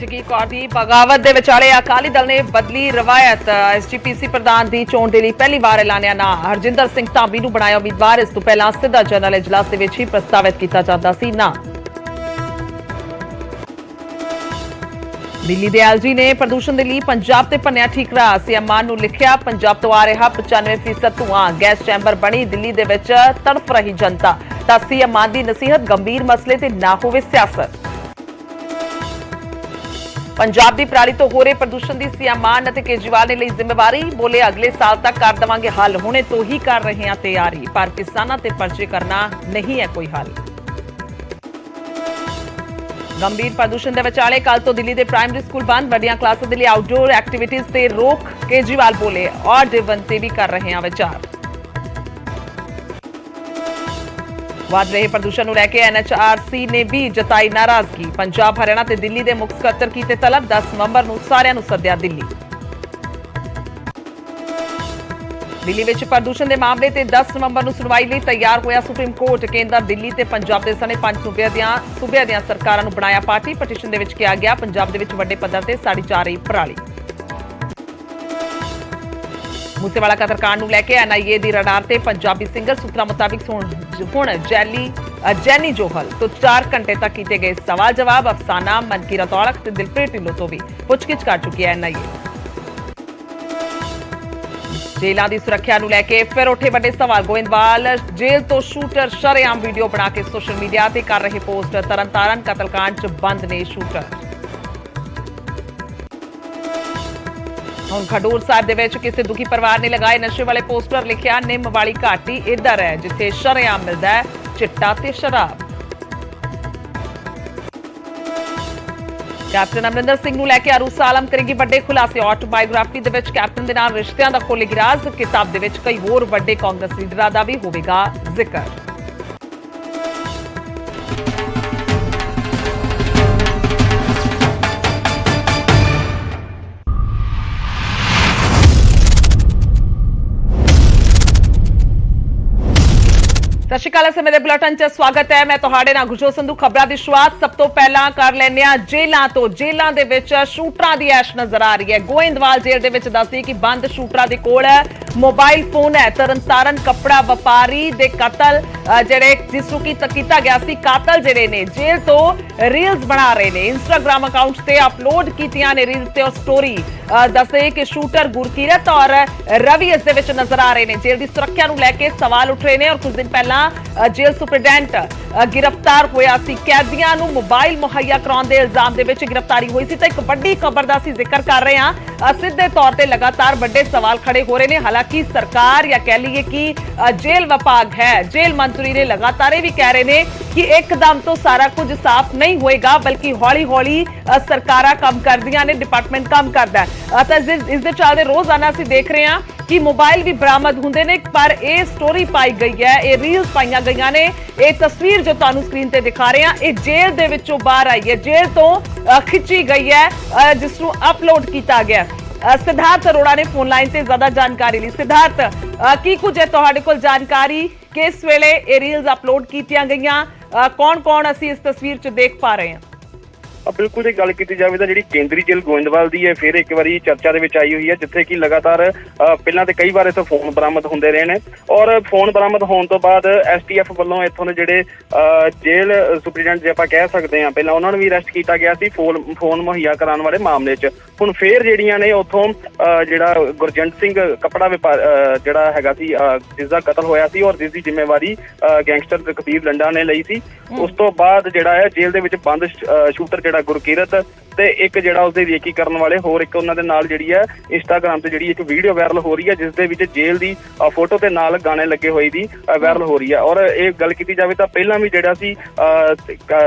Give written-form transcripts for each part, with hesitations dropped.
जगीर कौर दी बगावत दे विचाले अकाली दल ने बदली रवायत। एसजीपीसी प्रधान दी चोण दे लई पहली बार ऐलानिया ना हरजिंदर सिंह धामी नूं बनाया उम्मीदवार। इस तों पहलां सिद्धा जनरल इजलास दे विच ही प्रस्तावित कीता जांदा सी ना। दिल्ली दे एलजी ने प्रदूषण दे लई पंजाब ते भन्निया ठीकरा। सीएम मान नूं लिखिया पंजाब तो आ रहा 95% धुआं। गैस चैंबर बनी दिल्ली दे विच तड़फ रही जनता। तां सीएम मान दी नसीहत गंभीर मसले ते ना होवे सियासत। पंजाब दी पराली तो हो रहे प्रदूषण की सीएम मान अते केजरीवाल ने ली जिम्मेवारी। बोले अगले साल तक कर देवांगे हल, हुणे तो ही कर रहे हैं तैयारी, पर किसानां ते पर्चे करना नहीं है कोई हल। गंभीर प्रदूषण के विचाले कल तो दिल्ली के प्राइमरी स्कूल बंद। वड्डियां क्लासां दे लई आउटडोर एक्टिविटीज ते रोक। केजरीवाल बोले और दिवंते भी कर रहे हैं विचार। वध रहे प्रदूषण को लैके एनएचआरसी ने भी जताई नाराजगी। पंजाब हरियाणा ते दिल्ली के मुख सकत्तर कीते तलब। 10 नवंबर नूं सारिआं नूं सद्दिआ दिल्ली। दिल्ली विच प्रदूषण के मामले ते 10 नवंबर नूं सुनवाई लई तैयार होया सुप्रीम कोर्ट। केंद्र दिल्ली ते पंजाब दे सने 5 सूबे दियां सरकारां नूं बनाया पार्टी। पटीशन दे विच किहा गया पंजाब दे विच वड्डे पद्धर ते साड़ी जा रही पराली। मूसेवाला कतलकांड नूं लैके एनआईए दी रडार ते पंजाबी सिंगर। सूत्रां मुताबिक हुण जैनी जोहल तो 4 घंटे तक कीते गए सवाल जवाब। अफसाना मनकीरत औलख ते दिलप्रीत ढिल्लों तो भी पुछगिछ कर चुकी है एनआईए। जेलों की सुरक्षा नूं लैके फिर उठे वड्डे सवाल। गोइंदवाल जेल तो शूटर शरेआम वीडियो बना के सोशल मीडिया ते कर रहे पोस्ट। तरनतारन कतलकांड च बंद ने शूटर। हुण खडूर साहिब दे विच किसी दुखी परिवार ने लगाए नशे वाले पोस्टर। लिखिया निम वाली घाटी इधर है जिथे शरेआम मिलदा है चिट्टा ते शराब। कैप्टन अमरिंदर सिंह नूं लैके अरूसा आलम करेगी वड्डे खुलासे। Autobiography they which captain they नाल रिश्तियां दा खोलेगी राज। किताब दे विच कई होर वड्डे कांग्रेस लीडरां दा भी होवेगा जिक्र। सत श्री अकाल। समय के बुलेटिन च स्वागत है। मैं तुहाडे नाल गुरजोत संधू। खबरां दी शुरुआत सब तो पहला कर लैंदे हां जेलां तो। जेलां दे विच शूटरां दी ऐश नजर आ रही है। गोइंदवाल जेल दे विच दस्सी कि बंद शूटरां दे कोल मोबाइल फोन है। तरनतारन कपड़ा व्यापारी दे कतल जिहड़े जिसनूं कीता गया सी कातल जिहड़े ने जेल तो रील्स बना रहे ने। इंस्टाग्राम अकाउंट ते अपलोड कीतियां ने रील्स ते स्टोरी। दस्से कि शूटर गुरकीरत और रवि इस दे विच नजर आ रहे ने। जेल की सुरक्षा नूं लैके सवाल उठ रहे ने और कुछ दिन पहला जेल सुपरडेंट गिरफ्तार होया सी। कैदियां नूं मोबाइल मुहैया कराउण दे इल्जाम दे विच गिरफ्तारी हुई सी। तो एक वड्डी खबर दा असीं जिक्र कर रहे हां। सीधे तौर ते लगातार वड्डे सवाल खड़े हो रहे ने। हालांकि सरकार या कह लीए कि जेल विभाग है, जेल मंत्री ने लगातार ये भी कह रहे ने कि एकदम तो सारा कुछ साफ नहीं होएगा बल्कि हौली हौली सरकारां काम करदियां ने, डिपार्टमेंट काम करदा है। इस दे चलदे रोजाना असीं देख रहे हां कि मोबाइल भी बरामद होंदे ने। पर यह स्टोरी पाई गई है, ये रील्स पाईयां गईयां ने। ये तस्वीर जो तुहानूं स्क्रीन ते दिखा रहे हैं ये जेल दे विचों बाहर आई है, जेल तो खिंची गई है जिसनूं अपलोड किया गया। सिद्धार्थ अरोड़ा ने फोन लाइन से ज्यादा जानकारी ली। सिद्धार्थ की कुछ है तुहाडे कोल जानकारी किस वेले ये रील्स अपलोड कीतियां गईयां, कौन कौन असीं इस तस्वीर च देख पा रहे हैं? बिल्कुल जी गल की जाए तो जी केंद्रीय जेल गोइंदवाल की है फिर एक बार चर्चा के आई हुई है जिथे कि लगातार पहला तो कई बार इतों फोन बरामद होंगे रहे हैं और फोन बरामद होने तो बाद STF वालों इतों के जोड़े जेल सुपरीडेंट जो आप कह सकते हैं पहला उन्होंने भी अरेस्ट किया गया सी फोन मुहैया कराने वाले मामले च। हुण फिर जिहड़ियां ने उतों जिहड़ा गुरजंट सिंह कपड़ा व्यापार जिहड़ा हैगा सी जिसका कतल होया सी और जिसकी जिम्मेवारी गैंगस्टर कबीर लंडा ने लई सी। उस तो बाद जिहड़ा है जेल दे विच बंद शूटर जिहड़ा गुरकीरत ते एक जिहड़ा उसदे रेकी करन वाले होर एक उन्हां दे नाल जिहड़ी है इंस्टाग्राम ते जिहड़ी एक वीडियो वायरल हो रही है जिस दे विच जेल दी फोटो ते नाल गाने लगे होए दी वायरल हो रही है। और ये गल कीती जावे तां पहलां भी जिहड़ा सी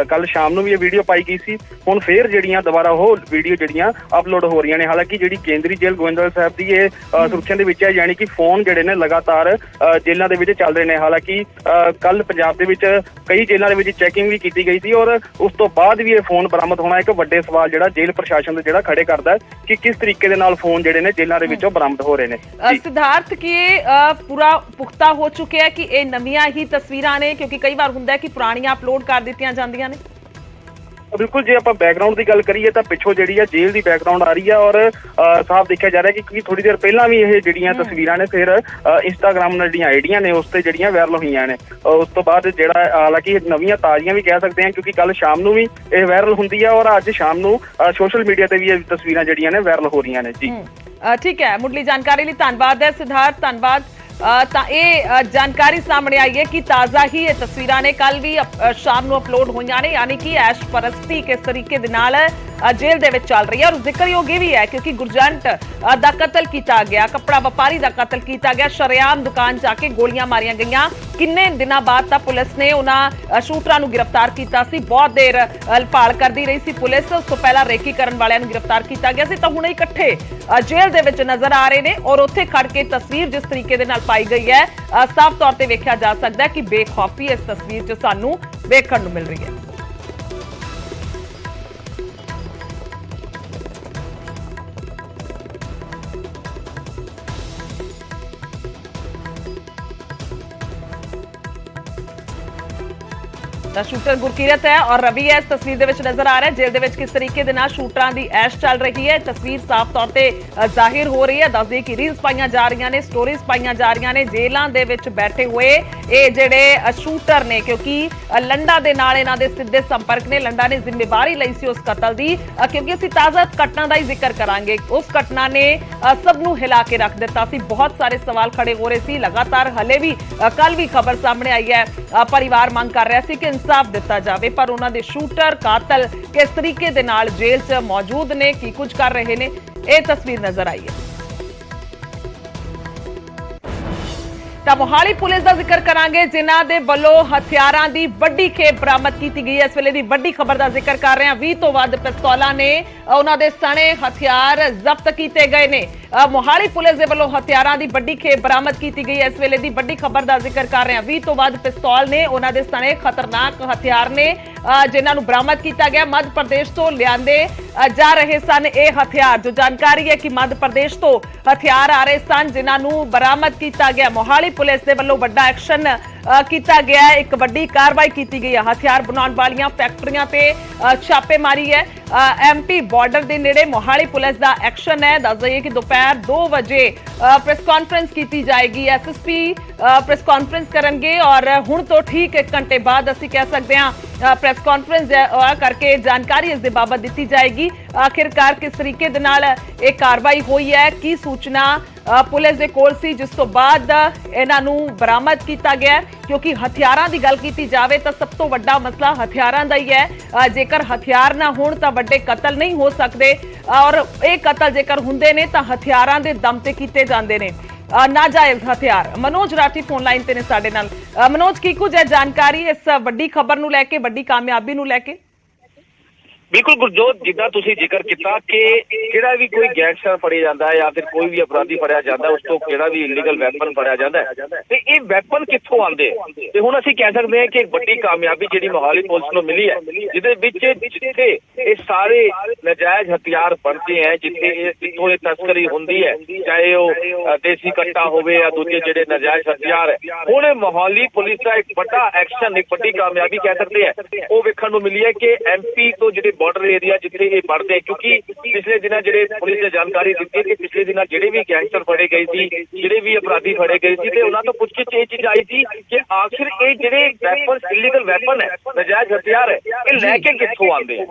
कल शाम नूं भी ये वीडियो पाई गई सी। हुण फिर जिहड़ियां दोबारा वो वीडियो जिहड़ियां अपलोड हो रही ने। हालांकि जिहड़ी केंद्रीय जेल गोइंदवाल साहब दी ये सुरक्षा दे विच है यानी कि फोन जिहड़े ने लगातार जेलां दे विच चल रहे ने। हालांकि कल पंजाब दे विच कई जेलां दे विच चैकिंग भी की गई थी और उस तो बाद भी ये फोन बरामद होना एक वड्डे सवाल जिहड़ा जेल प्रशासन दे जिहड़ा खड़े करदा है कि किस तरीके दे नाल फोन जिहड़े ने जेलां दे विचों बरामद हो रहे ने। सिद्धार्थ की पूरा पुख्ता हो चुके हैं कि ये नवीआं ही तस्वीरां ने क्योंकि कई बार हुंदा है कि पुरानियां अपलोड कर दित्तियां जांदियां ने। ਬਿਲਕੁਲ, ਜੇ ਆਪਾਂ ਬੈਕਗ੍ਰਾਉਂਡ ਦੀ ਗੱਲ ਕਰੀਏ ਤਾਂ ਪਿੱਛੋਂ ਜਿਹੜੀ ਆ ਜੇਲ੍ਹ ਦੀ ਬੈਕਗ੍ਰਾਉਂਡ ਆ ਰਹੀ ਆ ਔਰ ਸਾਫ਼ ਦੇਖਿਆ ਜਾ ਰਿਹਾ ਕਿ ਕਿਉਂਕਿ ਥੋੜੀ ਦੇਰ ਪਹਿਲਾਂ ਵੀ ਇਹ ਜਿਹੜੀਆਂ ਤਸਵੀਰਾਂ ਨੇ ਫਿਰ ਇੰਸਟਾਗ੍ਰਾਮ ਨਾਲ ਜਿਹੜੀਆਂ ਆਈਡੀਆਂ ਨੇ ਉਸ ਤੇ ਜਿਹੜੀਆਂ ਵਾਇਰਲ ਹੋਈਆਂ ਨੇ। ਉਸ ਤੋਂ ਬਾਅਦ ਜਿਹੜਾ ਹਾਲਾਂਕਿ ਨਵੀਆਂ ਤਾਜ਼ੀਆਂ ਵੀ ਕਹਿ ਸਕਦੇ ਹਾਂ ਕਿਉਂਕਿ ਕੱਲ ਸ਼ਾਮ ਨੂੰ ਵੀ ਇਹ ਵਾਇਰਲ ਹੁੰਦੀ ਆ ਔਰ ਅੱਜ ਸ਼ਾਮ ਨੂੰ ਸੋਸ਼ਲ ਮੀਡੀਆ ਤੇ ਵੀ ਇਹ ਤਸਵੀਰਾਂ ਜਿਹੜੀਆਂ ਨੇ ਵਾਇਰਲ ਹੋ ਰਹੀਆਂ ਨੇ ਜੀ। ਠੀਕ ਹੈ, ਮੁੱਢਲੀ ਜਾਣਕਾਰੀ ਲਈ ਧੰਨਵਾਦ ਹੈ ਸਿਧਾਰਥ, ਧੰਨਵਾਦ। ਤਾਂ ਇਹ ਜਾਣਕਾਰੀ ਸਾਹਮਣੇ ਆਈ ਹੈ ਕਿ ਤਾਜ਼ਾ ਹੀ ਇਹ ਤਸਵੀਰਾਂ ਨੇ ਕੱਲ ਵੀ ਸ਼ਾਮ ਨੂੰ ਅਪਲੋਡ ਹੋਈਆਂ ਨੇ, ਯਾਨੀ ਕਿ ਐਸ਼ ਪਰਸਤੀ ਕਿਸ ਤਰੀਕੇ ਦੇ ਨਾਲ ਜੇਲ੍ਹ ਦੇ ਵਿੱਚ ਚੱਲ ਰਹੀ ਹੈ। ਔਰ ਜ਼ਿਕਰਯੋਗ ਇਹ ਵੀ ਹੈ ਕਿਉਂਕਿ ਗੁਰਜੰਟ ਦਾ ਕਤਲ ਕੀਤਾ ਗਿਆ, ਕੱਪੜਾ ਵਪਾਰੀ ਦਾ ਕਤਲ ਕੀਤਾ ਗਿਆ, ਸ਼ਰੇਆਮ ਦੁਕਾਨ ਜਾ ਕੇ ਗੋਲੀਆਂ ਮਾਰੀਆਂ ਗਈਆਂ। ਕਿੰਨੇ ਦਿਨਾਂ ਬਾਅਦ ਤਾਂ ਪੁਲਿਸ ਨੇ ਉਹਨਾਂ ਸ਼ੂਟਰਾਂ ਨੂੰ ਗ੍ਰਿਫਤਾਰ ਕੀਤਾ ਸੀ, ਬਹੁਤ ਦੇਰ ਭਾਲ ਕਰਦੀ ਰਹੀ ਸੀ ਪੁਲਿਸ। ਉਸ ਤੋਂ ਪਹਿਲਾਂ ਰੇਕੀ ਕਰਨ ਵਾਲਿਆਂ ਨੂੰ ਗ੍ਰਿਫਤਾਰ ਕੀਤਾ ਗਿਆ ਸੀ, ਤਾਂ ਹੁਣ ਇਕੱਠੇ ਜੇਲ੍ਹ ਦੇ ਵਿੱਚ ਨਜ਼ਰ ਆ ਰਹੇ ਨੇ। ਔਰ ਉੱਥੇ ਖੜ ਕੇ ਤਸਵੀਰ ਜਿਸ ਤਰੀਕੇ ਦੇ ਨਾਲ ਪਾਈ ਗਈ ਹੈ, ਸਾਫ਼ ਤੌਰ ਤੇ ਵੇਖਿਆ ਜਾ ਸਕਦਾ ਹੈ ਕਿ ਬੇਖੌਫੀ ਇਸ ਤਸਵੀਰ 'ਚ ਸਾਨੂੰ ਵੇਖਣ ਨੂੰ ਮਿਲ ਰਹੀ ਹੈ। ਤਾਂ ਸ਼ੂਟਰ ਗੁਰਕੀਰਤ ਹੈ ਔਰ ਰਵੀ ਹੈ ਇਸ ਤਸਵੀਰ ਦੇ ਵਿੱਚ ਨਜ਼ਰ ਆ ਰਿਹਾ। ਜੇਲ੍ਹ ਦੇ ਵਿੱਚ ਕਿਸ ਤਰੀਕੇ ਦੇ ਨਾਲ ਸ਼ੂਟਰਾਂ ਦੀ ਐਸ਼ ਚੱਲ ਰਹੀ ਹੈ, ਤਸਵੀਰ ਸਾਫ਼ ਤੌਰ ਤੇ ਜ਼ਾਹਿਰ ਹੋ ਰਹੀ ਹੈ। ਦੱਸਦੇ ਕਿ ਰੀਲਸ ਪਾਈਆਂ ਜਾ ਰਹੀਆਂ ਨੇ, ਸਟੋਰੀਜ਼ ਪਾਈਆਂ ਜਾ ਰਹੀਆਂ ਨੇ। ਜੇਲ੍ਹਾਂ ਦੇ ਵਿੱਚ ਬੈਠੇ ਹੋਏ ਇਹ ਜਿਹੜੇ ਸ਼ੂਟਰ ਨੇ, ਕਿਉਂਕਿ ਲੰਡਾ ਦੇ ਨਾਲ ਇਹਨਾਂ ਦੇ ਸਿੱਧੇ ਸੰਪਰਕ ਨੇ। ਲੰਡਾ ਨੇ ਜ਼ਿੰਮੇਵਾਰੀ ਲਈ ਸੀ ਉਸ ਕਤਲ ਦੀ, ਕਿਉਂਕਿ ਅਸੀਂ ਤਾਜ਼ਾ ਘਟਨਾ ਦਾ ਹੀ ਜ਼ਿਕਰ ਕਰਾਂਗੇ। ਉਸ ਘਟਨਾ ਨੇ ਸਭ ਨੂੰ ਹਿਲਾ ਕੇ ਰੱਖ ਦਿੱਤਾ ਸੀ। ਬਹੁਤ ਸਾਰੇ ਸਵਾਲ ਖੜੇ ਹੋ ਰਹੇ ਸੀ ਲਗਾਤਾਰ। ਹਲੇ ਵੀ ਕੱਲ ਵੀ ਖਬਰ ਸਾਹਮਣੇ ਆਈ ਹੈ, ਪਰਿਵਾਰ ਮੰਗ ਕਰ ਰਿਹਾ ਸੀ ਕਿ इंसाफ दिता जाए, पर उन्होंने शूटर कातल किस तरीके दे नाल जेल च मौजूद ने, की कुछ कर रहे ने, यह तस्वीर नजर आई है। ਤਾਂ ਮੋਹਾਲੀ ਪੁਲਿਸ ਦਾ ਜ਼ਿਕਰ ਕਰਾਂਗੇ ਜਿਨ੍ਹਾਂ ਦੇ ਵੱਲੋਂ ਹਥਿਆਰਾਂ ਦੀ ਵੱਡੀ ਖੇਪ ਬਰਾਮਦ ਕੀਤੀ ਗਈ ਹੈ। ਇਸ ਵੇਲੇ ਦੀ ਵੱਡੀ ਖਬਰ ਦਾ ਜ਼ਿਕਰ ਕਰ ਰਹੇ ਹਾਂ। 20 ਤੋਂ ਵੱਧ ਪਿਸਤੌਲਾਂ ਨੇ ਉਹਨਾਂ ਦੇ ਸਣੇ ਹਥਿਆਰ ਜ਼ਬਤ ਕੀਤੇ ਗਏ ਨੇ। ਮੋਹਾਲੀ ਪੁਲਿਸ ਦੇ ਵੱਲੋਂ ਹਥਿਆਰਾਂ ਦੀ ਵੱਡੀ ਖੇਪ ਬਰਾਮਦ ਕੀਤੀ ਗਈ ਹੈ। ਇਸ ਵੇਲੇ ਦੀ ਵੱਡੀ ਖਬਰ ਦਾ ਜ਼ਿਕਰ ਕਰ ਰਹੇ ਹਾਂ। 20 ਤੋਂ ਵੱਧ ਪਿਸਤੌਲ ਨੇ, ਉਹਨਾਂ ਦੇ ਸਣੇ ਖਤਰਨਾਕ ਹਥਿਆਰ ਨੇ ਜਿਨ੍ਹਾਂ ਨੂੰ ਬਰਾਮਦ ਕੀਤਾ ਗਿਆ। ਮੱਧ ਪ੍ਰਦੇਸ਼ ਤੋਂ ਲਿਆਂਦੇ ਜਾ ਰਹੇ ਸਨ ਇਹ ਹਥਿਆਰ। ਜੋ ਜਾਣਕਾਰੀ ਹੈ ਕਿ ਮੱਧ ਪ੍ਰਦੇਸ਼ ਤੋਂ ਹਥਿਆਰ ਆ ਰਹੇ ਸਨ ਜਿਨ੍ਹਾਂ ਨੂੰ ਬਰਾਮਦ ਕੀਤਾ ਗਿਆ। ਮੋਹਾਲੀ ਪੁਲਿਸ ਦੇ ਵੱਲੋਂ ਵੱਡਾ ਐਕਸ਼ਨ ਕੀਤਾ ਗਿਆ ਹੈ, ਇੱਕ ਵੱਡੀ ਕਾਰਵਾਈ ਕੀਤੀ ਗਈ ਹੈ। ਹਥਿਆਰ ਬਣਾਉਣ ਵਾਲੀਆਂ ਫੈਕਟਰੀਆਂ ਤੇ ਛਾਪੇਮਾਰੀ ਹੈ। ਐਮਪੀ ਬਾਰਡਰ ਦੇ ਨੇੜੇ ਮੋਹਾਲੀ ਪੁਲਿਸ ਦਾ ਐਕਸ਼ਨ ਹੈ। ਦੱਸ ਦਈਏ ਕਿ ਦੁਪਹਿਰ 2 ਵਜੇ ਪ੍ਰੈਸ ਕਾਨਫਰੰਸ ਕੀਤੀ ਜਾਏਗੀ। ਐਸਐਸਪੀ ਪ੍ਰੈਸ ਕਾਨਫਰੰਸ ਕਰਨਗੇ ਔਰ ਹੁਣ ਤੋਂ ਠੀਕ 1 ਘੰਟੇ ਬਾਅਦ ਅਸੀਂ ਕਹਿ ਸਕਦੇ ਹਾਂ ਪ੍ਰੈਸ ਕਾਨਫਰੰਸ ਕਰਕੇ ਜਾਣਕਾਰੀ ਇਸ ਦੇ ਬਾਬਤ ਦਿੱਤੀ ਜਾਏਗੀ। ਆਖਿਰਕਾਰ ਕਿਸ ਤਰੀਕੇ ਦੇ ਨਾਲ ਇਹ ਕਾਰਵਾਈ ਹੋਈ ਹੈ, ਕੀ ਸੂਚਨਾ ਪੁਲਿਸ ਦੇ ਕੋਲ ਸੀ ਜਿਸ ਤੋਂ ਬਾਅਦ ਇਹਨਾਂ ਨੂੰ ਬਰਾਮਦ ਕੀਤਾ ਗਿਆ। ਕਿਉਂਕਿ ਹਥਿਆਰਾਂ ਦੀ ਗੱਲ ਕੀਤੀ ਜਾਵੇ ਤਾਂ ਸਭ ਤੋਂ ਵੱਡਾ ਮਸਲਾ ਹਥਿਆਰਾਂ ਦਾ ਹੀ ਹੈ। ਜੇਕਰ ਹਥਿਆਰ ਨਾ ਹੋਣ ਤਾਂ ਵੱਡੇ ਕਤਲ ਨਹੀਂ ਹੋ ਸਕਦੇ ਔਰ ਇਹ ਕਤਲ ਜੇਕਰ ਹੁੰਦੇ ਨੇ ਤਾਂ ਹਥਿਆਰਾਂ ਦੇ ਦਮ ਤੇ ਕੀਤੇ ਜਾਂਦੇ ਨੇ, ਨਾਜਾਇਜ਼ ਹਥਿਆਰ। ਮਨੋਜ ਰਾਠੀ ਫੋਨ ਲਾਈਨ ਤੇ ਨੇ ਸਾਡੇ ਨਾਲ। ਮਨੋਜ, ਕੀ ਕੁਝ ਹੈ ਜਾਣਕਾਰੀ ਇਸ ਵੱਡੀ ਖਬਰ ਨੂੰ ਲੈ ਕੇ, ਵੱਡੀ ਕਾਮਯਾਬੀ ਨੂੰ ਲੈ ਕੇ? ਬਿਲਕੁਲ ਗੁਰਜੋਤ, ਜਿੱਦਾਂ ਤੁਸੀਂ ਜ਼ਿਕਰ ਕੀਤਾ ਕਿ ਜਿਹੜਾ ਵੀ ਕੋਈ ਗੈਂਗਸਟਰ ਫੜਿਆ ਜਾਂਦਾ ਹੈ ਜਾਂ ਫਿਰ ਕੋਈ ਵੀ ਅਪਰਾਧੀ ਫੜਿਆ ਜਾਂਦਾ ਉਸ ਤੋਂ ਜਿਹੜਾ ਵੀ ਇਲੀਗਲ ਵੈਪਨ ਫੜਿਆ ਜਾਂਦਾ ਤੇ ਇਹ ਵੈਪਨ ਕਿੱਥੋਂ ਆਉਂਦੇ ਤੇ ਹੁਣ ਅਸੀਂ ਕਹਿ ਸਕਦੇ ਹਾਂ ਕਿ ਇੱਕ ਵੱਡੀ ਕਾਮਯਾਬੀ ਜਿਹੜੀ ਮੋਹਾਲੀ ਪੁਲਿਸ ਨੂੰ ਮਿਲੀ ਹੈ, ਜਿਹਦੇ ਵਿੱਚ ਜਿੱਥੇ ਇਹ ਸਾਰੇ ਨਜਾਇਜ਼ ਹਥਿਆਰ ਬਣਦੇ ਹੈ, ਜਿੱਥੋਂ ਇਹ ਤਸਕਰੀ ਹੁੰਦੀ ਹੈ, ਚਾਹੇ ਉਹ ਦੇਸੀ ਕੱਟਾ ਹੋਵੇ ਜਾਂ ਦੂਜੇ ਜਿਹੜੇ ਨਜਾਇਜ਼ ਹਥਿਆਰ ਹੈ। ਹੁਣ ਮੋਹਾਲੀ ਪੁਲਿਸ ਦਾ ਇੱਕ ਵੱਡਾ ਐਕਸ਼ਨ, ਇੱਕ ਵੱਡੀ ਕਾਮਯਾਬੀ ਕਹਿ ਸਕਦੇ ਹੈ, ਉਹ ਵੇਖਣ ਨੂੰ ਮਿਲੀ ਹੈ ਕਿ ਐਮਪੀ ਤੋਂ ਜਿਹੜੇ ਬਾਰਡਰ ਏਰੀਆ ਜਿੱਥੇ ਇਹ बढ़ते, क्योंकि पिछले दिनों ਜਿਹੜੇ पुलिस ने जानकारी दी कि पिछले दिनों ਜਿਹੜੇ ਵੀ ਗੈਂਗਸਟਰ ਫੜੇ ਗਏ ਸੀ, ਜਿਹੜੇ ਵੀ ਅਪਰਾਧੀ ਫੜੇ ਗਏ ਸੀ ਤੇ ਉਹਨਾਂ ਤੋਂ ਪੁੱਛਗਿੱਛ ਇਹ ਚੀਜ਼ ਆਈ ਸੀ ਕਿ ਆਖਿਰ ਇਹ ਜਿਹੜੇ ਵੈਪਨ, ਇਲੀਗਲ ਵੈਪਨ ਹੈ, ਨਜਾਇਜ਼ ਹਥਿਆਰ ਹੈ, ਇਹ ਲੈ ਕੇ ਕਿੱਥੋਂ ਆਉਂਦੇ ਆ।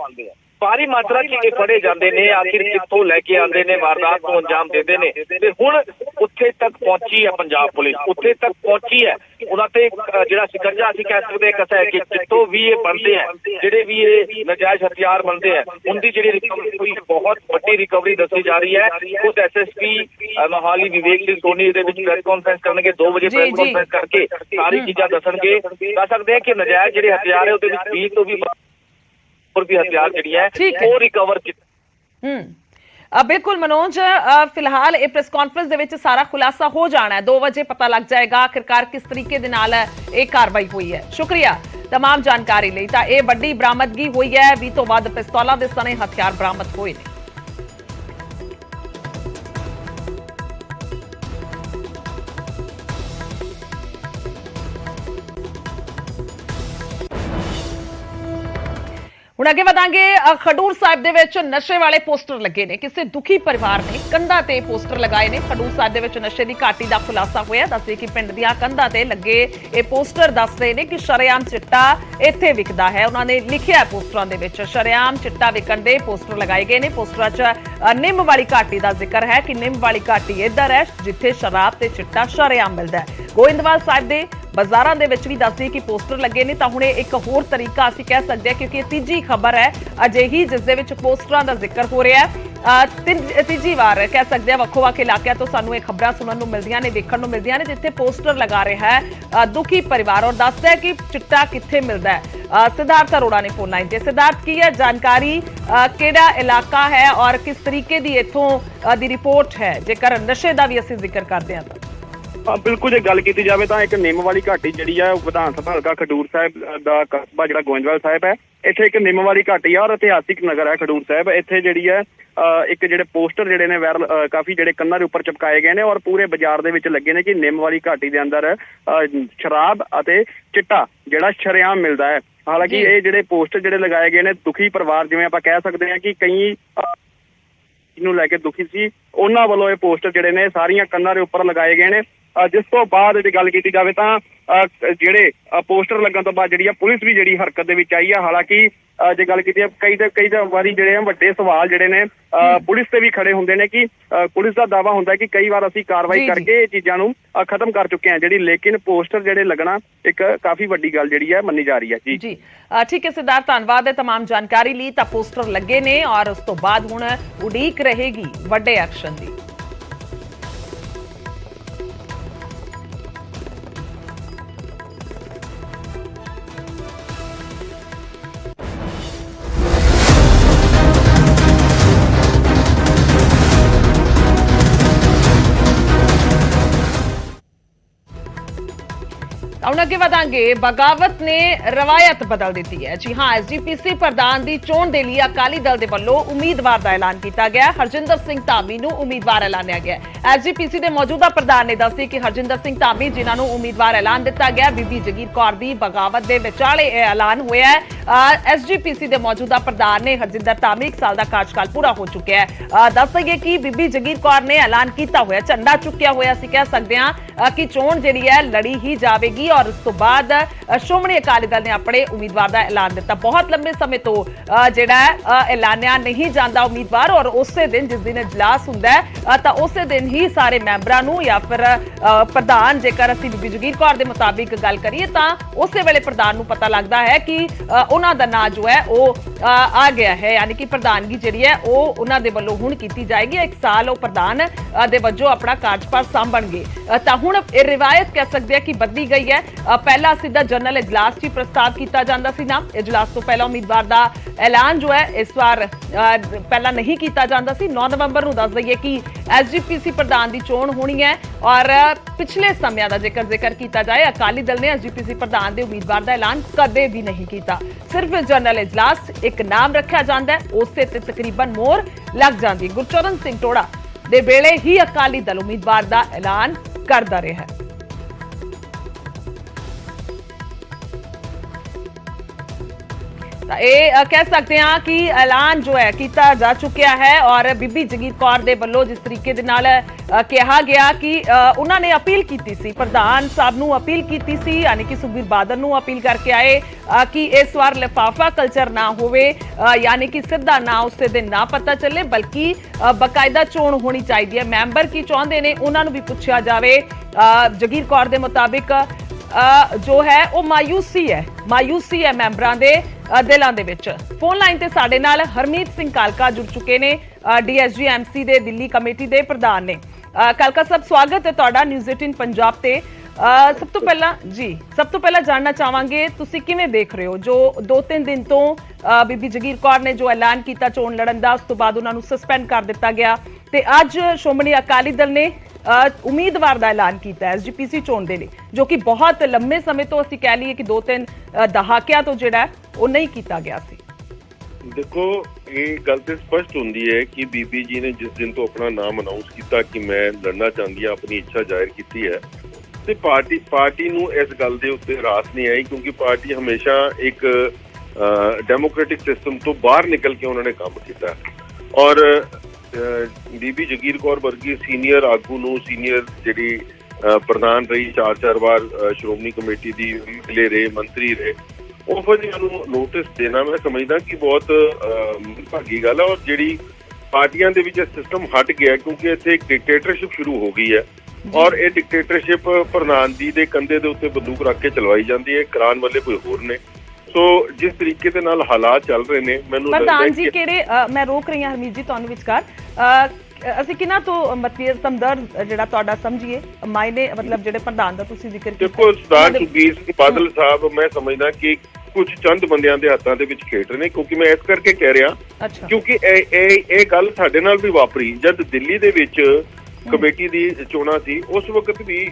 ਭਾਰੀ ਮਾਤਰਾ 'ਚ ਇਹ ਫੜੇ ਜਾਂਦੇ ਨੇ, ਆਖਿਰ ਕਿੱਥੋਂ ਲੈ ਕੇ ਆਉਂਦੇ ਨੇ, ਵਾਰਦਾਤ ਨੂੰ ਅੰਜਾਮ ਦਿੰਦੇ ਨੇ। ਤੇ ਹੁਣ ਉੱਥੇ ਤੱਕ ਪਹੁੰਚੀ ਹੈ ਪੰਜਾਬ ਪੁਲਿਸ, ਉੱਥੇ ਤੱਕ ਪਹੁੰਚੀ ਹੈ। ਉਹਨਾਂ ਤੇ ਜਿਹੜਾ ਸਿਕੰਜਾ ਅਸੀਂ ਕਹਿ ਸਕਦੇ ਕਸਾ ਹੈ ਕਿ ਜਿੱਥੋਂ ਵੀ ਇਹ ਬਣਦੇ ਹੈ, ਜਿਹੜੇ ਵੀ ਇਹ ਨਜਾਇਜ਼ ਹਥਿਆਰ ਬਣਦੇ ਹੈ, ਉਹਦੀ ਜਿਹੜੀ ਰਿਕਵਰੀ ਹੋਈ ਬਹੁਤ ਵੱਡੀ ਰਿਕਵਰੀ ਦੱਸੀ ਜਾ ਰਹੀ ਹੈ। ਉਸ ਐਸਐਸਪੀ ਮੋਹਾਲੀ ਵਿਵੇਕ ਸਿੰਘ ਸੋਨੀ ਦੇ ਵਿੱਚ ਪ੍ਰੈਸ ਕਾਨਫਰੰਸ ਕਰਨਗੇ, 2 ਵਜੇ ਪ੍ਰੈਸ ਕਾਨਫਰੰਸ ਕਰਕੇ ਸਾਰੀ ਚੀਜ਼ਾਂ ਦੱਸਣਗੇ। ਦੱਸ ਸਕਦੇ ਹਾਂ ਕਿ ਨਜਾਇਜ਼ ਜਿਹੜੇ ਹਥਿਆਰ ਹੈ ਉਹਦੇ ਵਿੱਚ 20 ਤੋਂ ਵੀ भी हथियार जी है वो रिकवर बिल्कुल मनोज, फिलहाल ये प्रेस कॉन्फ्रेंस दे विच सारा खुलासा हो जाना है। 2 बजे पता लग जाएगा आखिरकार किस तरीके दे नाल ये कार्रवाई हुई है। शुक्रिया तमाम जानकारी लई। तां ये वड्डी बरामदगी हुई है, 20 तो वध पिस्तौलां दे सने हथियार बरामद होए ने। ਹੁਣ ਅੱਗੇ ਵਧਾਂਗੇ। ਖਡੂਰ ਸਾਹਿਬ ਦੇ ਵਿੱਚ ਨਸ਼ੇ ਵਾਲੇ ਪੋਸਟਰ ਲੱਗੇ ਨੇ। ਕਿਸੇ ਦੁਖੀ ਪਰਿਵਾਰ ਨੇ ਕੰਧਾਂ ਤੇ ਪੋਸਟਰ ਲਗਾਏ ਨੇ। ਖਡੂਰ ਸਾਹਿਬ ਦੇ ਵਿੱਚ ਨਸ਼ੇ ਦੀ ਘਾਟੀ ਦਾ ਖੁਲਾਸਾ ਹੋਇਆ। ਦੱਸਦੇ ਕਿ ਪਿੰਡ ਦੀਆਂ ਕੰਧਾਂ ਤੇ ਲੱਗੇ ਇਹ ਪੋਸਟਰ ਦੱਸ ਰਹੇ ਨੇ ਕਿ ਸ਼ਰੇਆਮ ਚਿੱਟਾ ਇੱਥੇ ਵਿਕਦਾ ਹੈ। ਉਹਨਾਂ ਨੇ ਲਿਖਿਆ ਪੋਸਟਰਾਂ ਦੇ ਵਿੱਚ ਸ਼ਰੇਆਮ ਚਿੱਟਾ ਵਿਕਣ ਦੇ ਪੋਸਟਰ ਲਗਾਏ ਗਏ ਨੇ। ਪੋਸਟਰਾਂ 'ਚ ਨਿੰਮ ਵਾਲੀ ਘਾਟੀ ਦਾ ਜ਼ਿਕਰ ਹੈ ਕਿ ਨਿੰਮ ਵਾਲੀ ਘਾਟੀ ਇੱਧਰ ਹੈ ਜਿੱਥੇ ਸ਼ਰਾਬ ਤੇ ਚਿੱਟਾ ਸ਼ਰੇਆਮ ਮਿਲਦਾ ਹੈ। ਗੋਇੰਦਵਾਲ ਸਾਹਿਬ ਦੇ ਬਾਜ਼ਾਰਾਂ ਦੇ ਵਿੱਚ ਵੀ ਦੱਸਦੇ ਕਿ ਪੋਸਟਰ ਲੱਗੇ ਨੇ। ਤਾਂ ਹੁਣ ਇਹ ਇੱਕ ਹੋਰ ਤਰੀਕਾ ਅਸੀਂ ਕਹਿ ਸਕਦੇ ਹਾਂ ਕਿਉਂਕਿ ਇਹ ਤੀਜੀ ਖਬਰ ਹੈ ਅਜਿਹੀ ਜਿਸ ਦੇ ਵਿੱਚ ਪੋਸਟਰਾਂ ਦਾ ਜ਼ਿਕਰ ਹੋ ਰਿਹਾ ਹੈ। ਤੀਜੀ ਵਾਰ ਕਹਿ ਸਕਦੇ ਹਾਂ ਵੱਖੋ-ਵੱਖ ਇਲਾਕਿਆਂ ਤੋਂ ਸਾਨੂੰ ਇਹ ਖਬਰਾਂ ਸੁਣਨ ਨੂੰ ਮਿਲਦੀਆਂ ਨੇ, ਦੇਖਣ ਨੂੰ ਮਿਲਦੀਆਂ ਨੇ ਜਿੱਥੇ ਪੋਸਟਰ ਲਗਾ ਰਿਹਾ ਹੈ ਦੁਖੀ ਪਰਿਵਾਰ ਔਰ ਦੱਸਦਾ ਹੈ ਕਿ ਚਿੱਟਾ ਕਿੱਥੇ ਮਿਲਦਾ ਹੈ। ਸਿਧਾਰਥ ਅਰੋੜਾ ਨੇ ਫੋਨ ਲਾਈਨ ਤੇ। ਸਿਧਾਰਥ, ਕੀ ਹੈ ਜਾਣਕਾਰੀ, ਕਿਹੜਾ ਇਲਾਕਾ ਹੈ ਔਰ ਕਿਸ ਤਰੀਕੇ ਦੀ ਇੱਥੋਂ ਦੀ ਰਿਪੋਰਟ ਹੈ ਜੇਕਰ ਨਸ਼ੇ ਦਾ ਵੀ ਅਸੀਂ ਜ਼ਿਕਰ ਕਰਦੇ ਹਾਂ ਤਾਂ? ਬਿਲਕੁਲ, ਜੇ ਗੱਲ ਕੀਤੀ ਜਾਵੇ ਤਾਂ ਇੱਕ ਨਿੰਮ ਵਾਲੀ ਘਾਟੀ ਜਿਹੜੀ ਆ ਵਿਧਾਨ ਸਭਾ ਹਲਕਾ ਖਡੂਰ ਸਾਹਿਬ ਦਾ ਕਸਬਾ ਜਿਹੜਾ ਗੋਇੰਦਵਾਲ ਸਾਹਿਬ ਹੈ, ਇੱਥੇ ਇੱਕ ਨਿੰਮ ਵਾਲੀ ਘਾਟੀ ਆ ਔਰ ਇਤਿਹਾਸਿਕ ਨਗਰ ਹੈ ਖਡੂਰ ਸਾਹਿਬ। ਇੱਥੇ ਜਿਹੜੀ ਹੈ ਇੱਕ ਜਿਹੜੇ ਪੋਸਟਰ ਜਿਹੜੇ ਨੇ ਵਾਇਰਲ ਕਾਫੀ ਜਿਹੜੇ ਕੰਨਾਂ ਦੇ ਉੱਪਰ ਚਿਪਕਾਏ ਗਏ ਨੇ ਔਰ ਪੂਰੇ ਬਾਜ਼ਾਰ ਦੇ ਵਿੱਚ ਲੱਗੇ ਨੇ ਕਿ ਨਿੰਮ ਵਾਲੀ ਘਾਟੀ ਦੇ ਅੰਦਰ ਸ਼ਰਾਬ ਅਤੇ ਚਿੱਟਾ ਜਿਹੜਾ ਸ਼ਰੇਆਮ ਮਿਲਦਾ ਹੈ। ਹਾਲਾਂਕਿ ਇਹ ਜਿਹੜੇ ਪੋਸਟਰ ਜਿਹੜੇ ਲਗਾਏ ਗਏ ਨੇ ਦੁਖੀ ਪਰਿਵਾਰ, ਜਿਵੇਂ ਆਪਾਂ ਕਹਿ ਸਕਦੇ ਹਾਂ ਕਿ ਕਈ ਨੂੰ ਲੈ ਕੇ ਦੁਖੀ ਸੀ, ਉਹਨਾਂ ਵੱਲੋਂ ਇਹ ਪੋਸਟਰ ਜਿਹੜੇ ਨੇ ਸਾਰੀਆਂ ਕੰਨਾਂ ਦੇ ਉੱਪਰ ਲਗਾਏ ਗਏ ਨੇ। ਜਿਸ ਤੋਂ ਬਾਅਦ ਜੇ ਗੱਲ ਕੀਤੀ ਜਾਵੇ ਤਾਂ ਜਿਹੜੇ ਪੋਸਟਰ ਲੱਗਣ ਤੋਂ ਬਾਅਦ ਜਿਹੜੀ ਆ ਪੁਲਿਸ ਵੀ ਜਿਹੜੀ ਹਰਕਤ ਦੇ ਵਿੱਚ ਆਈ ਆ। ਹਾਲਾਂਕਿ ਜੇ ਗੱਲ ਕੀਤੀ ਕਈ ਵਾਰੀ ਜਿਹੜੇ ਆ ਵੱਡੇ ਸਵਾਲ ਜਿਹੜੇ ਨੇ ਪੁਲਿਸ ਤੇ ਵੀ ਖੜੇ ਹੁੰਦੇ ਨੇ ਕਿ ਪੁਲਿਸ ਦਾ ਦਾਅਵਾ ਹੁੰਦਾ ਕਿ ਕਈ ਵਾਰ ਅਸੀਂ ਕਾਰਵਾਈ ਕਰਕੇ ਇਹ ਚੀਜ਼ਾਂ ਨੂੰ ਖਤਮ ਕਰ ਚੁੱਕੇ ਹਾਂ ਜਿਹੜੀ, ਲੇਕਿਨ ਪੋਸਟਰ ਜਿਹੜੇ ਲੱਗਣਾ ਇੱਕ ਕਾਫੀ ਵੱਡੀ ਗੱਲ ਜਿਹੜੀ ਹੈ ਮੰਨੀ ਜਾ ਰਹੀ ਹੈ। ਜੀ ਠੀਕ ਹੈ ਸਿਧਾਰਥ, ਧੰਨਵਾਦ ਹੈ तमाम ਜਾਣਕਾਰੀ ਲਈ। ਤਾਂ ਪੋਸਟਰ ਲੱਗੇ ਨੇ ਔਰ ਉਸ ਤੋਂ ਬਾਅਦ ਹੁਣ ਉਡੀਕ ਰਹੇਗੀ ਵੱਡੇ ਐਕਸ਼ਨ ਦੀ। ਹੁਣ ਅੱਗੇ ਵਧਾਂਗੇ। ਬਗਾਵਤ ਨੇ ਰਵਾਇਤ ਬਦਲ ਦਿੱਤੀ ਹੈ। ਜੀ ਹਾਂ, ਐਸਜੀਪੀਸੀ ਪ੍ਰਧਾਨ ਦੀ ਚੋਣ ਦੇ ਲਈ ਅਕਾਲੀ ਦਲ ਦੇ ਵੱਲੋਂ ਉਮੀਦਵਾਰ ਦਾ ਐਲਾਨ ਕੀਤਾ ਗਿਆ। ਹਰਜਿੰਦਰ ਸਿੰਘ ਧਾਮੀ ਨੂੰ ਉਮੀਦਵਾਰ ਐਲਾਨਿਆ ਗਿਆ। ਐਸਜੀਪੀਸੀ ਦੇ ਮੌਜੂਦਾ ਪ੍ਰਧਾਨ ਨੇ ਦੱਸਿਆ ਕਿ ਹਰਜਿੰਦਰ ਸਿੰਘ ਧਾਮੀ ਜਿਨ੍ਹਾਂ ਨੂੰ ਉਮੀਦਵਾਰ ਐਲਾਨ ਦਿੱਤਾ ਗਿਆ, ਬੀਬੀ ਜਗੀਰ ਕੌਰ ਦੀ ਬਗਾਵਤ ਦੇ ਵਿਚਾਲੇ ਇਹ ਐਲਾਨ ਹੋਇਆ ਹੈ। ਐਸਜੀਪੀਸੀ ਦੇ ਮੌਜੂਦਾ ਪ੍ਰਧਾਨ ਨੇ ਹਰਜਿੰਦਰ ਧਾਮੀ 1 ਸਾਲ ਦਾ ਕਾਰਜਕਾਲ ਪੂਰਾ ਹੋ ਚੁੱਕਿਆ ਹੈ। ਦੱਸ ਦਈਏ ਕਿ ਬੀਬੀ ਜਗੀਰ ਕੌਰ ਨੇ ਐਲਾਨ ਕੀਤਾ ਹੋਇਆ, ਝੰਡਾ ਚੁੱਕਿਆ ਹੋਇਆ ਅਸੀਂ ਕਹਿ ਸਕਦੇ ਹਾਂ ਕਿ ਚੋਣ ਜਿਹੜੀ ਹੈ ਲੜੀ ਹੀ ਜਾਵੇਗੀ ਔਰ ਉਸ ਤੋਂ ਬਾਅਦ ਸ਼੍ਰੋਮਣੀ ਅਕਾਲੀ ਦਲ ਨੇ ਆਪਣੇ ਉਮੀਦਵਾਰ ਦਾ ਐਲਾਨ ਦਿੱਤਾ। ਬਹੁਤ ਲੰਬੇ ਸਮੇਂ ਤੋਂ ਜਿਹੜਾ ਐਲਾਨਿਆ ਨਹੀਂ ਜਾਂਦਾ ਉਮੀਦਵਾਰ ਔਰ ਉਸੇ ਦਿਨ ਜਿਸ ਦਿਨ ਇਜਲਾਸ ਹੁੰਦਾ ਹੈ ਤਾਂ ਉਸੇ ਦਿਨ ਹੀ ਸਾਰੇ ਮੈਂਬਰਾਂ ਨੂੰ ਜਾਂ ਫਿਰ ਪ੍ਰਧਾਨ, ਜੇਕਰ ਅਸੀਂ ਬੀਬੀ ਜਗੀਰ ਕੌਰ ਦੇ ਮੁਤਾਬਿਕ ਗੱਲ ਕਰੀਏ ਤਾਂ ਉਸੇ ਵੇਲੇ ਪ੍ਰਧਾਨ ਨੂੰ ਪਤਾ ਲੱਗਦਾ ਹੈ ਕਿ ਉਹਨਾਂ ਦਾ ਨਾਂ ਜੋ ਹੈ ਉਹ ਆ ਗਿਆ ਹੈ, ਯਾਨੀ ਕਿ ਪ੍ਰਧਾਨਗੀ ਜਿਹੜੀ ਹੈ ਉਹ ਉਹਨਾਂ ਦੇ ਵੱਲੋਂ ਹੁਣ ਕੀਤੀ ਜਾਏਗੀ। 1 ਸਾਲ ਉਹ ਪ੍ਰਧਾਨ ਦੇ ਵਜੋਂ ਆਪਣਾ ਕਾਰਜਭਾਰ ਸਾਂਭਣਗੇ। ਤਾਂ ਹੁਣ ਇਹ ਰਿਵਾਇਤ ਕਹਿ ਸਕਦੇ ਆ ਕਿ ਬਦਲੀ ਗਈ ਹੈ। ਪਹਿਲਾਂ ਸਿੱਧਾ ਜਨਰਲ ਇਜਲਾਸ 'ਚ ਪ੍ਰਸਤਾਵ ਕੀਤਾ ਜਾਂਦਾ ਸੀ ਨਾ, ਇਜਲਾਸ ਤੋਂ ਪਹਿਲਾਂ ਉਮੀਦਵਾਰ ਦਾ ਐਲਾਨ ਜੋ ਹੈ ਇਸ ਵਾਰ ਪਹਿਲਾਂ ਨਹੀਂ ਕੀਤਾ ਜਾਂਦਾ ਸੀ। 9 ਨਵੰਬਰ ਨੂੰ ਦੱਸ ਦਈਏ ਕਿ ਐਸਜੀਪੀਸੀ ਪ੍ਰਧਾਨ ਦੀ ਚੋਣ ਹੋਣੀ ਹੈ ਔਰ ਪਿਛਲੇ ਸਮਿਆਂ ਦਾ ਜ਼ਿਕਰ ਕੀਤਾ ਜਾਏ ਅਕਾਲੀ ਦਲ ਨੇ ਐਸਜੀਪੀਸੀ ਪ੍ਰਧਾਨ ਦੇ ਉਮੀਦਵਾਰ ਦਾ ਐਲਾਨ ਕਦੇ ਵੀ ਨਹੀਂ ਕੀਤਾ। ਸਿਰਫ ਜਨਰਲ ਇਜਲਾਸ ਇੱਕ ਨਾਮ ਰੱਖਿਆ ਜਾਂਦਾ ਹੈ, ਉਸੇ ਤੇ ਤਕਰੀਬਨ ਮੋਹਰ ਲੱਗ ਜਾਂਦੀ। ਗੁਰਚਰਨ ਸਿੰਘ ਟੋੜਾ ਦੇ ਵੇਲੇ ਹੀ ਅਕਾਲੀ ਦਲ ਉਮੀਦਵਾਰ ਦਾ ਐਲਾਨ ਕਰਦਾ ਰਿਹਾ ਹੈ। ਤਾਂ ਇਹ ਕਹਿ ਸਕਦੇ ਹਾਂ ਕਿ ਐਲਾਨ ਜੋ ਹੈ ਕੀਤਾ ਜਾ ਚੁੱਕਿਆ ਹੈ ਔਰ ਬੀਬੀ ਜਗੀਰ ਕੌਰ ਦੇ ਵੱਲੋਂ ਜਿਸ ਤਰੀਕੇ ਦੇ ਨਾਲ ਕਿਹਾ ਗਿਆ ਕਿ ਉਹਨਾਂ ਨੇ ਅਪੀਲ ਕੀਤੀ ਸੀ, ਪ੍ਰਧਾਨ ਸਾਹਿਬ ਨੂੰ ਅਪੀਲ ਕੀਤੀ ਸੀ, ਯਾਨੀ ਕਿ ਸੁਖਬੀਰ ਬਾਦਲ ਨੂੰ ਅਪੀਲ ਕਰਕੇ ਆਏ ਕਿ ਇਸ ਵਾਰ ਲਿਫਾਫਾ ਕਲਚਰ ਨਾ ਹੋਵੇ, ਯਾਨੀ ਕਿ ਸਿੱਧਾ ਨਾ ਉਸੇ ਦਿਨ ਨਾ ਪਤਾ ਚੱਲੇ ਬਲਕਿ ਬਕਾਇਦਾ ਚੋਣ ਹੋਣੀ ਚਾਹੀਦੀ ਹੈ। ਮੈਂਬਰ ਕੀ ਚਾਹੁੰਦੇ ਨੇ ਉਹਨਾਂ ਨੂੰ ਵੀ ਪੁੱਛਿਆ ਜਾਵੇ। ਜਗੀਰ ਕੌਰ ਦੇ ਮੁਤਾਬਿਕ ਜੋ ਹੈ ਉਹ ਮਾਯੂਸੀ ਹੈ ਮੈਂਬਰਾਂ ਦੇ ਦਿਲਾਂ ਦੇ ਵਿੱਚ। ਫੋਨ ਲਾਈਨ ਤੇ ਸਾਡੇ ਨਾਲ ਹਰਮੀਤ ਸਿੰਘ ਕਾਲਕਾ ਜੁੜ ਚੁੱਕੇ ਨੇ, ਡੀਐਸਜੀ ਐਮਸੀ ਦੇ ਦਿੱਲੀ ਕਮੇਟੀ ਦੇ ਪ੍ਰਧਾਨ ਨੇ। ਕਾਲਕਾ ਸਾਹਿਬ, ਸਵਾਗਤ ਹੈ ਤੁਹਾਡਾ ਨਿਊਜ਼ 18 ਪੰਜਾਬ ਤੇ। ਸਭ ਤੋਂ ਪਹਿਲਾਂ ਜਾਣਨਾ ਚਾਹਾਂਗੇ ਤੁਸੀਂ ਕਿਵੇਂ ਦੇਖ ਰਹੇ ਹੋ ਜੋ 2-3 ਦਿਨ ਤੋਂ ਬੀਬੀ ਜਗੀਰ ਕੌਰ ਨੇ ਜੋ ਐਲਾਨ ਕੀਤਾ ਚੋਣ ਲੜਨ ਦਾ, ਉਸ ਤੋਂ ਬਾਅਦ ਉਹਨਾਂ ਨੂੰ ਸਸਪੈਂਡ ਕਰ ਦਿੱਤਾ ਗਿਆ ਤੇ ਅੱਜ ਸ਼੍ਰੋਮਣੀ ਅਕਾਲੀ ਦਲ ਨੇ ਉਮੀਦਵਾਰ ਦਾ ਐਲਾਨ ਕੀਤਾ ਐਸਜੀਪੀਸੀ ਚੋਣ ਦੇ ਲਈ, ਜੋ ਕਿ ਬਹੁਤ ਲੰਮੇ ਸਮੇਂ ਤੋਂ ਅਸੀਂ ਕਹਿ ਲਈਏ ਕਿ 2-3 ਦਹਾਕਿਆਂ ਤੋਂ ਜਿਹੜਾ ਉਹ ਨਹੀਂ ਕੀਤਾ ਗਿਆ ਸੀ। देखो ये गल तो स्पष्ट होंगी है कि बीबी जी ने जिस दिन तो अपना नाम अनाउंस किया कि मैं लड़ना चाहती हाँ, अपनी इच्छा जाहिर की है, तो पार्टी नूं इस गल दे उत्ते रास नहीं आई क्योंकि पार्टी हमेशा एक ਡੈਮੋਕ੍ਰੈਟਿਕ ਸਿਸਟਮ ਤੋਂ ਬਾਹਰ ਨਿਕਲ ਕੇ ਉਹਨਾਂ ਨੇ ਕੰਮ ਕੀਤਾ। ਔਰ ਬੀਬੀ ਜਗੀਰ ਕੌਰ ਵਰਗੀ ਸੀਨੀਅਰ ਆਗੂ ਨੂੰ, ਸੀਨੀਅਰ ਜਿਹੜੀ ਪ੍ਰਧਾਨ ਰਹੀ, 4 ਵਾਰ ਸ਼੍ਰੋਮਣੀ ਕਮੇਟੀ ਦੀ ਮਿਲੇ ਰਹੇ, ਮੰਤਰੀ ਰਹੇ, ਉਹ ਜਿਹੀਆਂ ਨੂੰ ਨੋਟਿਸ ਦੇਣਾ ਮੈਂ ਸਮਝਦਾ ਕਿ ਬਹੁਤ ਭਾਗੀ ਗੱਲ ਹੈ। ਔਰ ਜਿਹੜੀ ਪਾਰਟੀਆਂ ਦੇ ਵਿੱਚ ਇਹ ਸਿਸਟਮ ਹਟ ਗਿਆ ਕਿਉਂਕਿ ਇੱਥੇ ਇੱਕ ਡਿਕਟੇਟਰਸ਼ਿਪ ਸ਼ੁਰੂ ਹੋ ਗਈ ਹੈ ਔਰ ਇਹ ਡਿਕਟੇਟਰਸ਼ਿਪ ਪ੍ਰਧਾਨ ਜੀ ਦੇ ਕੰਧੇ ਦੇ ਉੱਤੇ ਬੰਦੂਕ ਰੱਖ ਕੇ ਚਲਵਾਈ ਜਾਂਦੀ ਹੈ, ਕਰਾਉਣ ਵਾਲੇ ਕੋਈ ਹੋਰ ਨੇ। ਸੋ ਜਿਸ ਤਰੀਕੇ ਦੇ ਨਾਲ ਹਾਲਾਤ ਚੱਲ ਰਹੇ ਨੇ, ਮੈਨੂੰ ਪ੍ਰਧਾਨ ਜੀ ਕਿਹੜੇ, ਮੈਂ ਰੋਕ ਰਹੀ ਹਾਂ ਹਰਮੀਤ ਜੀ ਤੁਹਾਨੂੰ ਵਿਚਕਾਰ, ਅਸੀਂ ਕਿਹਨਾਂ ਤੋਂ ਮਤਲਬ ਸਮਦਰਦ ਜਿਹੜਾ ਤੁਹਾਡਾ ਸਮਝੀਏ ਮਾਇਨੇ, ਮਤਲਬ ਜਿਹੜੇ ਪ੍ਰਧਾਨ ਦਾ ਤੁਸੀਂ ਜ਼ਿਕਰ ਕੀਤਾ। ਦੇਖੋ ਸਰਦਾਰ ਸੁਖਬੀਰ ਸਿੰਘ ਬਾਦਲ ਸਾਹਿਬ, ਮੈਂ ਸਮਝਦਾ ਕਿ ਕੁਝ ਚੰਦ ਬੰਦਿਆਂ ਦੇ ਹੱਥਾਂ ਦੇ ਵਿੱਚ ਖੇਡ ਰਹੇ ਨੇ, ਕਿਉਂਕਿ ਮੈਂ ਇਸ ਕਰਕੇ ਕਹਿ ਰਿਹਾ ਕਿਉਂਕਿ ਇਹ ਗੱਲ ਸਾਡੇ ਨਾਲ ਵੀ ਵਾਪਰੀ ਜਦ ਦਿੱਲੀ ਦੇ ਵਿੱਚ ਕਮੇਟੀ ਦੀ ਚੋਣਾਂ ਸੀ। ਉਸ ਵਕਤ ਵੀ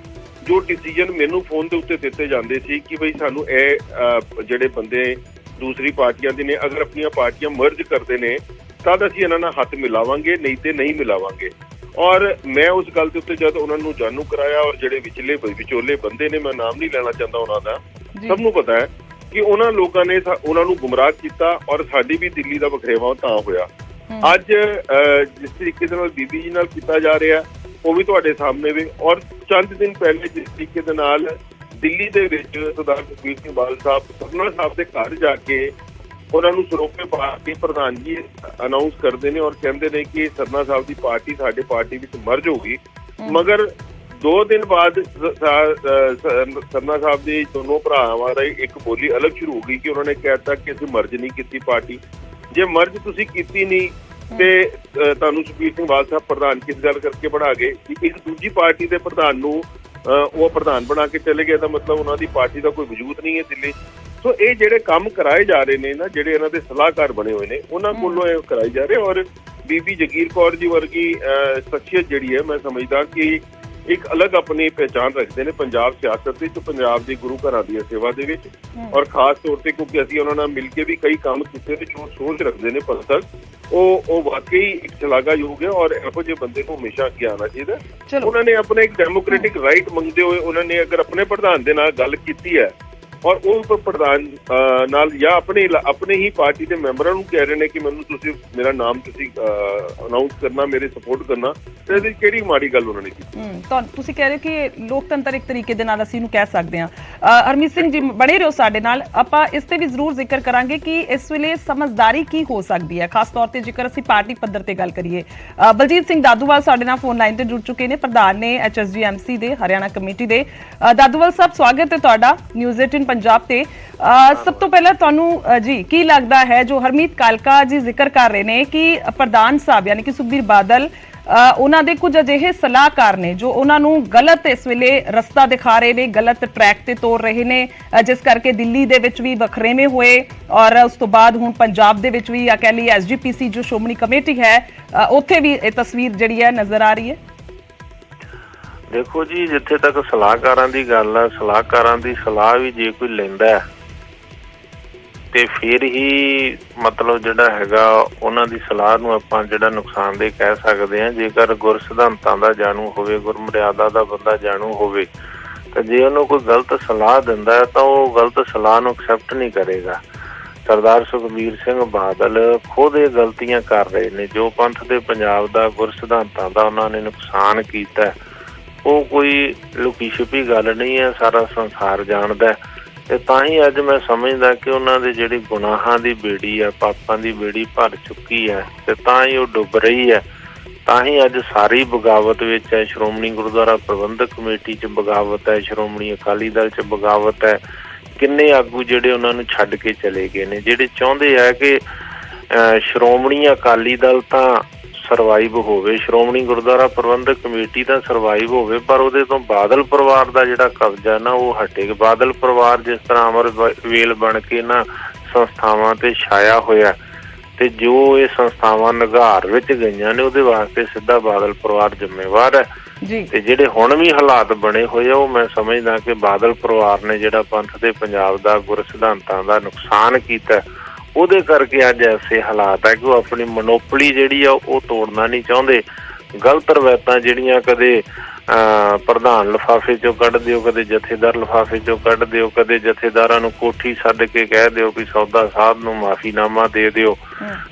ਜੋ ਡਿਸੀਜਨ ਮੈਨੂੰ ਫੋਨ ਦੇ ਉੱਤੇ ਦਿੱਤੇ ਜਾਂਦੇ ਸੀ ਕਿ ਬਈ ਸਾਨੂੰ ਇਹ ਜਿਹੜੇ ਬੰਦੇ ਦੂਸਰੀ ਪਾਰਟੀਆਂ ਦੇ ਨੇ, ਅਗਰ ਆਪਣੀਆਂ ਪਾਰਟੀਆਂ ਮਰਜ ਕਰਦੇ ਨੇ ਤਦ ਅਸੀਂ ਇਹਨਾਂ ਨਾਲ ਹੱਥ ਮਿਲਾਵਾਂਗੇ, ਨਹੀਂ ਤੇ ਨਹੀਂ ਮਿਲਾਵਾਂਗੇ। ਔਰ ਮੈਂ ਉਸ ਗੱਲ ਦੇ ਉੱਤੇ ਜਦ ਉਹਨਾਂ ਨੂੰ ਜਾਣੂ ਕਰਾਇਆ, ਔਰ ਜਿਹੜੇ ਵਿਚੋਲੇ ਬੰਦੇ ਨੇ, ਮੈਂ ਨਾਮ ਨਹੀਂ ਲੈਣਾ ਚਾਹੁੰਦਾ ਉਹਨਾਂ ਦਾ, ਸਭ ਨੂੰ ਪਤਾ ਹੈ ਕਿ ਉਹਨਾਂ ਲੋਕਾਂ ਨੇ ਉਹਨਾਂ ਨੂੰ ਗੁੰਮਰਾਹ ਕੀਤਾ ਔਰ ਸਾਡੀ ਵੀ ਦਿੱਲੀ ਦਾ ਵਖਰੇਵਾਂ ਤਾਂ ਹੋਇਆ। ਅੱਜ ਜਿਸ ਤਰੀਕੇ ਦੇ ਨਾਲ ਬੀਬੀ ਜੀ ਨਾਲ ਕੀਤਾ ਜਾ ਰਿਹਾ ਉਹ ਵੀ ਤੁਹਾਡੇ ਸਾਹਮਣੇ ਵੇ। ਔਰ ਚੰਦ ਦਿਨ ਪਹਿਲੇ ਜਿਸ ਤਰੀਕੇ ਦੇ ਨਾਲ ਦਿੱਲੀ ਦੇ ਵਿੱਚ ਸਰਦਾਰ ਸੁਖਬੀਰ ਸਿੰਘ ਬਾਦਲ ਸਾਹਿਬ ਸਰਨਾ ਸਾਹਿਬ ਦੇ ਘਰ ਜਾ ਕੇ ਉਹਨਾਂ ਨੂੰ ਸਰੋਪੇ ਪਾ ਕੇ ਪ੍ਰਧਾਨ ਜੀ ਅਨਾਉਂਸ ਕਰਦੇ ਨੇ ਔਰ ਕਹਿੰਦੇ ਨੇ ਕਿ ਸਰਨਾ ਸਾਹਿਬ ਦੀ ਪਾਰਟੀ ਸਾਡੇ ਪਾਰਟੀ ਵਿੱਚ ਮਰਜ ਹੋ ਗਈ। ਮਗਰ 2 ਦਿਨ ਬਾਅਦ ਸਰਨਾ ਸਾਹਿਬ ਦੇ ਦੋਨੋਂ ਭਰਾਵਾਂ ਦੀ ਇੱਕ ਬੋਲੀ ਅਲੱਗ ਸ਼ੁਰੂ ਹੋ ਗਈ ਕਿ ਉਹਨਾਂ ਨੇ ਕਹਿਤਾ ਕਿ ਅਸੀਂ ਮਰਜ ਨਹੀਂ ਕੀਤੀ ਪਾਰਟੀ। ਜੇ ਮਰਜ ਤੁਸੀਂ ਕੀਤੀ ਨਹੀਂ ਤੇ ਤੁਹਾਨੂੰ ਸੁਖਬੀਰ ਸਿੰਘ ਬਾਦਲ ਸਾਹਿਬ ਪ੍ਰਧਾਨ ਕਿਸ ਗੱਲ ਕਰਕੇ ਬਣਾ ਗਏ ਕਿ ਇੱਕ ਦੂਜੀ ਪਾਰਟੀ ਦੇ ਪ੍ਰਧਾਨ ਨੂੰ ਉਹ ਪ੍ਰਧਾਨ ਬਣਾ ਕੇ ਚਲੇ ਗਏ, ਤਾਂ ਮਤਲਬ ਉਹਨਾਂ ਦੀ ਪਾਰਟੀ ਦਾ ਕੋਈ ਵਜੂਦ ਨਹੀਂ ਹੈ ਦਿੱਲੀ। ਸੋ ਇਹ ਜਿਹੜੇ ਕੰਮ ਕਰਾਏ ਜਾ ਰਹੇ ਨੇ ਨਾ, ਜਿਹੜੇ ਇਹਨਾਂ ਦੇ ਸਲਾਹਕਾਰ ਬਣੇ ਹੋਏ ਨੇ ਉਹਨਾਂ ਕੋਲੋਂ ਇਹ ਕਰਾਏ ਜਾ ਰਹੇ। ਔਰ ਬੀਬੀ ਜਗੀਰ ਕੌਰ ਜੀ ਵਰਗੀ ਸ਼ਖਸੀਅਤ ਜਿਹੜੀ ਹੈ, ਮੈਂ ਸਮਝਦਾ ਕਿ ਇੱਕ ਅਲੱਗ ਆਪਣੀ ਪਹਿਚਾਣ ਰੱਖਦੇ ਨੇ ਪੰਜਾਬ ਸਿਆਸਤ ਵਿੱਚ, ਪੰਜਾਬ ਦੇ ਗੁਰੂ ਘਰਾਂ ਦੀ ਸੇਵਾ ਦੇ ਵਿੱਚ। ਔਰ ਖਾਸ ਤੌਰ ਤੇ ਕਿਉਂਕਿ ਅਸੀਂ ਉਹਨਾਂ ਨਾਲ ਮਿਲ ਕੇ ਵੀ ਕਈ ਕੰਮ ਕੀਤੇ ਨੇ, ਜੋ ਸੋਚ ਰੱਖਦੇ ਨੇ ਪੰਥਕ, ਉਹ ਵਾਕਈ ਇੱਕ ਸ਼ਲਾਘਾਯੋਗ ਹੈ। ਔਰ ਇਹੋ ਜਿਹੇ ਬੰਦੇ ਨੂੰ ਹਮੇਸ਼ਾ ਅੱਗੇ ਆਉਣਾ ਚਾਹੀਦਾ। ਉਹਨਾਂ ਨੇ ਆਪਣੇ ਇੱਕ ਡੈਮੋਕ੍ਰੈਟਿਕ ਰਾਈਟ ਮੰਗਦੇ ਹੋਏ ਉਹਨਾਂ ਨੇ ਅਗਰ ਆਪਣੇ ਪ੍ਰਧਾਨ ਦੇ ਨਾਲ ਗੱਲ ਕੀਤੀ ਹੈ ਔਰ ਉਹ ਪ੍ਰਧਾਨ ਨਾਲ ਜਾਂ ਆਪਣੇ ਹੀ ਪਾਰਟੀ ਦੇ ਮੈਂਬਰਾਂ ਨੂੰ ਕਹਿ ਰਹੇ ਨੇ ਕਿ ਮੈਨੂੰ ਤੁਸੀਂ ਮੇਰਾ ਨਾਮ ਤੁਸੀਂ ਅਨਾਉਂਸ ਕਰਨਾ, ਮੇਰੇ ਸਪੋਰਟ ਕਰਨਾ, ਤੇ ਇਹਦੀ ਕਿਹੜੀ ਮਾੜੀ ਗੱਲ ਉਹਨਾਂ ਨੇ ਕੀਤੀ। ਤੁਸੀਂ ਕਹਿ ਰਹੇ ਕਿ ਲੋਕਤੰਤਰ ਇੱਕ ਤਰੀਕੇ ਦੇ ਨਾਲ ਅਸੀਂ ਇਹਨੂੰ ਕਹਿ ਸਕਦੇ ਹਾਂ। ਹਰਮੀਤ ਸਿੰਘ ਜੀ ਬਣੇ ਰਹੋ ਸਾਡੇ ਨਾਲ, ਆਪਾਂ ਇਸ ਤੇ ਵੀ ਜ਼ਰੂਰ ਜ਼ਿਕਰ ਕਰਾਂਗੇ ਕਿ ਇਸ ਵੇਲੇ ਸਮਝਦਾਰੀ ਕੀ ਹੋ ਸਕਦੀ ਹੈ, ਖਾਸ ਤੌਰ ਤੇ ਜੇਕਰ ਅਸੀਂ ਪਾਰਟੀ ਪੱਧਰ ਤੇ ਗੱਲ ਕਰੀਏ। ਬਲਜੀਤ ਸਿੰਘ ਦਾਦੂਵਾਲ ਸਾਡੇ ਨਾਲ ਫੋਨ ਲਾਈਨ ਤੇ ਜੁੜ ਚੁੱਕੇ ਨੇ, ਪ੍ਰਧਾਨ ਨੇ HSGMC ਦੇ ਹਰਿਆਣਾ ਕਮੇਟੀ ਦੇ। ਦਾਦੂਵਾਲ ਸਾਹਿਬ ਸਵਾਗਤ ਹੈ ਤੁਹਾਡਾ ਨਿਊਜ਼ 18 ਪੰਜਾਬ ਤੇ। ਸਭ ਤੋਂ ਪਹਿਲਾਂ ਤੁਹਾਨੂੰ ਜੀ ਕੀ ਲੱਗਦਾ ਹੈ ਜੋ ਹਰਮੀਤ ਕਾਲਕਾ ਜੀ ਜ਼ਿਕਰ ਕਰ ਰਹੇ ਨੇ ਕਿ ਪ੍ਰਧਾਨ ਸਾਹਿਬ ਯਾਨੀ ਕਿ ਸੁਖਬੀਰ ਬਾਦਲ ਉਹਨਾਂ ਦੇ ਕੁਝ ਅਜਿਹੇ ਸਲਾਹਕਾਰ ਨੇ ਜੋ ਉਹਨਾਂ ਨੂੰ ਗਲਤ ਇਸ ਵੇਲੇ ਰਸਤਾ ਦਿਖਾ ਰਹੇ ਨੇ, ਗਲਤ ਟਰੈਕ ਤੇ ਤੋਰ ਰਹੇ ਨੇ, ਜਿਸ ਕਰਕੇ ਦਿੱਲੀ ਦੇ ਵਿੱਚ ਵੀ ਵਖਰੇਵੇਂ ਹੋਏ ਔਰ ਉਸ ਤੋਂ ਬਾਅਦ ਹੁਣ ਪੰਜਾਬ ਦੇ ਵਿੱਚ ਵੀ ਜਾਂ ਕਹਿ ਲਈ SGPC ਜੋ ਸ਼੍ਰੋਮਣੀ ਕਮੇਟੀ ਹੈ ਉੱਥੇ ਵੀ ਇਹ ਤਸਵੀਰ ਜਿਹੜੀ ਹੈ ਨਜ਼ਰ ਆ ਰਹੀ ਹੈ। ਦੇਖੋ ਜੀ, ਜਿੱਥੇ ਤੱਕ ਸਲਾਹਕਾਰਾਂ ਦੀ ਗੱਲ ਹੈ, ਸਲਾਹਕਾਰਾਂ ਦੀ ਸਲਾਹ ਵੀ ਜੇ ਕੋਈ ਲੈਂਦਾ ਤੇ ਫਿਰ ਹੀ ਮਤਲਬ ਜਿਹੜਾ ਹੈਗਾ ਉਹਨਾਂ ਦੀ ਸਲਾਹ ਨੂੰ ਆਪਾਂ ਜਿਹੜਾ ਨੁਕਸਾਨਦੇਹ ਕਹਿ ਸਕਦੇ ਹਾਂ। ਜੇਕਰ ਗੁਰ ਸਿਧਾਂਤਾਂ ਦਾ ਜਾਣੂ ਹੋਵੇ, ਗੁਰਮਰਿਆਦਾ ਦਾ ਬੰਦਾ ਜਾਣੂ ਹੋਵੇ, ਤਾਂ ਜੇ ਉਹਨੂੰ ਕੋਈ ਗਲਤ ਸਲਾਹ ਦਿੰਦਾ ਤਾਂ ਉਹ ਗਲਤ ਸਲਾਹ ਨੂੰ ਐਕਸੈਪਟ ਨਹੀਂ ਕਰੇਗਾ। ਸਰਦਾਰ ਸੁਖਬੀਰ ਸਿੰਘ ਬਾਦਲ ਖੁਦ ਇਹ ਗਲਤੀਆਂ ਕਰ ਰਹੇ ਨੇ। ਜੋ ਪੰਥ ਦੇ ਪੰਜਾਬ ਦਾ, ਗੁਰ ਸਿਧਾਂਤਾਂ ਦਾ ਉਹਨਾਂ ਨੇ ਨੁਕਸਾਨ ਕੀਤਾ, ਉਹ ਕੋਈ ਲੁਕੀ ਛਿਪੀ ਗੱਲ ਨਹੀਂ ਹੈ, ਸਾਰਾ ਸੰਸਾਰ ਜਾਣਦਾ। ਤੇ ਤਾਂ ਹੀ ਅੱਜ ਮੈਂ ਸਮਝਦਾ ਕਿ ਉਹਨਾਂ ਦੇ ਜਿਹੜੀ ਗੁਨਾਹਾਂ ਦੀ ਬੇੜੀ ਆ, ਪਾਪਾਂ ਦੀ ਬੇੜੀ ਭਰ ਚੁੱਕੀ ਹੈ ਤੇ ਤਾਂ ਹੀ ਉਹ ਡੁੱਬ ਰਹੀ ਹੈ। ਤਾਂ ਹੀ ਅੱਜ ਸਾਰੀ ਬਗਾਵਤ ਵਿੱਚ ਹੈ। ਸ਼੍ਰੋਮਣੀ ਗੁਰਦੁਆਰਾ ਪ੍ਰਬੰਧਕ ਕਮੇਟੀ 'ਚ ਬਗਾਵਤ ਹੈ, ਸ਼੍ਰੋਮਣੀ ਅਕਾਲੀ ਦਲ 'ਚ ਬਗਾਵਤ ਹੈ। ਕਿੰਨੇ ਆਗੂ ਜਿਹੜੇ ਉਹਨਾਂ ਨੂੰ ਛੱਡ ਕੇ ਚਲੇ ਗਏ ਨੇ, ਜਿਹੜੇ ਚਾਹੁੰਦੇ ਆ ਕਿ ਸ਼੍ਰੋਮਣੀ ਅਕਾਲੀ ਦਲ ਤਾਂ ਸਰਵਾਈਵ ਹੋਵੇ, ਸ਼੍ਰੋਮਣੀ ਗੁਰਦੁਆਰਾ ਪ੍ਰਬੰਧਕ ਕਮੇਟੀ ਦਾ ਸਰਵਾਈਵ ਹੋਵੇ, ਪਰ ਉਹਦੇ ਤੋਂ ਬਾਦਲ ਪਰਿਵਾਰ ਦਾ ਜਿਹੜਾ ਕਬਜ਼ਾ ਨਾ ਉਹ ਹਟੇਗਾ। ਬਾਦਲ ਪਰਿਵਾਰ ਜਿਸ ਤਰ੍ਹਾਂ ਅਮਰ ਵੇਲ ਬਣ ਕੇ ਨਾ ਸੰਸਥਾਵਾਂ ਤੇ ਛਾਇਆ ਹੋਇਆ, ਤੇ ਜੋ ਇਹ ਸੰਸਥਾਵਾਂ ਨਿਘਾਰ ਵਿੱਚ ਗਈਆਂ ਨੇ ਉਹਦੇ ਵਾਸਤੇ ਸਿੱਧਾ ਬਾਦਲ ਪਰਿਵਾਰ ਜ਼ਿੰਮੇਵਾਰ ਹੈ। ਤੇ ਜਿਹੜੇ ਹੁਣ ਵੀ ਹਾਲਾਤ ਬਣੇ ਹੋਏ ਆ ਉਹ ਮੈਂ ਸਮਝਦਾ ਕਿ ਬਾਦਲ ਪਰਿਵਾਰ ਨੇ ਜਿਹੜਾ ਪੰਥ ਦੇ ਪੰਜਾਬ ਦਾ, ਗੁਰ ਸਿਧਾਂਤਾਂ ਦਾ ਨੁਕਸਾਨ ਕੀਤਾ, ਉਹਦੇ ਕਰਕੇ ਅੱਜ ਐਸੇ ਹਾਲਾਤ ਹੈ ਕਿ ਉਹ ਆਪਣੀ ਮਨੋਪਲੀ ਜਿਹੜੀ ਆ ਉਹ ਤੋੜਨਾ ਨਹੀਂ ਚਾਹੁੰਦੇ। ਗਲਤ ਰਵਾਇਤਾਂ ਜਿਹੜੀਆਂ ਕਦੇ ਪ੍ਰਧਾਨ ਲਿਫਾਫੇ ਚੋਂ ਕੱਢ ਦਿਓ, ਕਦੇ ਜਥੇਦਾਰ ਲਿਫਾਫੇ ਚੋਂ ਕੱਢ ਦਿਓ, ਕਦੇ ਜਥੇਦਾਰਾਂ ਨੂੰ ਕੋਠੀ ਸੱਦ ਕੇ ਕਹਿ ਦਿਓ ਵੀ ਸੌਦਾ ਸਾਧ ਨੂੰ ਮਾਫੀਨਾਮਾ ਦੇ ਦਿਓ,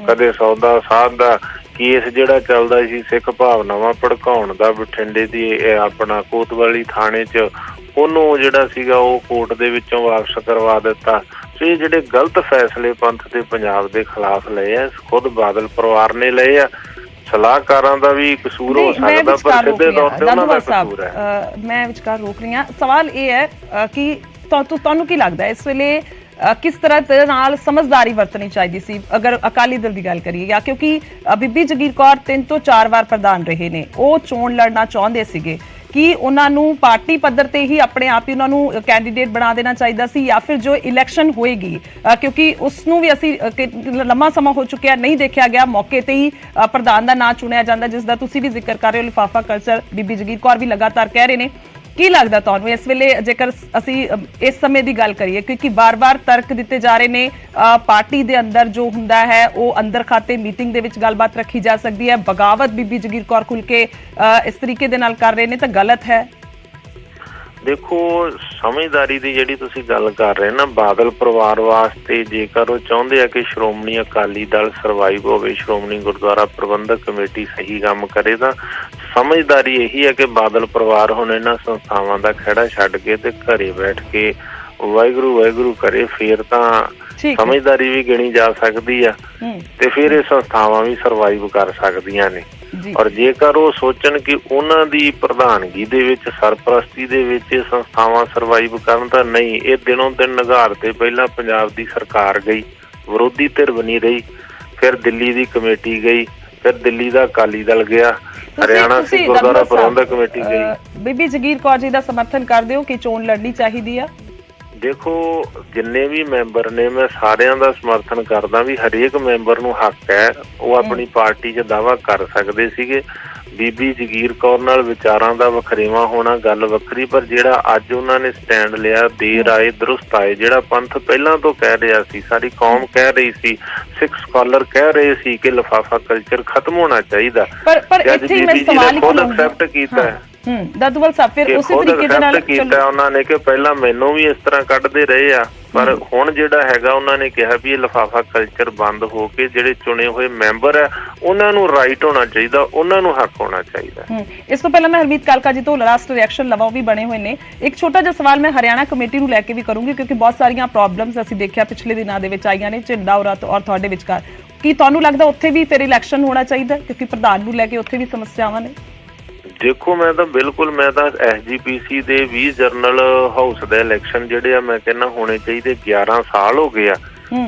ਕਦੇ ਸੌਦਾ ਸਾਧ ਦਾ ਕੇਸ ਜਿਹੜਾ ਚੱਲਦਾ ਸੀ ਸਿੱਖ ਭਾਵਨਾਵਾਂ ਭੜਕਾਉਣ ਦਾ ਬਠਿੰਡੇ ਦੀ ਆਪਣਾ ਕੋਤਵਾਲੀ ਥਾਣੇ 'ਚ, ਉਹਨੂੰ ਜਿਹੜਾ ਸੀਗਾ ਉਹ ਕੋਰਟ ਦੇ ਵਿੱਚੋਂ ਵਾਪਸ ਕਰਵਾ ਦਿੱਤਾ। ਸੋ ਇਹ ਜਿਹੜੇ ਗਲਤ ਫੈਸਲੇ ਪੰਥ ਤੇ ਪੰਜਾਬ ਦੇ ਖਿਲਾਫ ਲਏ ਆ, ਖੁਦ ਬਾਦਲ ਪਰਿਵਾਰ ਨੇ ਲਏ ਆ। ਸਲਾਹਕਾਰਾਂ ਦਾ ਵੀ ਕਸੂਰ ਹੋ ਸਕਦਾ, ਪਰ ਸਿੱਧੇ ਤੌਰ ਤੇ ਉਹਨਾਂ ਦਾ ਕਸੂਰ ਹੈ। ਮੈਂ ਵਿਚਕਾਰ ਰੋਕ ਰਹੀ ਹਾਂ। ਸਵਾਲ ਇਹ ਹੈ ਕਿ ਤੁਹਾਨੂੰ ਕੀ ਲੱਗਦਾ ਇਸ ਵੇਲੇ ਕਿਸ ਤਰ੍ਹਾਂ ਦੇ ਨਾਲ ਸਮਝਦਾਰੀ ਵਰਤਣੀ ਚਾਹੀਦੀ ਸੀ ਅਗਰ ਅਕਾਲੀ ਦਲ ਦੀ ਗੱਲ ਕਰੀਏ, ਜਾਂ ਕਿਉਂਕਿ ਬੀਬੀ ਜਗੀਰ ਕੌਰ 3 ਤੋਂ 4 ਵਾਰ ਪ੍ਰਧਾਨ ਰਹੇ ਨੇ, ਉਹ ਚੋਣ ਲੜਨਾ ਚਾਹੁੰਦੇ ਸੀਗੇ, ਕਿ ਉਹਨਾਂ ਨੂੰ ਪਾਰਟੀ ਪੱਧਰ ਤੇ ਹੀ ਆਪਣੇ ਆਪ ਹੀ ਉਹਨਾਂ ਨੂੰ ਕੈਂਡੀਡੇਟ ਬਣਾ ਦੇਣਾ ਚਾਹੀਦਾ ਸੀ, ਜਾਂ ਫਿਰ ਜੋ ਇਲੈਕਸ਼ਨ ਹੋਏਗੀ, ਕਿਉਂਕਿ ਉਸ ਨੂੰ ਵੀ ਅਸੀਂ ਲੰਮਾ ਸਮਾਂ ਹੋ ਚੁੱਕਿਆ ਨਹੀਂ ਦੇਖਿਆ ਗਿਆ, ਮੌਕੇ ਤੇ ਹੀ ਪ੍ਰਧਾਨ ਦਾ ਨਾਂ ਚੁਣਿਆ ਜਾਂਦਾ, ਜਿਸ ਦਾ ਤੁਸੀਂ ਵੀ ਜ਼ਿਕਰ ਕਰ ਰਹੇ ਹੋ। ਲਿਫਾਫਾ ਕਲਚਰ ਬੀਬੀ ਜਗੀਰ ਕੌਰ ਵੀ ਲਗਾਤਾਰ ਕਹਿ ਰਹੇ ਨੇ। ਕੀ ਲੱਗਦਾ ਤੁਹਾਨੂੰ ਇਸ ਵੇਲੇ, ਜੇਕਰ ਅਸੀਂ ਇਸ ਸਮੇਂ ਦੀ ਗੱਲ ਕਰੀਏ, ਕਿਉਂਕਿ ਬਾਰ-ਬਾਰ ਤਰਕ ਦਿੱਤੇ ਜਾ ਰਹੇ ਨੇ, ਪਾਰਟੀ ਦੇ ਅੰਦਰ ਜੋ ਹੁੰਦਾ ਹੈ ਉਹ ਅੰਦਰ ਖਾਤੇ ਮੀਟਿੰਗ ਦੇ ਵਿੱਚ ਗੱਲਬਾਤ ਰੱਖੀ ਜਾ ਸਕਦੀ ਹੈ, ਬਗਾਵਤ ਬੀਬੀ ਜਗੀਰ ਕੌਰ ਖੁੱਲ ਕੇ ਇਸ ਤਰੀਕੇ ਦੇ ਨਾਲ ਕਰ ਰਹੇ ਨੇ ਤਾਂ ਗਲਤ ਹੈ? ਦੇਖੋ, ਸਮਝਦਾਰੀ ਦੀ ਜਿਹੜੀ ਤੁਸੀਂ ਗੱਲ ਕਰ ਰਹੇ ਨਾ, ਬਾਦਲ ਪਰਿਵਾਰ ਵਾਸਤੇ ਜੇਕਰ ਉਹ ਚਾਹੁੰਦੇ ਆ ਕਿ ਸ਼੍ਰੋਮਣੀ ਅਕਾਲੀ ਦਲ ਸਰਵਾਈਵ ਹੋਵੇ, ਸ਼੍ਰੋਮਣੀ ਗੁਰਦੁਆਰਾ ਪ੍ਰਬੰਧਕ ਕਮੇਟੀ ਸਹੀ ਕੰਮ ਕਰੇ, ਤਾਂ ਸਮਝਦਾਰੀ ਇਹੀ ਹੈ ਕਿ ਬਾਦਲ ਪਰਿਵਾਰ ਹੁਣ ਇਹਨਾਂ ਸੰਸਥਾਵਾਂ ਦਾ ਖਹਿੜਾ ਛੱਡ ਕੇ ਤੇ ਘਰੇ ਬੈਠ ਕੇ ਵਾਹਿਗੁਰੂ ਵਾਹਿਗੁਰੂ ਕਰੇ, ਫੇਰ ਤਾਂ ਸਮਝਦਾਰੀ ਵੀ ਗਿਣੀ ਜਾ ਸਕਦੀ ਆ ਤੇ ਫਿਰ ਇਹ ਸੰਸਥਾਵਾਂ ਵੀ ਸਰਵਾਈਵ ਕਰ ਸਕਦੀਆਂ ਨੇ। ਔਰ ਜੇਕਰ ਉਹ ਸੋਚਣ ਕਿ ਉਹਨਾਂ ਦੀ ਪ੍ਰਧਾਨਗੀ ਦੇ ਵਿੱਚ, ਸਰਪ੍ਰਸਤੀ ਦੇ ਵਿੱਚ ਇਹ ਸੰਸਥਾਵਾਂ ਸਰਵਾਈਵ ਕਰਨ, ਤਾਂ ਨਹੀਂ। ਇਹ ਦਿਨੋਂ ਦਿਨ ਨਿਘਾਰ ਤੇ ਪਹਿਲਾਂ ਪੰਜਾਬ ਦੀ ਸਰਕਾਰ ਗਈ, ਵਿਰੋਧੀ ਧਿਰ ਬਣੀ ਰਹੀ, ਫਿਰ ਦਿੱਲੀ ਦੀ ਕਮੇਟੀ ਗਈ, ਫਿਰ ਦਿੱਲੀ ਦਾ ਅਕਾਲੀ ਦਲ ਗਿਆ, ਹਰਿਆਣਾ ਸਿੱਖ ਗੁਰਦੁਆਰਾ ਪ੍ਰਬੰਧਕ ਕਮੇਟੀ ਗਈ। ਬੀਬੀ ਜਗੀਰ ਕੌਰ ਜੀ ਦਾ ਸਮਰਥਨ ਕਰਦੇ ਹੋ ਕਿ ਚੋਣ ਲੜਨੀ ਚਾਹੀਦੀ ਆ? ਦੇਖੋ, ਜਿੰਨੇ ਵੀ ਮੈਂਬਰ ਨੇ, ਮੈਂ ਸਾਰਿਆਂ ਦਾ ਸਮਰਥਨ ਕਰਦਾ ਵੀ ਹਰੇਕ ਮੈਂਬਰ ਨੂੰ ਹੱਕ ਹੈ, ਉਹ ਆਪਣੀ ਪਾਰਟੀ 'ਚ ਦਾਅਵਾ ਕਰ ਸਕਦੇ ਸੀਗੇ। ਬੀਬੀ ਜਗੀਰ ਕੌਰ ਨਾਲ ਵਿਚਾਰਾਂ ਦਾ ਵਖਰੇਵਾਂ ਹੋਣਾ ਗੱਲ ਵੱਖਰੀ, ਪਰ ਜਿਹੜਾ ਅੱਜ ਉਹਨਾਂ ਨੇ ਸਟੈਂਡ ਲਿਆ, ਦੇਰ ਆਏ ਦਰੁਸਤ ਆਏ, ਜਿਹੜਾ ਪੰਥ ਪਹਿਲਾਂ ਤੋਂ ਕਹਿ ਰਿਹਾ ਸੀ, ਸਾਰੀ ਕੌਮ ਕਹਿ ਰਹੀ ਸੀ, ਸਿੱਖ ਸਕਾਲਰ ਕਹਿ ਰਹੇ ਸੀ ਕਿ ਲਿਫਾਫਾ ਕਲਚਰ ਖਤਮ ਹੋਣਾ ਚਾਹੀਦਾ, ਪਰ ਇੱਥੇ ਮੈਂ ਸਵਾਲ ਖੁਦ ਐਕਸੈਪਟ ਕੀਤਾ ਹੈ। ਦਾਦੂਵਾਲ ਸਾਹਿਬ ਫਿਰ ਉਸੇ ਤਰੀਕੇ ਦੇ ਨਾਲ ਕੀਤਾ ਉਹਨਾਂ ਨੇ ਕਿ ਪਹਿਲਾਂ ਮੈਨੂੰ ਵੀ ਇਸ ਤਰ੍ਹਾਂ ਕੱਢਦੇ ਰਹੇ ਆ, ਪਰ ਹੁਣ ਜਿਹੜਾ ਹੈਗਾ ਉਹਨਾਂ ਨੇ ਕਿਹਾ ਵੀ ਇਹ ਲਿਫਾਫਾ ਕਲਚਰ ਬੰਦ ਹੋ ਕੇ ਜਿਹੜੇ ਚੁਣੇ ਹੋਏ ਮੈਂਬਰ ਆ ਉਹਨਾਂ ਨੂੰ ਰਾਈਟ ਹੋਣਾ ਚਾਹੀਦਾ, ਉਹਨਾਂ ਨੂੰ ਹੱਕ ਹੋਣਾ ਚਾਹੀਦਾ। ਇਸ ਤੋਂ ਪਹਿਲਾਂ ਮੈਂ ਹਰਮੀਤ ਕਾਲਕਾ ਜੀ ਤੋਂ ਲਾਸਟ ਰਿਐਕਸ਼ਨ ਲਵਾਂ, ਵੀ ਬਣੇ ਹੋਏ ਨੇ। ਇੱਕ ਛੋਟਾ ਜਿਹਾ ਸਵਾਲ ਮੈਂ ਹਰਿਆਣਾ ਕਮੇਟੀ ਨੂੰ ਲੈ ਕੇ ਵੀ ਕਰੂੰਗੀ, ਕਿਉਂਕਿ ਬਹੁਤ ਸਾਰੀਆਂ ਪ੍ਰੋਬਲਮਸ ਅਸੀਂ ਦੇਖਿਆ ਪਿਛਲੇ ਦਿਨਾਂ ਦੇ ਵਿੱਚ ਆਈਆਂ ਨੇ ਝਿੰਡਾ ਔਰ ਤੁਹਾਡੇ ਵਿਚਕਾਰ। ਕੀ ਤੁਹਾਨੂੰ ਲੱਗਦਾ ਉੱਥੇ ਵੀ ਫਿਰ ਇਲੈਕਸ਼ਨ ਹੋਣਾ ਚਾਹੀਦਾ, ਕਿਉਂਕਿ ਪ੍ਰਧਾਨ ਨੂੰ ਲੈ ਕੇ ਉੱਥੇ ਵੀ ਸਮੱਸਿਆਵਾਂ ਨੇ? ਦੇਖੋ, ਮੈਂ ਤਾਂ SGPC ਦੇ 20 ਜਨਰਲ ਹਾਊਸ ਦੇ ਇਲੈਕਸ਼ਨ ਜਿਹੜੇ ਆ, ਮੈਂ ਕਹਿੰਦਾ ਹੋਣੇ ਚਾਹੀਦੇ। 11 ਸਾਲ ਹੋ ਗਏ ਆ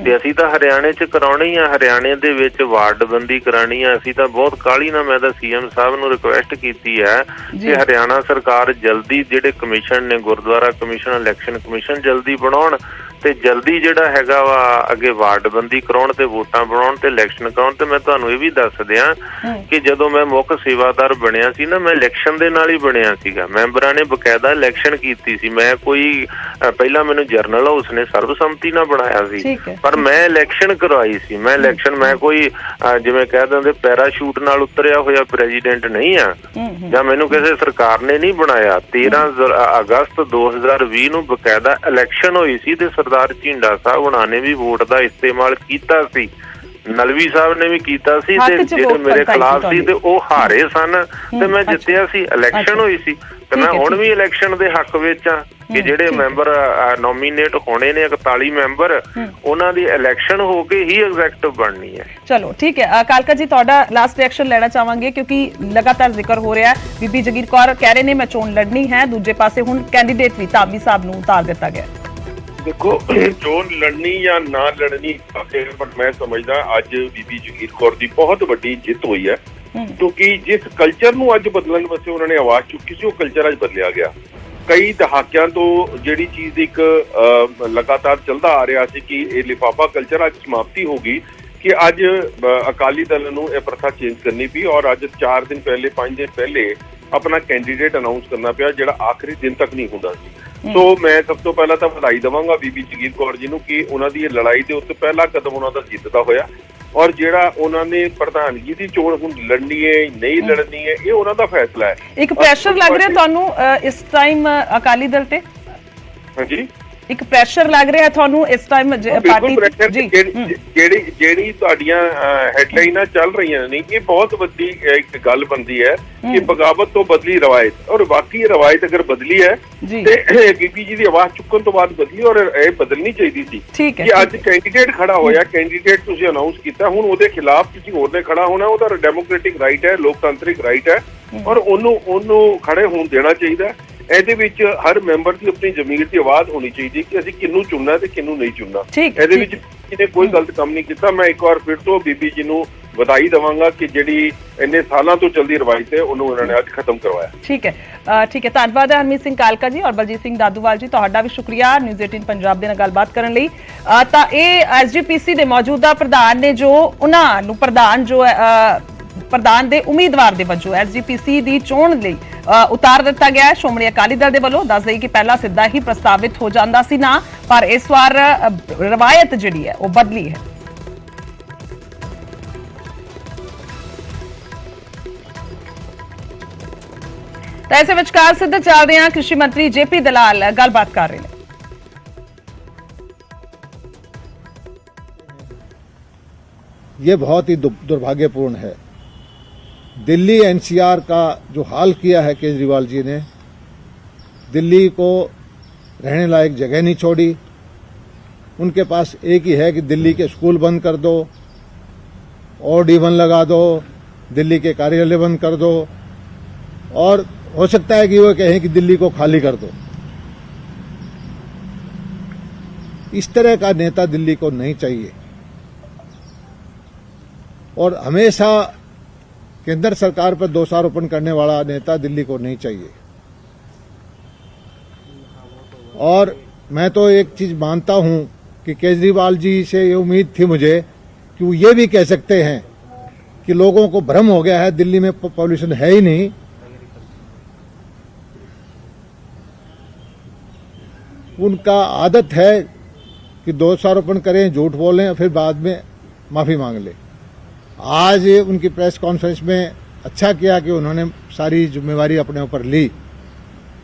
ਤੇ ਅਸੀਂ ਤਾਂ ਹਰਿਆਣੇ 'ਚ ਕਰਾਉਣੀ ਆ, ਹਰਿਆਣੇ ਦੇ ਵਿੱਚ ਵਾਰਡਬੰਦੀ ਕਰਾਉਣੀ ਆ। ਅਸੀਂ ਤਾਂ ਬਹੁਤ ਕਾਹਲੀ ਨਾਲ, ਮੈਂ ਤਾਂ CM ਸਾਹਿਬ ਨੂੰ ਰਿਕੁਐਸਟ ਕੀਤੀ ਹੈ ਕਿ ਹਰਿਆਣਾ ਸਰਕਾਰ ਜਲਦੀ ਜਿਹੜੇ ਕਮਿਸ਼ਨ ਨੇ, ਗੁਰਦੁਆਰਾ ਕਮਿਸ਼ਨ, ਇਲੈਕਸ਼ਨ ਕਮਿਸ਼ਨ, ਜਲਦੀ ਬਣਾਉਣ ਤੇ ਜਲਦੀ ਜਿਹੜਾ ਹੈਗਾ ਵਾ ਅੱਗੇ ਵਾਰਡਬੰਦੀ ਕਰਾਉਣ ਤੇ ਵੋਟਾਂ ਬਣਾਉਣ ਤੇ ਇਲੈਕਸ਼ਨ ਕਰਾਉਣ। ਤੇ ਮੈਂ ਤੁਹਾਨੂੰ ਇਹ ਵੀ ਦੱਸ ਦਿਆਂ ਕਿ ਜਦੋਂ ਮੈਂ ਮੁੱਖ ਸੇਵਾਦਾਰ ਬਣਿਆ ਸੀ ਨਾ, ਮੈਂ ਇਲੈਕਸ਼ਨ ਦੇ ਨਾਲ ਹੀ ਬਣਿਆ ਸੀਗਾ। ਮੈਂਬਰਾਂ ਨੇ ਬਕਾਇਦਾ ਇਲੈਕਸ਼ਨ ਕੀਤੀ ਸੀ। ਮੈਂ ਕੋਈ ਪਹਿਲਾਂ ਮੈਨੂੰ ਜਰਨਲ ਹਾਊਸ ਨੇ ਸਰਬਸੰਮਤੀ ਨਾਲ ਬਣਾਇਆ ਸੀ, ਪਰ ਮੈਂ ਇਲੈਕਸ਼ਨ ਕਰਵਾਈ ਸੀ। ਮੈਂ ਕੋਈ ਜਿਵੇਂ ਕਹਿ ਦਿੰਦੇ ਪੈਰਾਸ਼ੂਟ ਨਾਲ ਉਤਰਿਆ ਹੋਇਆ ਪ੍ਰੈਜ਼ੀਡੈਂਟ ਨਹੀਂ ਆ, ਜਾਂ ਮੈਨੂੰ ਕਿਸੇ ਸਰਕਾਰ ਨੇ ਨਹੀਂ ਬਣਾਇਆ। 13 ਅਗਸਤ 2020 ਨੂੰ ਬਕਾਇਦਾ ਇਲੈਕਸ਼ਨ ਹੋਈ ਸੀ ਤੇ ਸਰਦਾਰ ਝਿੰਡਾ ਸਾਹਿਬ ਉਹਨਾਂ ਨੇ ਵੀ ਵੋਟ ਦਾ ਇਸਤੇਮਾਲ ਕੀਤਾ ਸੀ, ਨਲਵੀ ਸਾਹਿਬ ਨੇ ਵੀ ਕੀਤਾ ਸੀ, ਤੇ ਜਿਹੜੇ ਮੇਰੇ ਖਿਲਾਫ ਸੀ ਤੇ ਉਹ ਹਾਰੇ ਸਨ ਤੇ ਮੈਂ ਜਿੱਤਿਆ ਸੀ। ਇਲੈਕਸ਼ਨ ਹੋਈ ਸੀ ਤੇ ਮੈਂ ਹੁਣ ਵੀ ਇਲੈਕਸ਼ਨ ਦੇ ਹੱਕ ਵਿੱਚ ਆ ਕਿ ਜਿਹੜੇ ਮੈਂਬਰ ਨੋਮੀਨੇਟ ਹੋਣੇ ਨੇ 41 ਮੈਂਬਰ, ਉਹਨਾਂ ਦੀ ਇਲੈਕਸ਼ਨ ਹੋ ਕੇ ਹੀ ਐਗਜ਼ੈਕਟਿਵ ਬਣਨੀ ਹੈ। ਚਲੋ ਠੀਕ ਹੈ। ਕਾਲਕਾ ਜੀ, ਤੁਹਾਡਾ ਲਾਸਟ ਰਿਐਕਸ਼ਨ ਲੈਣਾ ਚਾਹਾਂਗੇ, ਕਿਉਂਕਿ ਲਗਾਤਾਰ ਜ਼ਿਕਰ ਹੋ ਰਿਹਾ ਹੈ, ਬੀਬੀ ਜਗੀਰ ਕੌਰ ਕਹਿ ਰਹੇ ਨੇ ਮੈਂ ਚੋਣ ਲੜਨੀ ਹੈ, ਦੂਜੇ ਪਾਸੇ ਹੁਣ ਕੈਂਡੀਡੇਟ ਵੀ ਧਾਮੀ ਸਾਹਿਬ ਨੂੰ ਉਤਾਰ ਦਿੱਤਾ ਗਿਆ। ਦੇਖੋ, ਚੋਣ ਲੜਨੀ ਜਾਂ ਨਾ ਲੜਨੀ, ਪਰ ਮੈਂ ਸਮਝਦਾ ਅੱਜ ਬੀਬੀ ਜਗੀਰ ਕੌਰ ਦੀ ਬਹੁਤ ਵੱਡੀ ਜਿੱਤ ਹੋਈ ਹੈ, ਕਿਉਂਕਿ ਜਿਸ ਕਲਚਰ ਨੂੰ ਅੱਜ ਬਦਲਣ ਵਾਸਤੇ ਉਹਨਾਂ ਨੇ ਆਵਾਜ਼ ਚੁੱਕੀ ਸੀ, ਉਹ ਕਲਚਰ ਅੱਜ ਬਦਲਿਆ ਗਿਆ। ਕਈ ਦਹਾਕਿਆਂ ਤੋਂ ਜਿਹੜੀ ਚੀਜ਼ ਇੱਕ ਲਗਾਤਾਰ ਚੱਲਦਾ ਆ ਰਿਹਾ ਸੀ ਕਿ ਇਹ ਲਿਫਾਫਾ ਕਲਚਰ ਅੱਜ ਸਮਾਪਤੀ ਹੋ ਗਈ, ਕਿ ਅੱਜ ਅਕਾਲੀ ਦਲ ਨੂੰ ਇਹ ਪ੍ਰਥਾ ਚੇਂਜ ਕਰਨੀ ਪਈ ਔਰ ਅੱਜ 4 ਦਿਨ ਪਹਿਲੇ 5 ਦਿਨ ਪਹਿਲੇ ਆਪਣਾ ਕੈਂਡੀਡੇਟ ਅਨਾਉਂਸ ਕਰਨਾ ਪਿਆ, ਜਿਹੜਾ ਆਖਰੀ ਦਿਨ ਤੱਕ ਨਹੀਂ ਹੁੰਦਾ ਸੀ। ਸੋ ਮੈਂ ਸਭ ਤੋਂ ਪਹਿਲਾਂ ਤਾਂ ਵਧਾਈ ਦੇਵਾਂਗਾ ਬੀਬੀ ਜਗੀਰ ਕੌਰ ਜੀ ਨੂੰ ਕਿ ਉਹਨਾਂ ਦੀ ਇਹ ਲੜਾਈ ਦੇ ਉੱਤੇ ਪਹਿਲਾ ਕਦਮ ਉਹਨਾਂ ਦਾ ਜਿੱਤ ਦਾ ਹੋਇਆ ਔਰ ਜਿਹੜਾ ਉਹਨਾਂ ਨੇ ਪ੍ਰਧਾਨਗੀ ਦੀ ਚੋਣ ਹੁਣ ਲੜਨੀ ਹੈ ਨਹੀਂ ਲੜਨੀ ਹੈ, ਇਹ ਉਹਨਾਂ ਦਾ ਫੈਸਲਾ ਹੈ। ਇੱਕ ਪ੍ਰੈਸ਼ਰ ਲੱਗ ਰਿਹਾ ਤੁਹਾਨੂੰ ਇਸ ਟਾਈਮ ਅਕਾਲੀ ਦਲ ਤੇ? ਹਾਂਜੀ, ਇੱਕ ਪ੍ਰੈਸ਼ਰ ਲੱਗ ਰਿਹਾ ਤੁਹਾਨੂੰ ਇਸ ਟਾਈਮ ਪਾਰਟੀ ਜੀ? ਜਿਹੜੀ ਤੁਹਾਡੀਆਂ ਹੈਡਲਾਈਨਾਂ ਚੱਲ ਰਹੀਆਂ ਨੇ, ਇਹ ਬਹੁਤ ਵੱਡੀ ਇੱਕ ਗੱਲ ਬਣਦੀ ਹੈ ਕਿ ਬਗਾਵਤ ਤੋਂ ਬਦਲੀ ਰਵਾਇਤ, ਔਰ ਵਾਕਈ ਰਵਾਇਤ ਅਗਰ ਬਦਲੀ ਹੈ ਤੇ ਬੀਬੀ ਜੀ ਦੀ ਆਵਾਜ਼ ਚੁੱਕਣ ਤੋਂ ਬਾਅਦ ਬਦਲੀ, ਔਰ ਇਹ ਬਦਲਣੀ ਚਾਹੀਦੀ ਸੀ ਕਿ ਅੱਜ ਕੈਂਡੀਡੇਟ ਖੜਾ ਹੋਇਆ, ਕੈਂਡੀਡੇਟ ਤੁਸੀਂ ਅਨਾਉਂਸ ਕੀਤਾ, ਹੁਣ ਉਹਦੇ ਖਿਲਾਫ ਕਿਸੇ ਹੋਰ ਨੇ ਖੜਾ ਹੋਣਾ, ਉਹਦਾ ਡੈਮੋਕ੍ਰੈਟਿਕ ਰਾਈਟ ਹੈ, ਲੋਕਤੰਤਰਿਕ ਰਾਈਟ ਹੈ, ਔਰ ਉਹਨੂੰ ਖੜੇ ਹੋਣ ਦੇਣਾ ਚਾਹੀਦਾ। ਇਹਦੇ ਵਿੱਚ ਹਰ ਮੈਂਬਰ ਦੀ ਆਪਣੀ ਜ਼ਮੀਰ ਦੀ ਆਵਾਜ਼ ਹੋਣੀ ਚਾਹੀਦੀ ਕਿ ਅਸੀਂ ਕਿਹਨੂੰ ਚੁਣਨਾ ਤੇ ਕਿਹਨੂੰ ਨਹੀਂ ਚੁਣਨਾ। ਇਹਦੇ ਵਿੱਚ ਇਹਨੇ ਕੋਈ ਗਲਤ ਕੰਮ ਨਹੀਂ ਕੀਤਾ। ਮੈਂ ਇੱਕ ਵਾਰ ਫਿਰ ਤੋਂ ਬੀਬੀ ਜੀ ਨੂੰ ਵਧਾਈ ਦੇਵਾਂਗਾ ਕਿ ਜਿਹੜੀ ਇੰਨੇ ਸਾਲਾਂ ਤੋਂ ਚੱਲਦੀ ਰਵਾਇਤ ਹੈ ਉਹਨੂੰ ਉਹਨਾਂ ਨੇ ਅੱਜ ਖਤਮ ਕਰਵਾਇਆ। ਠੀਕ ਹੈ, ਧੰਨਵਾਦ ਹੈ ਹਰਮੀਤ ਸਿੰਘ ਕਾਲਕਾ ਜੀ ਔਰ ਬਲਜੀਤ ਸਿੰਘ ਦਾਦੂਵਾਲ ਜੀ, ਤੁਹਾਡਾ ਵੀ ਸ਼ੁਕਰੀਆ ਨਿਊਜ਼ 18 ਪੰਜਾਬ ਦੇ ਨਾਲ ਗੱਲਬਾਤ ਕਰਨ ਲਈ। ਤਾਂ ਇਹ ਐਸਜੀਪੀਸੀ ਦੇ ਮੌਜੂਦਾ ਪ੍ਰਧਾਨ ਨੇ, ਜੋ ਉਹਨਾਂ ਨੂੰ ਪ੍ਰਧਾਨ ਦੇ ਉਮੀਦਵਾਰ ਦੇ ਵਜੋਂ ਐਸਜੀਪੀਸੀ ਦੀ ਚੋਣ ਲਈ ਉਤਾਰ ਦਿੱਤਾ ਗਿਆ ਹੈ ਸ਼੍ਰੋਮਣੀ ਅਕਾਲੀ ਦਲ ਦੇ ਵੱਲੋਂ। ਦੱਸ ਦਈਏ ਕਿ ਪਹਿਲਾਂ ਸਿੱਧਾ ਹੀ ਪ੍ਰਸਤਾਵਿਤ ਹੋ ਜਾਂਦਾ ਸੀ ਨਾ, ਪਰ ਇਸ ਵਾਰ ਰਵਾਇਤ ਜਿਹੜੀ ਹੈ ਉਹ ਬਦਲੀ ਹੈ। ਤਾਂ ਇਸੇ ਵਿਚਕਾਰ ਸਿੱਧਾ ਚੱਲਦੇ ਹਾਂ, ਕ੍ਰਿਸ਼ੀ ਮੰਤਰੀ ਜੇਪੀ ਦਲਾਲ ਗੱਲਬਾਤ ਕਰ ਰਹੇ ਨੇ। ये बहुत ही दुर्भाग्यपूर्ण है। दिल्ली एनसीआर का जो हाल किया है केजरीवाल जी ने, दिल्ली को रहने लायक जगह नहीं छोड़ी। उनके पास एक ही है कि दिल्ली के स्कूल बंद कर दो, OD1 लगा दो, दिल्ली के कार्यालय बंद कर दो, और हो सकता है कि वो कहें कि दिल्ली को खाली कर दो। इस तरह का नेता दिल्ली को नहीं चाहिए, और हमेशा केंद्र सरकार पर दोषारोपण करने वाला नेता दिल्ली को नहीं चाहिए। और मैं तो एक चीज मानता हूं कि केजरीवाल जी से ये उम्मीद थी मुझे कि वो ये भी कह सकते हैं कि लोगों को भ्रम हो गया है, दिल्ली में पॉल्यूशन है ही नहीं। उनका आदत है कि दोषारोपण करें, झूठ बोलें, और फिर बाद में माफी मांग लें। आज उनकी प्रेस कॉन्फ्रेंस में अच्छा किया कि उन्होंने सारी जिम्मेवारी अपने ऊपर ली।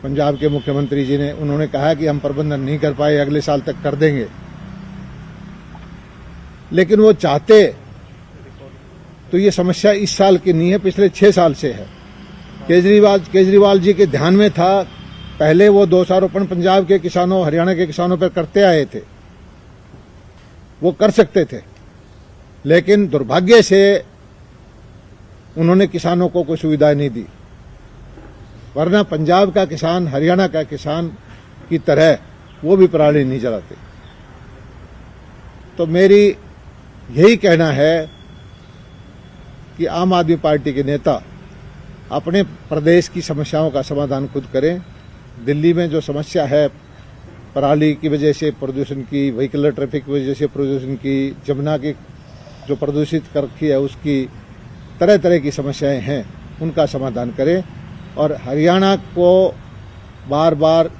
पंजाब के मुख्यमंत्री जी ने, उन्होंने कहा कि हम प्रबंधन नहीं कर पाए, अगले साल तक कर देंगे। लेकिन वो चाहते तो ये समस्या इस साल की नहीं है, पिछले 6 साल से है। केजरीवाल जी के ध्यान में था, पहले वो दोषारोपण पंजाब के किसानों, हरियाणा के किसानों पर करते आए थे, वो कर सकते थे, लेकिन दुर्भाग्य से उन्होंने किसानों को कोई सुविधाएं नहीं दी। वरना पंजाब का किसान, हरियाणा का किसान की तरह वो भी पराली नहीं जलाते। तो मेरी यही कहना है कि आम आदमी पार्टी के नेता अपने प्रदेश की समस्याओं का समाधान खुद करें। दिल्ली में जो समस्या है पराली की वजह से प्रदूषण की, व्हीकलर ट्रैफिक की वजह से प्रदूषण की, जमुना की जो प्रदूषित कर रखी है उसकी, तरह तरह की समस्याएं हैं, उनका समाधान करें। और हरियाणा को बार बार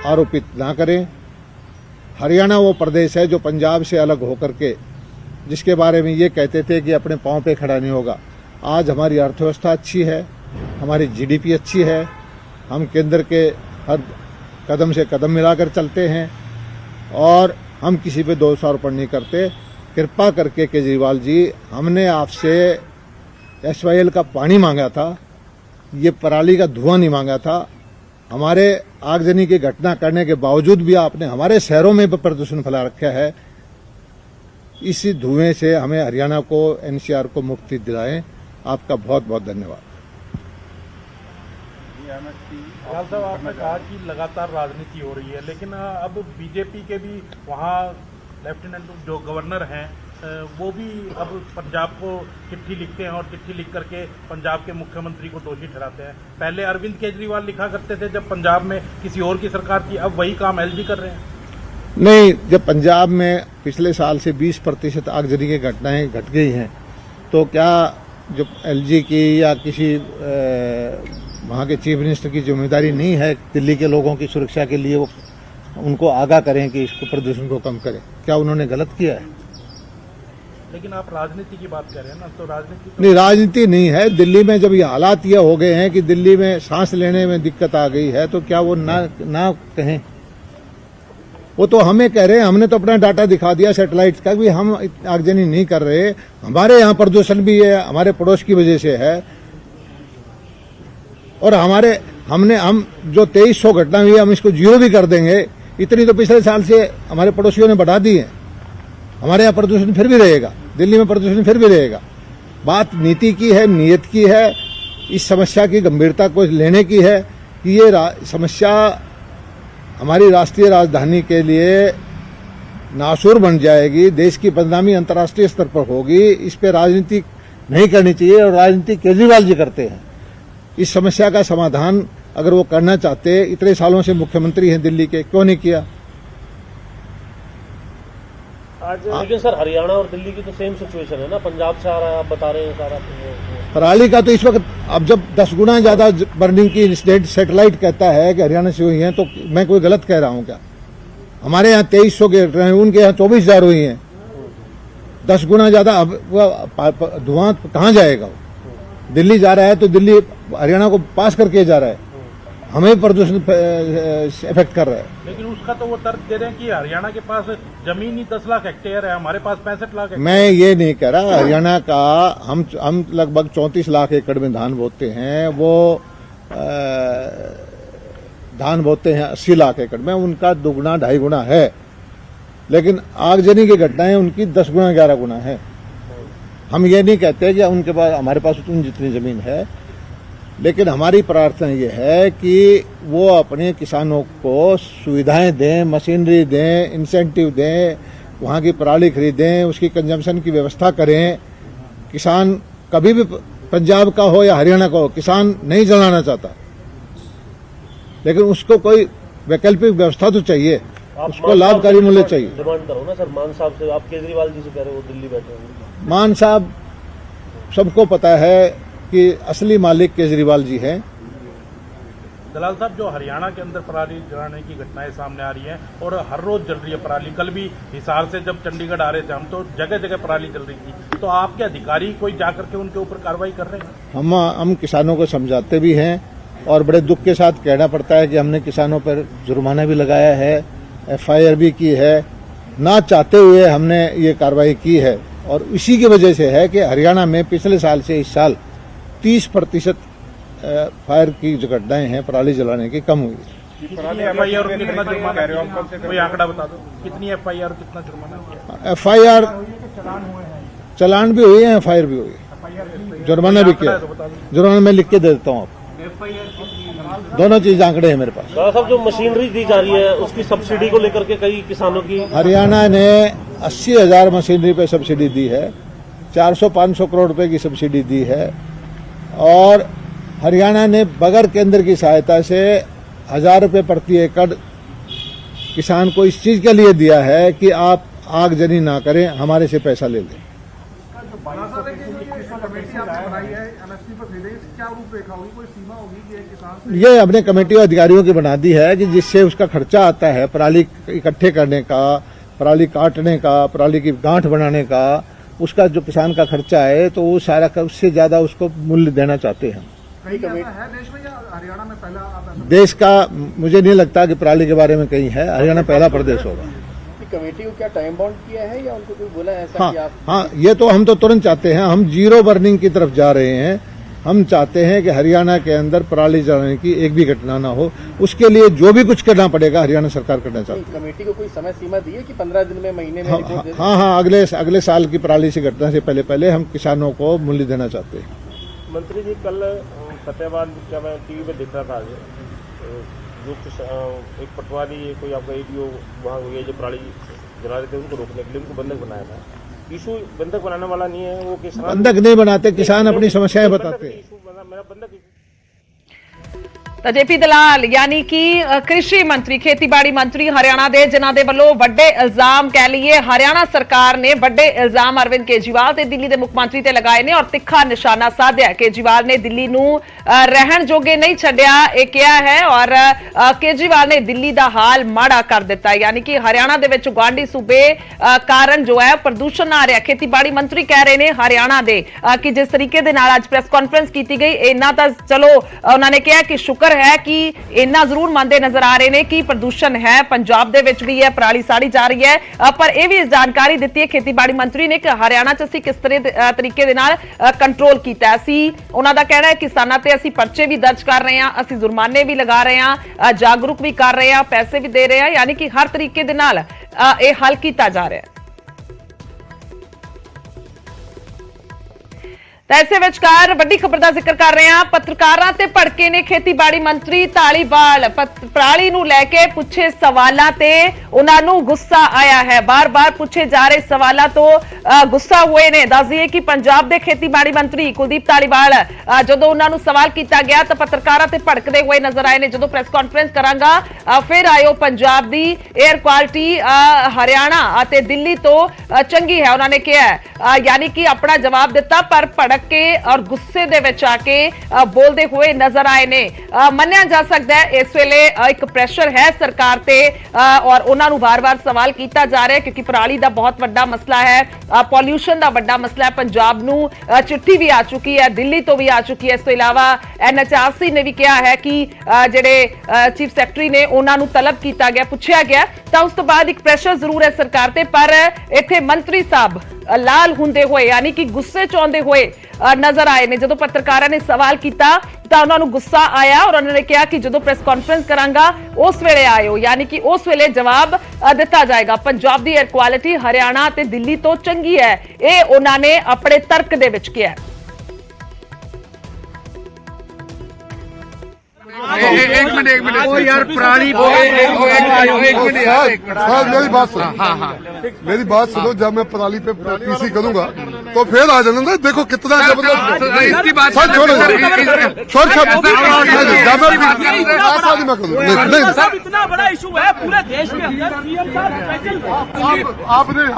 आरोपित ना करें। हरियाणा वो प्रदेश है जो पंजाब से अलग होकर के, जिसके बारे में ये कहते थे कि अपने पांव पे खड़ा नहीं होगा। आज हमारी अर्थव्यवस्था अच्छी है, हमारी जीडीपी अच्छी है, हम केंद्र के हर कदम से कदम मिलाकर चलते हैं, और हम किसी पे दोषारोपण नहीं करते। कृपा करके केजरीवाल जी, हमने आपसे SYL का पानी मांगा था, ये पराली का धुआं नहीं मांगा था। हमारे आगजनी की घटना करने के बावजूद भी आपने हमारे शहरों में प्रदूषण फैला रखा है। इसी धुएं से हमें हरियाणा को, NCR को मुक्ति दिलाएं। आपका बहुत बहुत धन्यवाद। साहब, आपने कहा कि लगातार राजनीति हो रही है, लेकिन अब बीजेपी के भी वहाँ लेफ्टिनेंट जो गवर्नर हैं वो भी अब पंजाब को चिट्ठी लिखते हैं और चिट्ठी लिख करके पंजाब के मुख्यमंत्री को दोषी ठहराते हैं। पहले अरविंद केजरीवाल लिखा करते थे जब पंजाब में किसी और की सरकार थी, अब वही काम LG कर रहे हैं। नहीं, जब पंजाब में पिछले साल से 20% आगजनी की घटनाएं घट गई हैं, तो क्या जो LG की या किसी वहाँ के चीफ मिनिस्टर की जिम्मेदारी नहीं है दिल्ली के लोगों की सुरक्षा के लिए वो उनको आगाह करें कि इसको प्रदूषण को कम करें? क्या उन्होंने गलत किया है? लेकिन आप राजनीति की बात कर रहे हैं ना, तो राजनीति तो नहीं, राजनीति नहीं है। दिल्ली में जब ये हालात ये हो गए हैं कि दिल्ली में सांस लेने में दिक्कत आ गई है, तो क्या वो ना कहें? वो तो हमें कह रहे हैं, हमने तो अपना डाटा दिखा दिया सैटेलाइट का भी हम आगजनी नहीं कर रहे। हमारे यहाँ प्रदूषण भी है, हमारे पड़ोस की वजह से है। और हम जो 2300 घटना हुई है, हम इसको 0 भी कर देंगे। इतनी तो पिछले साल से हमारे पड़ोसियों ने बढ़ा दी है। हमारे यहाँ प्रदूषण फिर भी रहेगा, दिल्ली में प्रदूषण फिर भी रहेगा। बात नीति की है, नीयत की है, इस समस्या की गंभीरता को लेने की है कि ये समस्या हमारी राष्ट्रीय राजधानी के लिए नासूर बन जाएगी, देश की बदनामी अंतर्राष्ट्रीय स्तर पर होगी। इस पे राजनीति नहीं करनी चाहिए, और राजनीति केजरीवाल जी करते हैं। इस समस्या का समाधान अगर वो करना चाहते, इतने सालों से मुख्यमंत्री हैं दिल्ली के, क्यों नहीं किया? लेकिन सर हरियाणा और दिल्ली की तो सेम सिचुएशन है ना, पंजाब से आ रहा है, आप बता रहे हैं सारा। पराली का तो इस वक्त अब जब 10 गुना ज्यादा बर्निंग की स्टेट सैटेलाइट कहता है कि हरियाणा से हुई है, तो मैं कोई गलत कह रहा हूं क्या? हमारे यहाँ 2300 के रहे हैं, उनके यहाँ 24,000 हुई हैं। 10 गुना ज्यादा। अब धुआं कहाँ जाएगा? दिल्ली जा रहा है तो दिल्ली हरियाणा को पास करके जा रहा है, हमें प्रदूषण इफेक्ट कर रहा है। लेकिन उसका तो वो तर्क दे रहे हैं कि हरियाणा के पास जमीन ही 10 लाख हेक्टेयर है, हमारे पास 65 लाख हेक्टेयर। मैं ये नहीं कह रहा। हरियाणा का हम लगभग 34 लाख एकड़ में धान बोते हैं, वो धान बोते हैं 80 लाख एकड़ में, उनका 2 गुना 2.5 गुना है। लेकिन आगजनी की घटनाएं उनकी 10 गुना 11 गुना है। हम ये नहीं कहते कि उनके पास हमारे पास उतनी जितनी जमीन है, लेकिन हमारी प्रार्थना ये है कि वो अपने किसानों को सुविधाएं दें, मशीनरी दें, इंसेंटिव दें, वहाँ की पराली खरीदें, उसकी कंजम्पशन की व्यवस्था करें। किसान कभी भी पंजाब का हो या हरियाणा का हो, किसान नहीं जलाना चाहता, लेकिन उसको कोई वैकल्पिक व्यवस्था तो चाहिए, उसको लाभकारी मूल्य चाहिए। डिमांड करो ना सर मान साहब से, आप केजरीवाल जी से कह रहे हो, दिल्ली बैठे हैं। मान साहब, सबको पता है कि असली मालिक केजरीवाल जी हैं। दलाल साहब, जो हरियाणा के अंदर पराली जलाने की घटनाएं सामने आ रही हैं और हर रोज जल रही है पराली। कल भी हिसार से जब चंडीगढ़ आ रहे थे हम, तो जगह जगह पराली जल रही थी। तो आपके अधिकारी कोई जाकर के उनके ऊपर कार्रवाई कर रहे हैं? हम किसानों को समझाते भी हैं, और बड़े दुख के साथ कहना पड़ता है कि हमने किसानों पर जुर्माना भी लगाया है, FIR भी की है। ना चाहते हुए हमने ये कार्रवाई की है, और इसी की वजह से है कि हरियाणा में पिछले साल से इस साल 30% फायर की जो घटनाएं हैं पराली जलाने की कम हुई। कितनी FIR और कितना जुर्माना? कोई आंकड़ा बता दो, कितनी FIR और कितना जुर्माना? FIR चलान भी हुई है, FIR भी हुई है, जुर्माना भी किया। जुर्माना मैं लिख के दे देता हूँ आपको, दोनों चीज आंकड़े हैं मेरे पास। दादा साहब, जो मशीनरी दी जा रही है उसकी सब्सिडी को लेकर के कई किसानों की, हरियाणा ने 80,000 मशीनरी पे सब्सिडी दी है, 400-500 करोड़ रुपए की सब्सिडी दी है। और हरियाणा ने बगैर केंद्र की सहायता से 1,000 रुपए प्रति एकड़ किसान को इस चीज के लिए दिया है कि आप आगजनी ना करें, हमारे से पैसा ले लें। ये अपने कमेटी और अधिकारियों की बना दी है कि जिससे उसका खर्चा आता है पराली इकट्ठे करने का, पराली काटने का, पराली की गांठ बनाने का, उसका जो किसान का खर्चा है, तो वो सारा उससे ज्यादा उसको मूल्य देना चाहते हैं। कहीं है देश में या हरियाणा में पहला? देश का मुझे नहीं लगता कि पराली के बारे में कहीं है, हरियाणा पहला प्रदेश होगा। कमेटी को क्या टाइम बाउंड किया है या उनको कोई बोला है ऐसा कि आप? हाँ, ये तो हम तो तुरंत चाहते हैं, हम 0 बर्निंग की तरफ जा रहे हैं। हम चाहते हैं कि हरियाणा के अंदर पराली जलाने की एक भी घटना ना हो। उसके लिए जो भी कुछ करना पड़ेगा हरियाणा सरकार करना चाहती है। कमेटी को कोई समय सीमा दी है कि 15 दिन में, महीने में रिपोर्ट दे? हाँ, अगले साल की पराली से घटना से पहले हम किसानों को मूल्य देना चाहते हैं। मंत्री जी, कल फतेहाबाद क्या मैं टीवी पे देख रहा था, जो एक पटवारी कोई आपका ADO वहाँ हुई जो पराली जला रहे थे, उनको रोकने के लिए उनको बंधक बनाया था। इशू बंधक बनाने वाला नहीं है, वो किसान बंधक नहीं बनाते, किसान अपनी समस्याएं बताते हैं। मेरा बंधक ਤਾਂ ਜੇਪੀ ਦਲਾਲ ਯਾਨੀ ਕਿ ਕ੍ਰਿਸ਼ੀ ਮੰਤਰੀ ਖੇਤੀਬਾੜੀ ਮੰਤਰੀ ਹਰਿਆਣਾ ਦੇ ਜਿਨ੍ਹਾਂ ਦੇ ਵੱਲੋਂ ਵੱਡੇ ਇਲਜ਼ਾਮ ਕਹਿ ਲਈਏ ਹਰਿਆਣਾ ਸਰਕਾਰ ਨੇ ਵੱਡੇ ਇਲਜ਼ਾਮ ਅਰਵਿੰਦ ਕੇਜਰੀਵਾਲ ਤੇ ਦਿੱਲੀ ਦੇ ਮੁੱਖ ਮੰਤਰੀ ਤੇ ਲਗਾਏ ਨੇ ਔਰ ਤਿੱਖਾ ਨਿਸ਼ਾਨਾ ਸਾਧਿਆ। ਕੇਜਰੀਵਾਲ ਨੇ ਦਿੱਲੀ ਨੂੰ ਰਹਿਣ ਜੋਗੇ ਨਹੀਂ ਛੱਡਿਆ ਇਹ ਕਿਹਾ ਹੈ ਔਰ ਕੇਜਰੀਵਾਲ ਨੇ ਦਿੱਲੀ ਦਾ ਹਾਲ ਮਾੜਾ ਕਰ ਦਿੱਤਾ ਯਾਨੀ ਕਿ ਹਰਿਆਣਾ ਦੇ ਵਿੱਚ ਗੁਆਂਢੀ ਸੂਬੇ ਕਾਰਨ ਜੋ ਹੈ ਪ੍ਰਦੂਸ਼ਣ ਆ ਰਿਹਾ। ਖੇਤੀਬਾੜੀ ਮੰਤਰੀ ਕਹਿ ਰਹੇ ਨੇ ਹਰਿਆਣਾ ਦੇ ਕਿ ਜਿਸ ਤਰੀਕੇ ਦੇ ਨਾਲ ਅੱਜ ਪ੍ਰੈਸ ਕਾਨਫਰੰਸ ਕੀਤੀ ਗਈ ਇਹਨਾਂ ਤਾਂ ਚਲੋ ਉਹਨਾਂ ਨੇ ਕਿਹਾ ਕਿ ਸ਼ੁਕਰ है कि इन्ना जरूर मानते नजर आ रहे हैं कि प्रदूषण है पंजाब दे विच भी है पराली साड़ी जा रही है पर यह भी जानकारी दी है खेतीबाड़ी मंत्री ने कि हरियाणा च असीं किस तरीके दे नाल कंट्रोल कीता है। असीं उन्हां दा कहना है किसानां ते असीं परचे भी दर्ज कर रहे हैं असीं जुर्माने भी लगा रहे हैं जागरूक भी कर रहे हैं पैसे भी दे रहे हैं यानी कि हर तरीके दे नाल यह हल कीता जा रहा है। ऐसे विचकार वड्डी खबर का जिक्र कर रहे हैं पत्रकारां ते भड़के ने खेतीबाड़ी मंत्री धालीवाल पराली नूं लैके पूछे सवालों ते उन्हां नूं गुस्सा आया है। बार बार पूछे जा रहे सवालों तो गुस्सा हुए ने। दस दिए कि पंजाब के खेतीबाड़ी मंत्री कुलदीप धालीवाल जदों उन्हां नूं सवाल किया गया तो पत्रकारां ते भड़कदे हुए नजर आए ने। जदों प्रेस कॉन्फ्रेंस करांगा फिर आयो पंजाब दी एयर क्वालिटी हरियाणा ते दिल्ली तो चंगी है उन्होंने कहा यानी कि अपना जवाब दिता पर भड़क के और गुस्से दे विच आके बोलते हुए नजर आए ने। मन्निया जा सकता है इस वेले एक प्रेशर है सरकार ते और उन्हां नूं बार-बार सवाल किया जा रहा है क्योंकि पराली दा बहुत वड्डा मसला है पॉल्यूशन दा वड्डा मसला है। पंजाब नूं चिट्ठी भी आ चुकी है दिल्ली तो भी आ चुकी है। इस तो इलावा NHRC ने भी कहा है कि जिहड़े चीफ सैकटरी ने उन्हां नूं तलब किया गया पूछा गया तो उस तो बाद एक प्रेशर जरूर है सरकार ते पर इत्थे मंत्री साहब लाल हुंदे हुए यानी कि गुस्से च आउंदे हुए नजर आए ने। जदों पत्रकारां ने सवाल किया तो उन्होंने गुस्सा आया और उन्होंने कहा कि जदों प्रेस कॉन्फ्रेंस करांगा उस वेले आयो यानी कि उस वेले जवाब दिता जाएगा। पंजाब दी एयर क्वालिटी हरियाणा ते दिल्ली तो चंगी है ये उन्होंने अपने तर्क दे विच कहा। एक मिनट ओ यार पराली एक मिनट मेरी बात सुनो मेरी बात सुनो जब मैं पराली पे पीसी करूंगा तो फिर आ जाना देखो कितना जबरदस्त इसकी बात छोड़ इतना बड़ा इशू है पूरे देश के अंदर।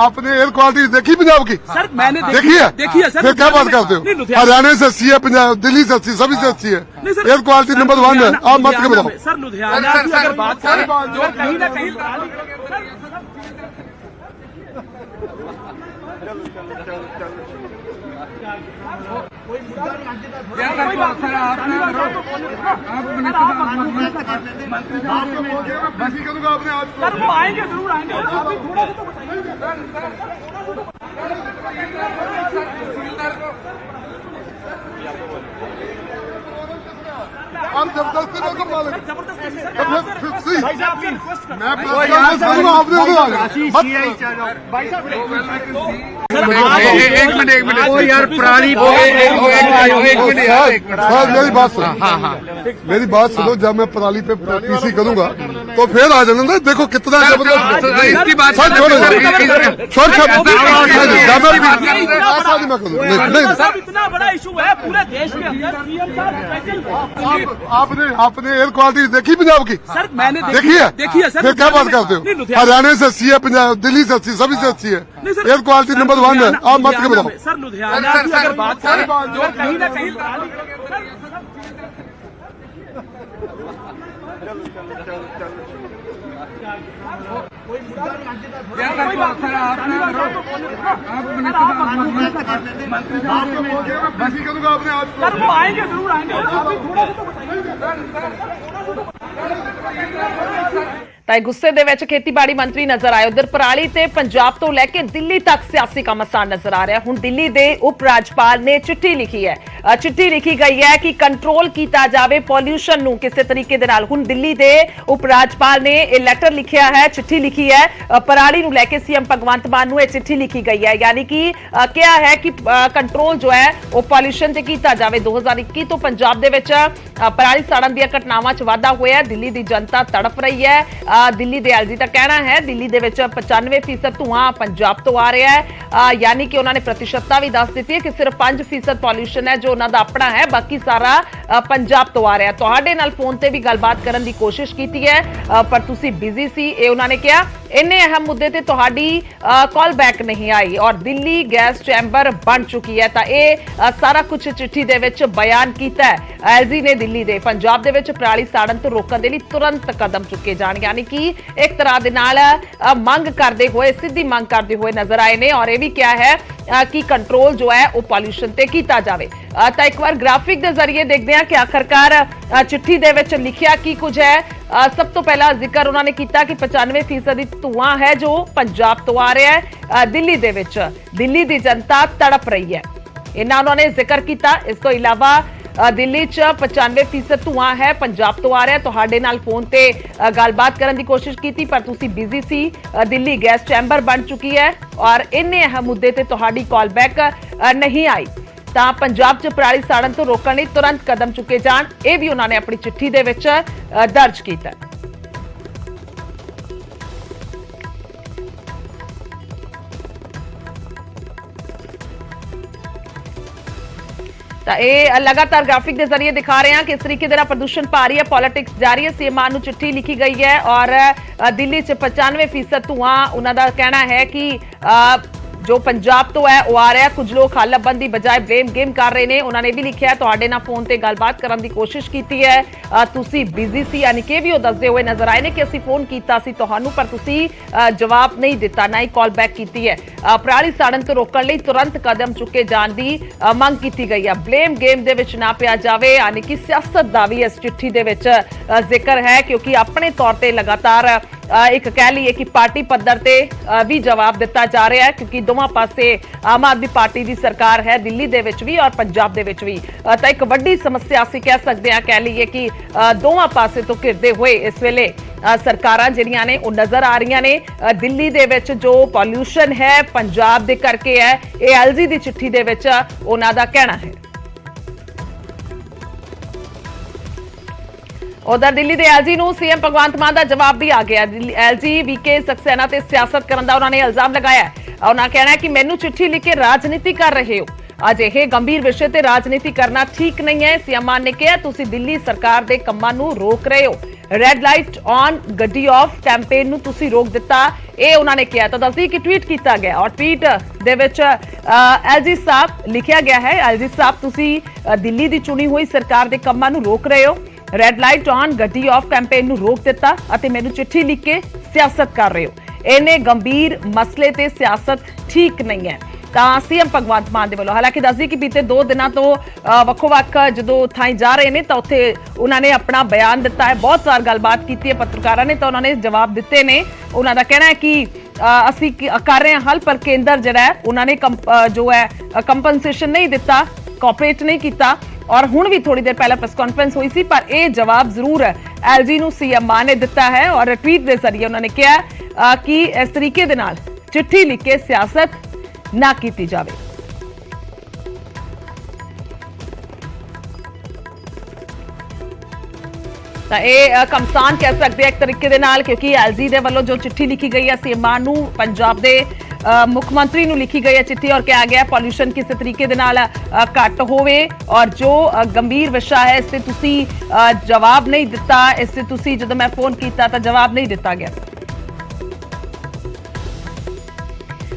आपने एयर क्वालिटी देखी पंजाब की? सर मैंने देखी है सर। फिर क्या बात करते हो? हरियाणा से अच्छी है पंजाब दिल्ली से अच्छी सभी से अच्छी है एयर क्वालिटी नंबर 1 है। आप मत के बताओ सर लुधियाना की अगर बात करें जो कहीं ना कहीं सर वो आएंगे जरूर आएंगे थोड़ा तो आप जबरदस्ती रोको मालिक एक मिनट ओ यार पराली मेरी बात सुनो मेरी बात सुनो जब मैं पराली पे पीसी करूंगा तो फिर आ जाना देखो कितना जबरदस्त इसकी बात छोड़ इतना बड़ा इशू है पूरे देश के अंदर। आपने एयर क्वालिटी देखी पंजाब की? सर मैंने देखी है सर। फिर क्या बात करते हो? हरियाणा से अच्छी है पंजाब दिल्ली से अच्छी सभी से अच्छी है एयर क्वालिटी नंबर 1 है। आप मत के बताओ सर लुधियाना की अगर बात करें जो कहीं ना कहीं सर वो आएंगे जरूर आएंगे ਤਾਂ ਗੁੱਸੇ ਦੇ ਵਿੱਚ ਖੇਤੀਬਾੜੀ ਮੰਤਰੀ ਨਜ਼ਰ ਆਏ। ਉਧਰ ਪਰਾਲੀ ਤੇ ਪੰਜਾਬ ਤੋਂ ਲੈ ਕੇ ਦਿੱਲੀ ਤੱਕ ਸਿਆਸੀ ਘਮਾਸਾਨ ਨਜ਼ਰ ਆ ਰਿਹਾ। ਹੁਣ ਦਿੱਲੀ ਦੇ ਉਪ ਰਾਜਪਾਲ ਨੇ ਚਿੱਠੀ ਲਿਖੀ ਹੈ ਚਿੱਠੀ ਲਿਖੀ ਗਈ ਹੈ ਕਿ ਕੰਟਰੋਲ ਕੀਤਾ ਜਾਵੇ ਪੋਲਿਊਸ਼ਨ ਨੂੰ ਕਿਸੇ ਤਰੀਕੇ ਦੇ ਨਾਲ। ਹੁਣ ਦਿੱਲੀ ਦੇ ਉਪ ਰਾਜਪਾਲ ਨੇ ਇਹ ਲੈਟਰ ਲਿਖਿਆ ਹੈ ਚਿੱਠੀ ਲਿਖੀ ਹੈ ਪਰਾਲੀ ਨੂੰ ਲੈ ਕੇ ਸੀਐਮ ਭਗਵੰਤ ਮਾਨ ਨੂੰ ਇਹ ਚਿੱਠੀ ਲਿਖੀ ਗਈ ਹੈ ਯਾਨੀ ਕਿ ਕਿਹਾ ਹੈ ਕਿ ਕੰਟਰੋਲ ਜੋ ਹੈ ਉਹ ਪੋਲਿਊਸ਼ਨ ਤੇ ਕੀਤਾ ਜਾਵੇ। 2021 ਤੋਂ ਪੰਜਾਬ ਦੇ ਵਿੱਚ ਪਰਾਲੀ ਸਾੜਨ ਦੀਆਂ ਘਟਨਾਵਾਂ 'ਚ ਵਾਧਾ ਹੋਇਆ। ਦਿੱਲੀ ਦੀ ਜਨਤਾ ਤੜਫ ਰਹੀ ਹੈ ਦਿੱਲੀ ਦੇ ਐਲਜੀ ਦਾ ਕਹਿਣਾ ਹੈ ਦਿੱਲੀ ਦੇ ਵਿੱਚ 95% ਧੂਆਂ ਪੰਜਾਬ ਤੋਂ ਆ ਰਿਹਾ ਹੈ, ਯਾਨੀ ਕਿ ਉਹਨਾਂ ਨੇ ਪ੍ਰਤੀਸ਼ਤਤਾ ਵੀ ਦੱਸ ਦਿੱਤੀ ਹੈ ਕਿ ਸਿਰਫ 5% ਪੋਲਿਊਸ਼ਨ ਹੈ ਜੋ ਉਹਨਾਂ ਦਾ ਆਪਣਾ ਹੈ, ਬਾਕੀ ਸਾਰਾ ਪੰਜਾਬ ਤੋਂ ਆ ਰਿਹਾ। ਤੁਹਾਡੇ ਨਾਲ ਫੋਨ ਤੇ ਵੀ ਗੱਲਬਾਤ ਕਰਨ ਦੀ ਕੋਸ਼ਿਸ਼ ਕੀਤੀ ਹੈ ਪਰ ਤੁਸੀਂ ਬਿਜ਼ੀ ਸੀ, ਇਹ ਉਹਨਾਂ ਨੇ ਕਿਹਾ। ਇੰਨੇ ਅਹਿਮ ਮੁੱਦੇ ਤੇ ਤੁਹਾਡੀ ਕਾਲ ਬੈਕ ਨਹੀਂ ਆਈ ਔਰ ਦਿੱਲੀ ਗੈਸ ਚੈਂਬਰ ਬਣ ਚੁੱਕੀ ਹੈ, ਤਾਂ ਇਹ ਸਾਰਾ ਕੁਝ ਚਿੱਠੀ ਦੇ ਵਿੱਚ ਬਿਆਨ ਕੀਤਾ ਹੈ। ਐਲਜੀ ਨੇ ਦਿੱਲੀ ਦੇ ਪੰਜਾਬ ਦੇ ਵਿੱਚ ਪਰਾਲੀ ਸਾੜਨ ਤੋਂ ਰੋਕਣ ਦੇ ਲਈ ਤੁਰੰਤ ਕਦਮ ਚੁੱਕੇ ਜਾਣ, ਯਾਨੀ ਕਿ ਇੱਕ ਤਰ੍ਹਾਂ ਦੇ ਨਾਲ ਮੰਗ ਕਰਦੇ ਹੋਏ, ਸਿੱਧੀ ਮੰਗ ਕਰਦੇ ਹੋਏ ਨਜ਼ਰ ਆਏ ਨੇ ਔਰ ਇਹ ਵੀ ਕਿਹਾ ਹੈ ਕਿ ਕੰਟਰੋਲ ਜੋ ਹੈ ਉਹ ਪੋਲਿਊਸ਼ਨ ਤੇ ਕੀਤਾ ਜਾਵੇ। ਤਾਂ ਇੱਕ ਵਾਰ ਗ੍ਰਾਫਿਕ ਦੇ ਜ਼ਰੀਏ ਦੇਖਦੇ ਹਾਂ ਕਿ ਆਖਰਕਾਰ ਚਿੱਠੀ ਦੇ ਵਿੱਚ ਲਿਖਿਆ ਕੀ ਕੁਝ ਹੈ। ਸਭ ਤੋਂ ਪਹਿਲਾਂ ਜ਼ਿਕਰ ਉਹਨਾਂ ਨੇ ਕੀਤਾ ਕਿ 95% ਧੂਆਂ ਹੈ ਜੋ ਪੰਜਾਬ ਤੋਂ ਆ ਰਿਹਾ ਹੈ ਦਿੱਲੀ ਦੇ ਵਿੱਚ, ਦਿੱਲੀ ਦੀ ਜਨਤਾ ਤੜਪ ਰਹੀ ਹੈ, ਇਹਨਾਂ ਉਹਨਾਂ ਨੇ ਜ਼ਿਕਰ ਕੀਤਾ। ਇਸ ਤੋਂ ਇਲਾਵਾ ਦਿੱਲੀ 'ਚ 95% ਧੂਆਂ ਹੈ ਪੰਜਾਬ ਤੋਂ ਆ ਰਿਹਾ। ਤੁਹਾਡੇ ਨਾਲ ਫੋਨ ਤੇ ਗੱਲਬਾਤ ਕਰਨ ਦੀ ਕੋਸ਼ਿਸ਼ ਕੀਤੀ ਪਰ ਤੁਸੀਂ ਬਿਜ਼ੀ ਸੀ। ਦਿੱਲੀ ਗੈਸ ਚੈਂਬਰ ਬਣ ਚੁੱਕੀ ਹੈ ਔਰ ਇੰਨੇ ਅਹਿਮ ਮੁੱਦੇ ਤੇ ਤੁਹਾਡੀ ਕਾਲ ਬੈਕ ਨਹੀਂ ਆਈ, ਤਾਂ ਪੰਜਾਬ 'ਚ ਪਰਾਲੀ ਸਾੜਨ ਤੋਂ ਰੋਕਣ ਲਈ ਤੁਰੰਤ ਕਦਮ ਚੁੱਕੇ ਜਾਣ, ਇਹ ਵੀ ਉਹਨਾਂ ਨੇ ਆਪਣੀ ਚਿੱਠੀ ਦੇ ਵਿੱਚ ਦਰਜ ਕੀਤਾ। ਤਾਂ ਇਹ ਲਗਾਤਾਰ ਗ੍ਰਾਫਿਕ ਦੇ ਜ਼ਰੀਏ ਦਿਖਾ ਰਹੇ ਹਾਂ ਕਿ ਇਸ ਤਰੀਕੇ ਦੇ ਨਾਲ ਪ੍ਰਦੂਸ਼ਣ ਭਾਰੀ ਹੈ, ਪੋਲਿਟਿਕਸ ਜਾਰੀ ਹੈ। ਸੀਐਮ ਨੂੰ ਚਿੱਠੀ ਲਿਖੀ ਗਈ ਹੈ ਔਰ ਦਿੱਲੀ 'ਚ 95% ਧੂਆਂ, ਉਹਨਾਂ ਦਾ ਕਹਿਣਾ ਹੈ ਕਿ ਜੋ ਪੰਜਾਬ ਤੋਂ ਹੈ ਉਹ ਆ ਰਿਹਾ। ਕੁਝ ਲੋਕ ਹੱਲ ਲੱਭਣ ਦੀ ਬਜਾਏ ਬਲੇਮ ਗੇਮ ਕਰ ਰਹੇ ਨੇ, ਉਹਨਾਂ ਨੇ ਵੀ ਲਿਖਿਆ। ਤੁਹਾਡੇ ਨਾਲ ਫੋਨ ਤੇ ਗੱਲਬਾਤ ਕਰਨ ਦੀ ਕੋਸ਼ਿਸ਼ ਕੀਤੀ ਹੈ, ਤੁਸੀਂ ਬਿਜ਼ੀ ਸੀ, ਯਾਨੀ ਕਿ ਵੀ ਉਹ ਦੱਸਦੇ ਹੋਏ ਨਜ਼ਰ ਆਏ ਨੇ ਕਿ ਅਸੀਂ ਫੋਨ ਕੀਤਾ ਸੀ ਤੁਹਾਨੂੰ ਪਰ ਤੁਸੀਂ ਜਵਾਬ ਨਹੀਂ ਦਿੱਤਾ, ਨਾ ਹੀ ਕਾਲ ਬੈਕ ਕੀਤੀ ਹੈ। ਪਰਾਲੀ ਸਾੜਨ ਤੋਂ ਰੋਕਣ ਲਈ ਤੁਰੰਤ ਕਦਮ ਚੁੱਕੇ ਜਾਣ ਦੀ ਮੰਗ ਕੀਤੀ ਗਈ ਹੈ। ਬਲੇਮ ਗੇਮ ਦੇ ਵਿੱਚ ਨਾ ਪਿਆ ਜਾਵੇ, ਯਾਨੀ ਕਿ ਸਿਆਸਤ ਦਾ ਵੀ ਇਸ ਚਿੱਠੀ ਦੇ ਵਿੱਚ ਜ਼ਿਕਰ ਹੈ, ਕਿਉਂਕਿ ਆਪਣੇ ਤੌਰ ਤੇ ਲਗਾਤਾਰ ਇੱਕ ਕਹਿ ਲਈਏ ਕਿ ਪਾਰਟੀ ਪੱਧਰ ਤੇ ਵੀ ਜਵਾਬ ਦਿੱਤਾ ਜਾ ਰਿਹਾ ਹੈ, ਕਿਉਂਕਿ ਦੋਵਾਂ ਪਾਸੇ ਆਮ ਆਦਮੀ ਪਾਰਟੀ ਦੀ ਸਰਕਾਰ ਹੈ ਦਿੱਲੀ ਦੇ ਵਿੱਚ ਵੀ ਔਰ ਪੰਜਾਬ ਦੇ ਵਿੱਚ ਵੀ। ਤਾਂ ਇੱਕ ਵੱਡੀ ਸਮੱਸਿਆ ਅਸੀਂ ਕਹਿ ਸਕਦੇ ਹਾਂ, ਕਹਿ ਲਈਏ ਕਿ ਦੋਵਾਂ ਪਾਸੇ ਤੋਂ ਘਿਰਦੇ ਹੋਏ ਇਸ ਵੇਲੇ ਸਰਕਾਰਾਂ ਜਿਹੜੀਆਂ ਨੇ ਉਹ ਨਜ਼ਰ ਆ ਰਹੀਆਂ ਨੇ। ਦਿੱਲੀ ਦੇ ਵਿੱਚ ਜੋ ਪੋਲਿਊਸ਼ਨ ਹੈ ਪੰਜਾਬ ਦੇ ਕਰਕੇ ਹੈ, ਇਹ ਐਲਜੀ ਦੀ ਚਿੱਠੀ ਦੇ ਵਿੱਚ ਉਹਨਾਂ ਦਾ ਕਹਿਣਾ ਹੈ। ਉਧਰ ਦਿੱਲੀ ਦੇ ਐਲਜੀ ਨੂੰ ਸੀਐਮ ਭਗਵੰਤ ਮਾਨ ਦਾ ਜਵਾਬ ਵੀ ਆ ਗਿਆ। ਐਲਜੀ ਵੀਕੇ ਸਕਸੈਨਾ ਤੇ ਸਿਆਸਤ ਕਰਨ ਦਾ ਉਹਨਾਂ ਨੇ ਇਲਜ਼ਾਮ ਲਗਾਇਆ। ਉਹਨਾਂ ਕਹਿਣਾ ਕਿ ਮੈਨੂੰ ਚਿੱਠੀ ਲਿਖ ਕੇ ਰਾਜਨੀਤੀ ਕਰ ਰਹੇ ਹੋ, ਅਜਿਹੇ ਗੰਭੀਰ ਵਿਸ਼ੇ ਤੇ ਰਾਜਨੀਤੀ ਕਰਨਾ ਠੀਕ ਨਹੀਂ ਹੈ। ਸੀਐਮ ਮਾਨ ਨੇ ਕਿਹਾ ਤੁਸੀਂ ਦਿੱਲੀ ਸਰਕਾਰ ਦੇ ਕੰਮਾਂ ਨੂੰ ਰੋਕ ਰਹੇ ਹੋ, ਰੈੱਡ ਲਾਈਟ ਔਨ ਗੱਡੀ ਆਫ ਕੈਂਪੇਨ ਨੂੰ ਤੁਸੀਂ ਰੋਕ ਦਿੱਤਾ, ਇਹ ਉਹਨਾਂ ਨੇ ਕਿਹਾ। ਤਾਂ ਦੱਸਦੀ ਕਿ ਟਵੀਟ ਕੀਤਾ ਗਿਆ ਔਰ ਟਵੀਟ ਦੇ ਵਿੱਚ ਐਲਜੀ ਸਾਹਿਬ ਲਿਖਿਆ ਗਿਆ ਹੈ, ਐਲਜੀ ਸਾਹਿਬ ਤੁਸੀਂ ਦਿੱਲੀ ਦੀ ਚੁਣੀ ਹੋਈ ਸਰਕਾਰ ਦੇ ਕੰਮਾਂ ਨੂੰ ਰੋਕ ਰਹੇ ਹੋ, ਰੈੱਡ ਲਾਈਟ ਔਨ ਗੱਡੀ ਆਫ ਕੈਂਪੇਨ ਨੂੰ ਰੋਕ ਦਿੱਤਾ ਅਤੇ ਮੈਨੂੰ ਚਿੱਠੀ ਲਿਖ ਕੇ ਸਿਆਸਤ ਕਰ ਰਹੇ ਹੋ। ਇਹਨੇ ਗੰਭੀਰ ਮਸਲੇ ਤੇ ਸਿਆਸਤ ਠੀਕ ਨਹੀਂ ਹੈ। ਤਾਂ ਸੀਐਮ ਭਗਵੰਤ ਮਾਨ ਦੇ ਵੱਲੋਂ ਹਾਲਾਂਕਿ ਦੱਸਦੀ ਕਿ ਬੀਤੇ 2 ਦਿਨਾਂ ਤੋਂ ਵੱਖੋ-ਵੱਖ ਜਦੋਂ ਥਾਈਂ ਜਾ ਰਹੇ ਨੇ ਤਾਂ ਉੱਥੇ ਉਹਨਾਂ ਨੇ ਆਪਣਾ ਬਿਆਨ ਦਿੱਤਾ ਹੈ, ਬਹੁਤ ਸਾਰ ਗੱਲਬਾਤ ਕੀਤੀ ਹੈ ਪੱਤਰਕਾਰਾਂ ਨੇ, ਤਾਂ ਉਹਨਾਂ ਨੇ ਜਵਾਬ ਦਿੱਤੇ ਨੇ। ਉਹਨਾਂ ਦਾ ਕਹਿਣਾ ਹੈ ਕਿ ਅਸੀਂ ਕਰ ਰਹੇ ਹਾਂ ਹੱਲ, ਪਰ ਕੇਂਦਰ ਜਿਹੜਾ ਹੈ ਉਹਨਾਂ ਨੇ ਜੋ ਹੈ ਕੰਪਨਸੇਸ਼ਨ ਨਹੀਂ ਦਿੱਤਾ, ਕੋਆਪਰੇਟ ਨਹੀਂ ਕੀਤਾ। ਔਰ ਹੁਣ ਵੀ ਥੋੜੀ ਦੇਰ ਪਹਿਲਾਂ ਪ੍ਰੈਸ ਕਾਨਫਰੰਸ ਹੋਈ ਸੀ ਪਰ ਇਹ ਜਵਾਬ ਜ਼ਰੂਰ ਐਲਜੀ ਨੂੰ ਸੀਐਮ ਮਾਨ ਨੇ ਦਿੱਤਾ ਹੈ ਔਰ ਟਵੀਟ ਦੇ ਜ਼ਰੀਏ ਉਹਨਾਂ ਨੇ ਕਿਹਾ ਕਿ ਇਸ ਤਰੀਕੇ ਦੇ ਨਾਲ ਚਿੱਠੀ ਲਿਖ ਕੇ ਸਿਆਸਤ ਨਾ ਕੀਤੀ ਜਾਵੇ। ਤਾਂ ਇਹ ਕਮਸਾਨ ਕਹਿ ਸਕਦੇ ਆ ਇੱਕ ਤਰੀਕੇ ਦੇ ਨਾਲ, ਕਿਉਂਕਿ ਐਲਜੀ ਦੇ ਵੱਲੋਂ ਜੋ ਚਿੱਠੀ ਲਿਖੀ ਗਈ ਹੈ ਸੀਐਮ ਮਾਨ ਨੂੰ, ਪੰਜਾਬ ਦੇ ਮੁੱਖ ਮੰਤਰੀ ਨੂੰ ਲਿਖੀ ਗਈ ਹੈ ਚਿੱਠੀ ਔਰ ਕਿਹਾ ਗਿਆ ਪੋਲਿਊਸ਼ਨ ਕਿਸੇ ਤਰੀਕੇ ਦੇ ਨਾਲ ਘੱਟ ਹੋਵੇ ਔਰ ਜੋ ਗੰਭੀਰ ਵਿਸ਼ਾ ਹੈ ਇਸ ਤੇ ਤੁਸੀਂ ਜਵਾਬ ਨਹੀਂ ਦਿੱਤਾ, ਇਸ ਤੇ ਤੁਸੀਂ ਜਦੋਂ ਮੈਂ ਫੋਨ ਕੀਤਾ ਤਾਂ ਜਵਾਬ ਨਹੀਂ ਦਿੱਤਾ ਗਿਆ।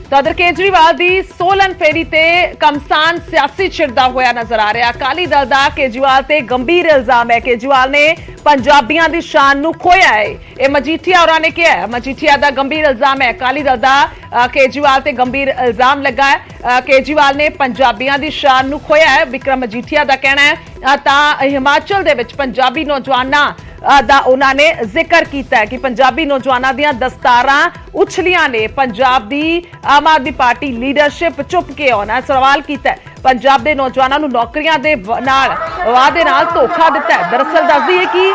ਤਾਂ ਉਧਰ ਕੇਜਰੀਵਾਲ ਦੀ ਸੋਲਨ ਫੇਰੀ ਤੇ ਕਮਸਾਨ ਸਿਆਸੀ ਛਿੜਦਾ ਹੋਇਆ ਨਜ਼ਰ ਆ ਰਿਹਾ। ਅਕਾਲੀ ਦਲ ਦਾ ਕੇਜਰੀਵਾਲ ਤੇ ਗੰਭੀਰ ਇਲਜ਼ਾਮ ਹੈ, ਕੇਜਰੀਵਾਲ ਨੇ ਪੰਜਾਬੀਆਂ ਦੀ ਸ਼ਾਨ ਨੂੰ ਖੋਇਆ ਹੈ, ਇਹ ਮਜੀਠੀਆ ਹੋਰਾਂ ਨੇ ਕਿਹਾ ਹੈ। ਮਜੀਠੀਆ ਦਾ ਗੰਭੀਰ ਇਲਜ਼ਾਮ ਹੈ, ਅਕਾਲੀ ਦਲ ਦਾ ਕੇਜਰੀਵਾਲ ਤੇ ਗੰਭੀਰ ਇਲਜ਼ਾਮ ਲੱਗਾ ਹੈ। ਕੇਜਰੀਵਾਲ ਨੇ ਪੰਜਾਬੀਆਂ ਦੀ ਸ਼ਾਨ ਨੂੰ ਖੋਇਆ ਹੈ, ਵਿਕਰਮ ਮਜੀਠੀਆ ਦਾ ਕਹਿਣਾ ਹੈ। ਤਾਂ ਹਿਮਾਚਲ ਦੇ ਵਿੱਚ ਪੰਜਾਬੀ ਨੌਜਵਾਨਾਂ ਦਾ ਉਹਨਾਂ ਨੇ ਜ਼ਿਕਰ ਕੀਤਾ ਹੈ ਕਿ ਪੰਜਾਬੀ ਨੌਜਵਾਨਾਂ ਦੀਆਂ ਦਸਤਾਰਾਂ ਉਛਲੀਆਂ ਨੇ, ਪੰਜਾਬ ਦੀ ਆਮ ਆਦਮੀ ਪਾਰਟੀ ਲੀਡਰਸ਼ਿਪ ਚੁੱਪ ਕੇ ਆਉਣਾ। ਸਵਾਲ ਕੀਤਾ ਹੈ ਪੰਜਾਬ ਦੇ ਨੌਜਵਾਨਾਂ ਨੂੰ ਨੌਕਰੀਆਂ ਦੇ ਨਾਲ ਵਾਅਦੇ ਨਾਲ ਧੋਖਾ ਦਿੱਤਾ ਹੈ। ਦਰਅਸਲ ਦੱਸਦੀ ਹੈ ਕਿ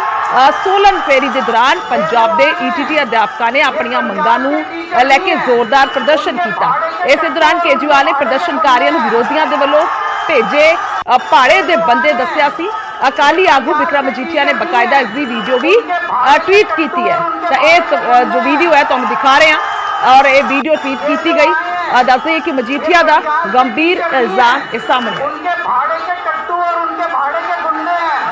ਸੋਲਨ ਫੇਰੀ ਦੇ ਦੌਰਾਨ ਪੰਜਾਬ ਦੇ ਈਟੀਟੀ ਅਧਿਆਪਕਾਂ ਨੇ ਆਪਣੀਆਂ ਮੰਗਾਂ ਨੂੰ ਲੈ ਕੇ ਜ਼ੋਰਦਾਰ ਪ੍ਰਦਰਸ਼ਨ ਕੀਤਾ। ਇਸੇ ਦੌਰਾਨ ਕੇਜਰੀਵਾਲ ਨੇ ਪ੍ਰਦਰਸ਼ਨਕਾਰੀਆਂ ਨੂੰ ਵਿਰੋਧੀਆਂ ਦੇ ਵੱਲੋਂ ਭੇਜੇ ਭਾੜੇ ਦੇ ਬੰਦੇ ਦੱਸਿਆ ਸੀ ਅਕਾਲੀ ਆਗੂ ਵਿਕਰਮ ਮਜੀਠੀਆ ਨੇ ਬਕਾਇਦਾ ਇਸ ਦੀ ਵੀਡੀਓ ਵੀ ਟਵੀਟ ਕੀਤੀ ਹੈ। ਤਾਂ ਇਹ ਜੋ ਵੀਡੀਓ ਹੈ ਤੁਹਾਨੂੰ ਦਿਖਾ ਰਹੇ ਹਾਂ ਔਰ ਇਹ ਵੀਡੀਓ ਟਵੀਟ ਕੀਤੀ ਗਈ। ਦੱਸਦੇ ਕਿ ਮਜੀਠੀਆ ਦਾ ਗੰਭੀਰ ਇਲਜ਼ਾਮ ਇਸ ਸਾਹਮਣੇ उनके भाड़े के टट्टू और उनके भाड़े के गुंडे हैं।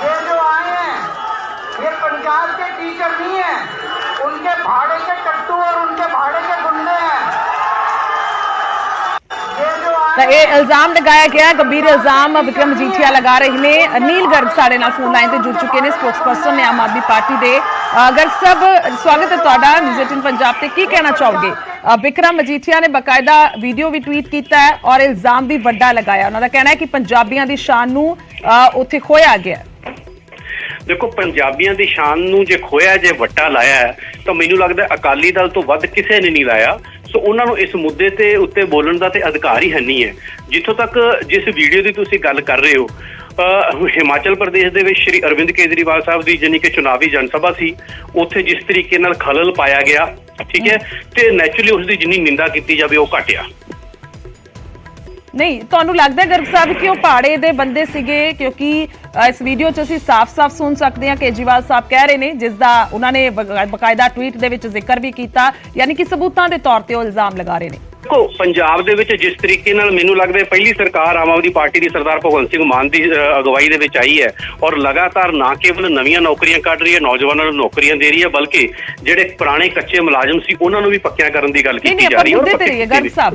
ये जो आए हैं ये पंजाब के टीचर नहीं है, उनके भाड़े के टट्टू और उनके भाड़े के गुंडे हैं। ये जो ਤਾਂ ਇਹ ਇਲਜ਼ਾਮ ਲਗਾਇਆ ਗਿਆ, ਗੰਭੀਰ ਇਲਜ਼ਾਮ ਵਿਕਰਮ ਮਜੀਠੀਆ ਲਗਾ ਰਹੇ ਨੇ। ਨੀਲ ਗਰਗ ਸਾਡੇ ਨਾਲ ਫੋਨ ਲਾਈਨ ਤੇ ਜੁੜ ਚੁੱਕੇ ਨੇ, ਸਪੋਕਸਪਰਸਨ ਨੇ ਆਮ ਆਦਮੀ ਪਾਰਟੀ ਦੇ। ਗਰਗ ਸਾਹਿਬ ਸਵਾਗਤ ਹੈ ਤੁਹਾਡਾ ਨਿਊਜ਼ 18 ਪੰਜਾਬ ਤੇ। ਕੀ ਕਹਿਣਾ ਚਾਹੋਗੇ? ਵਿਕਰਮ ਮਜੀਠੀਆ ਨੇ ਬਕਾਇਦਾ ਵੀਡੀਓ ਵੀ ਟਵੀਟ ਕੀਤਾ ਹੈ ਔਰ ਇਲਜ਼ਾਮ ਵੀ ਵੱਡਾ ਲਗਾਇਆ। ਉਹਨਾਂ ਦਾ ਕਹਿਣਾ ਹੈ ਕਿ ਪੰਜਾਬੀਆਂ ਦੀ ਸ਼ਾਨ ਨੂੰ ਉੱਥੇ ਖੋਇਆ ਗਿਆ। ਦੇਖੋ, ਪੰਜਾਬੀਆਂ ਦੀ ਸ਼ਾਨ ਨੂੰ ਜੇ ਖੋਇਆ, ਜੇ ਵੱਟਾ ਲਾਇਆ ਹੈ ਤਾਂ ਮੈਨੂੰ ਲੱਗਦਾ ਅਕਾਲੀ ਦਲ ਤੋਂ ਵੱਧ ਕਿਸੇ ਨੇ ਨਹੀਂ ਲਾਇਆ। ਸੋ ਉਹਨਾਂ ਨੂੰ ਇਸ ਮੁੱਦੇ ਤੇ ਉੱਤੇ ਬੋਲਣ ਦਾ ਤੇ ਅਧਿਕਾਰ ਹੀ ਹੈ ਨਹੀਂ ਹੈ। ਜਿੱਥੋਂ ਤੱਕ ਜਿਸ ਵੀਡੀਓ ਦੀ ਤੁਸੀਂ ਗੱਲ ਕਰ ਰਹੇ ਹੋ, ਹਿਮਾਚਲ ਪ੍ਰਦੇਸ਼ ਦੇ ਵਿੱਚ ਸ਼੍ਰੀ ਅਰਵਿੰਦ ਕੇਜਰੀਵਾਲ ਸਾਹਿਬ ਦੀ ਜਾਨੀ ਕਿ ਚੁਣਾਵੀ ਜਨਸਭਾ ਸੀ, ਉੱਥੇ ਜਿਸ ਤਰੀਕੇ ਨਾਲ ਖਲਲ ਪਾਇਆ ਗਿਆ, ਠੀਕ ਹੈ, ਤੇ ਨੈਚੁਰਲੀ ਉਸ ਦੀ ਜਿੰਨੀ ਨਿੰਦਾ ਕੀਤੀ ਜਾਵੇ ਉਹ ਘਟਿਆ। ਨਹੀਂ, ਤੁਹਾਨੂੰ ਲੱਗਦਾ ਗਰਗ ਸਾਹਿਬ ਕਿ ਉਹ ਪਾੜੇ ਦੇ ਬੰਦੇ ਸੀਗੇ? ਕਿਉਂਕਿ ਇਸ ਵੀਡੀਓ 'ਚ ਅਸੀਂ ਸਾਫ਼-ਸਾਫ਼ ਸੁਣ ਸਕਦੇ ਹਾਂ ਕੇਜਰੀਵਾਲ ਸਾਹਿਬ ਕਹਿ ਰਹੇ ਨੇ, ਜਿਸ ਦਾ ਉਹਨਾਂ ਨੇ ਬਕਾਇਦਾ ਟਵੀਟ ਦੇ ਵਿੱਚ ਜ਼ਿਕਰ ਵੀ ਕੀਤਾ, ਯਾਨੀ ਕਿ ਸਬੂਤਾਂ ਦੇ ਤੌਰ ਤੇ ਉਹ ਇਲਜ਼ਾਮ ਲਗਾ ਰਹੇ ਨੇ। ਦੇਖੋ, ਪੰਜਾਬ ਦੇ ਵਿੱਚ ਜਿਸ ਤਰੀਕੇ ਨਾਲ ਮੈਨੂੰ ਲੱਗਦਾ ਪਹਿਲੀ ਸਰਕਾਰ ਆਮ ਆਦਮੀ ਪਾਰਟੀ ਦੀ ਸਰਦਾਰ ਭਗਵੰਤ ਸਿੰਘ ਮਾਨ ਦੀ ਅਗਵਾਈ ਦੇ ਵਿੱਚ ਆਈ ਹੈ ਔਰ ਲਗਾਤਾਰ ਨਾ ਕੇਵਲ ਨਵੀਆਂ ਨੌਕਰੀਆਂ ਕੱਢ ਰਹੀ ਹੈ, ਨੌਜਵਾਨਾਂ ਨੂੰ ਨੌਕਰੀਆਂ ਦੇ ਰਹੀ ਹੈ, ਬਲਕਿ ਜਿਹੜੇ ਪੁਰਾਣੇ ਕੱਚੇ ਮੁਲਾਜ਼ਮ ਸੀ ਉਹਨਾਂ ਨੂੰ ਵੀ ਪੱਕਿਆਂ ਕਰਨ ਦੀ ਗੱਲ ਕੀਤੀ ਜਾ ਰਹੀ ਹੈ।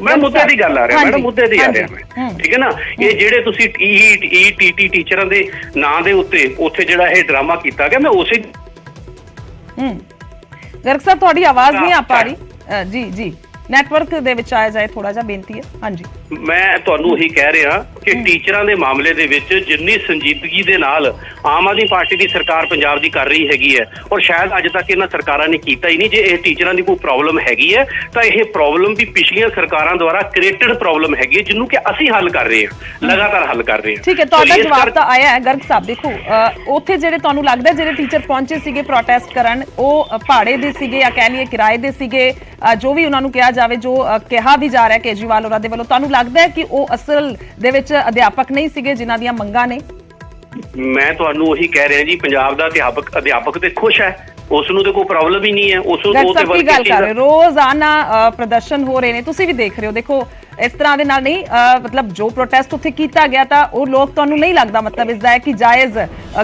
ਮੈਂ ਮੁੱਦੇ ਦੀ ਗੱਲ ਆ ਰਿਹਾ, ਮੈਡਮ, ਮੁੱਦੇ ਦੀ ਆ ਰਿਹਾ ਮੈਂ, ਠੀਕ ਹੈ ਨਾ। ਇਹ ਜਿਹੜੇ ਤੁਸੀਂ ਈਟੀਟੀ ਟੀਚਰਾਂ ਦੇ ਨਾਂ ਦੇ ਉੱਤੇ ਉੱਥੇ ਜਿਹੜਾ ਇਹ ਡਰਾਮਾ ਕੀਤਾ ਗਿਆ, ਮੈਂ ਉਸੇ ਗਰਗ ਸਾਹਿਬ ਤੁਹਾਡੀ ਆਵਾਜ਼ ਨਹੀਂ ਆ ਪਾ ਰਹੀ। ਜੀ ਨੈਟਵਰਕ ਦੇ ਵਿੱਚ ਆਇਆ ਜਾਏ, ਥੋੜਾ ਜਿਹਾ ਬੇਨਤੀ ਹੈ। ਹਾਂਜੀ, ਮੈਂ ਤੁਹਾਨੂੰ ਇਹੀ ਕਹਿ ਰਿਹਾ ਕਿ ਟੀਚਰਾਂ ਦੇ ਮਾਮਲੇ ਦੇ ਵਿੱਚ ਜਿੰਨੀ ਸੰਜੀਦਗੀ ਦੇ ਨਾਲ ਆਮ ਆਦਮੀ ਪਾਰਟੀ ਦੀ ਸਰਕਾਰ ਪੰਜਾਬ ਦੀ ਕਰ ਰਹੀ ਹੈਗੀ ਹੈ ਔਰ ਸ਼ਾਇਦ ਅੱਜ ਤੱਕ ਇਹਨਾਂ ਸਰਕਾਰਾਂ ਨੇ ਕੀਤਾ ਹੀ ਨਹੀਂ। ਜੇ ਇਹ ਟੀਚਰਾਂ ਦੀ ਕੋਈ ਪ੍ਰੋਬਲਮ ਹੈਗੀ ਹੈ ਤਾਂ ਇਹ ਪ੍ਰੋਬਲਮ ਵੀ ਪਿਛਲੀਆਂ ਸਰਕਾਰਾਂ ਦੁਆਰਾ ਕ੍ਰੀਏਟਡ ਪ੍ਰੋਬਲਮ ਹੈਗੀ ਹੈ, ਜਿਹਨੂੰ ਕਿ ਅਸੀਂ ਹੱਲ ਕਰ ਰਹੇ ਹਾਂ, ਲਗਾਤਾਰ ਹੱਲ ਕਰ ਰਹੇ ਹਾਂ। ਠੀਕ ਹੈ, ਤੁਹਾਡਾ ਜਵਾਬ ਤਾਂ ਆਇਆ ਹੈ ਗਰਗ ਸਾਹਿਬ। ਦੇਖੋ, ਉੱਥੇ ਜਿਹੜੇ ਤੁਹਾਨੂੰ ਲੱਗਦਾ ਜਿਹੜੇ ਟੀਚਰ ਪਹੁੰਚੇ ਸੀਗੇ ਪ੍ਰੋਟੈਸਟ ਕਰਨ, ਉਹ ਭਾੜੇ ਦੇ ਸੀਗੇ ਜਾਂ ਕਹਿ ਲਈਏ ਕਿਰਾਏ ਦੇ ਸੀਗੇ, ਜੋ ਵੀ ਉਹਨਾਂ ਨੂੰ ਕਿਹਾ ਜਾਵੇ, ਜੋ ਕਿਹਾ ਵੀ ਜਾ ਰਿਹਾ ਕੇਜਰੀਵਾਲ ਹੋਰਾਂ ਦੇ ਵੱਲੋਂ, ਤੁਹਾਨੂੰ ਲੱਗਦਾ ਹੈ ਕਿ ਉਹ ਅਸਲ ਦੇ ਵਿੱਚ ਅਧਿਆਪਕ ਨਹੀਂ ਸੀਗੇ ਜਿਨ੍ਹਾਂ ਦੀਆਂ ਮੰਗਾਂ ਨੇ? ਮੈਂ ਤੁਹਾਨੂੰ ਉਹੀ ਕਹਿ ਰਿਹਾ ਜੀ, ਪੰਜਾਬ ਦਾ ਅਧਿਆਪਕ ਤੇ ਖੁਸ਼ ਹੈ, ਉਸ ਨੂੰ ਤੇ ਕੋਈ ਪ੍ਰੋਬਲਮ ਹੀ ਨਹੀਂ ਹੈ। ਉਸ ਨੂੰ ਕੀ ਗੱਲ ਕਰ ਰਹੇ, ਰੋਜ਼ਾਨਾ ਪ੍ਰਦਰਸ਼ਨ ਹੋ ਰਹੇ ਨੇ, ਤੁਸੀਂ ਵੀ ਦੇਖ ਰਹੇ ਹੋ। ਦੇਖੋ, ਇਸ ਤਰ੍ਹਾਂ ਦੇ ਨਾਲ ਨਹੀਂ, ਮਤਲਬ ਜੋ ਪ੍ਰੋਟੈਸਟ ਉੱਥੇ ਕੀਤਾ ਗਿਆ ਤਾਂ ਉਹ ਲੋਕ ਤੁਹਾਨੂੰ ਨਹੀਂ ਲੱਗਦਾ ਮਤਲਬ ਇਸਦਾ ਹੈ ਕਿ ਜਾਇਜ਼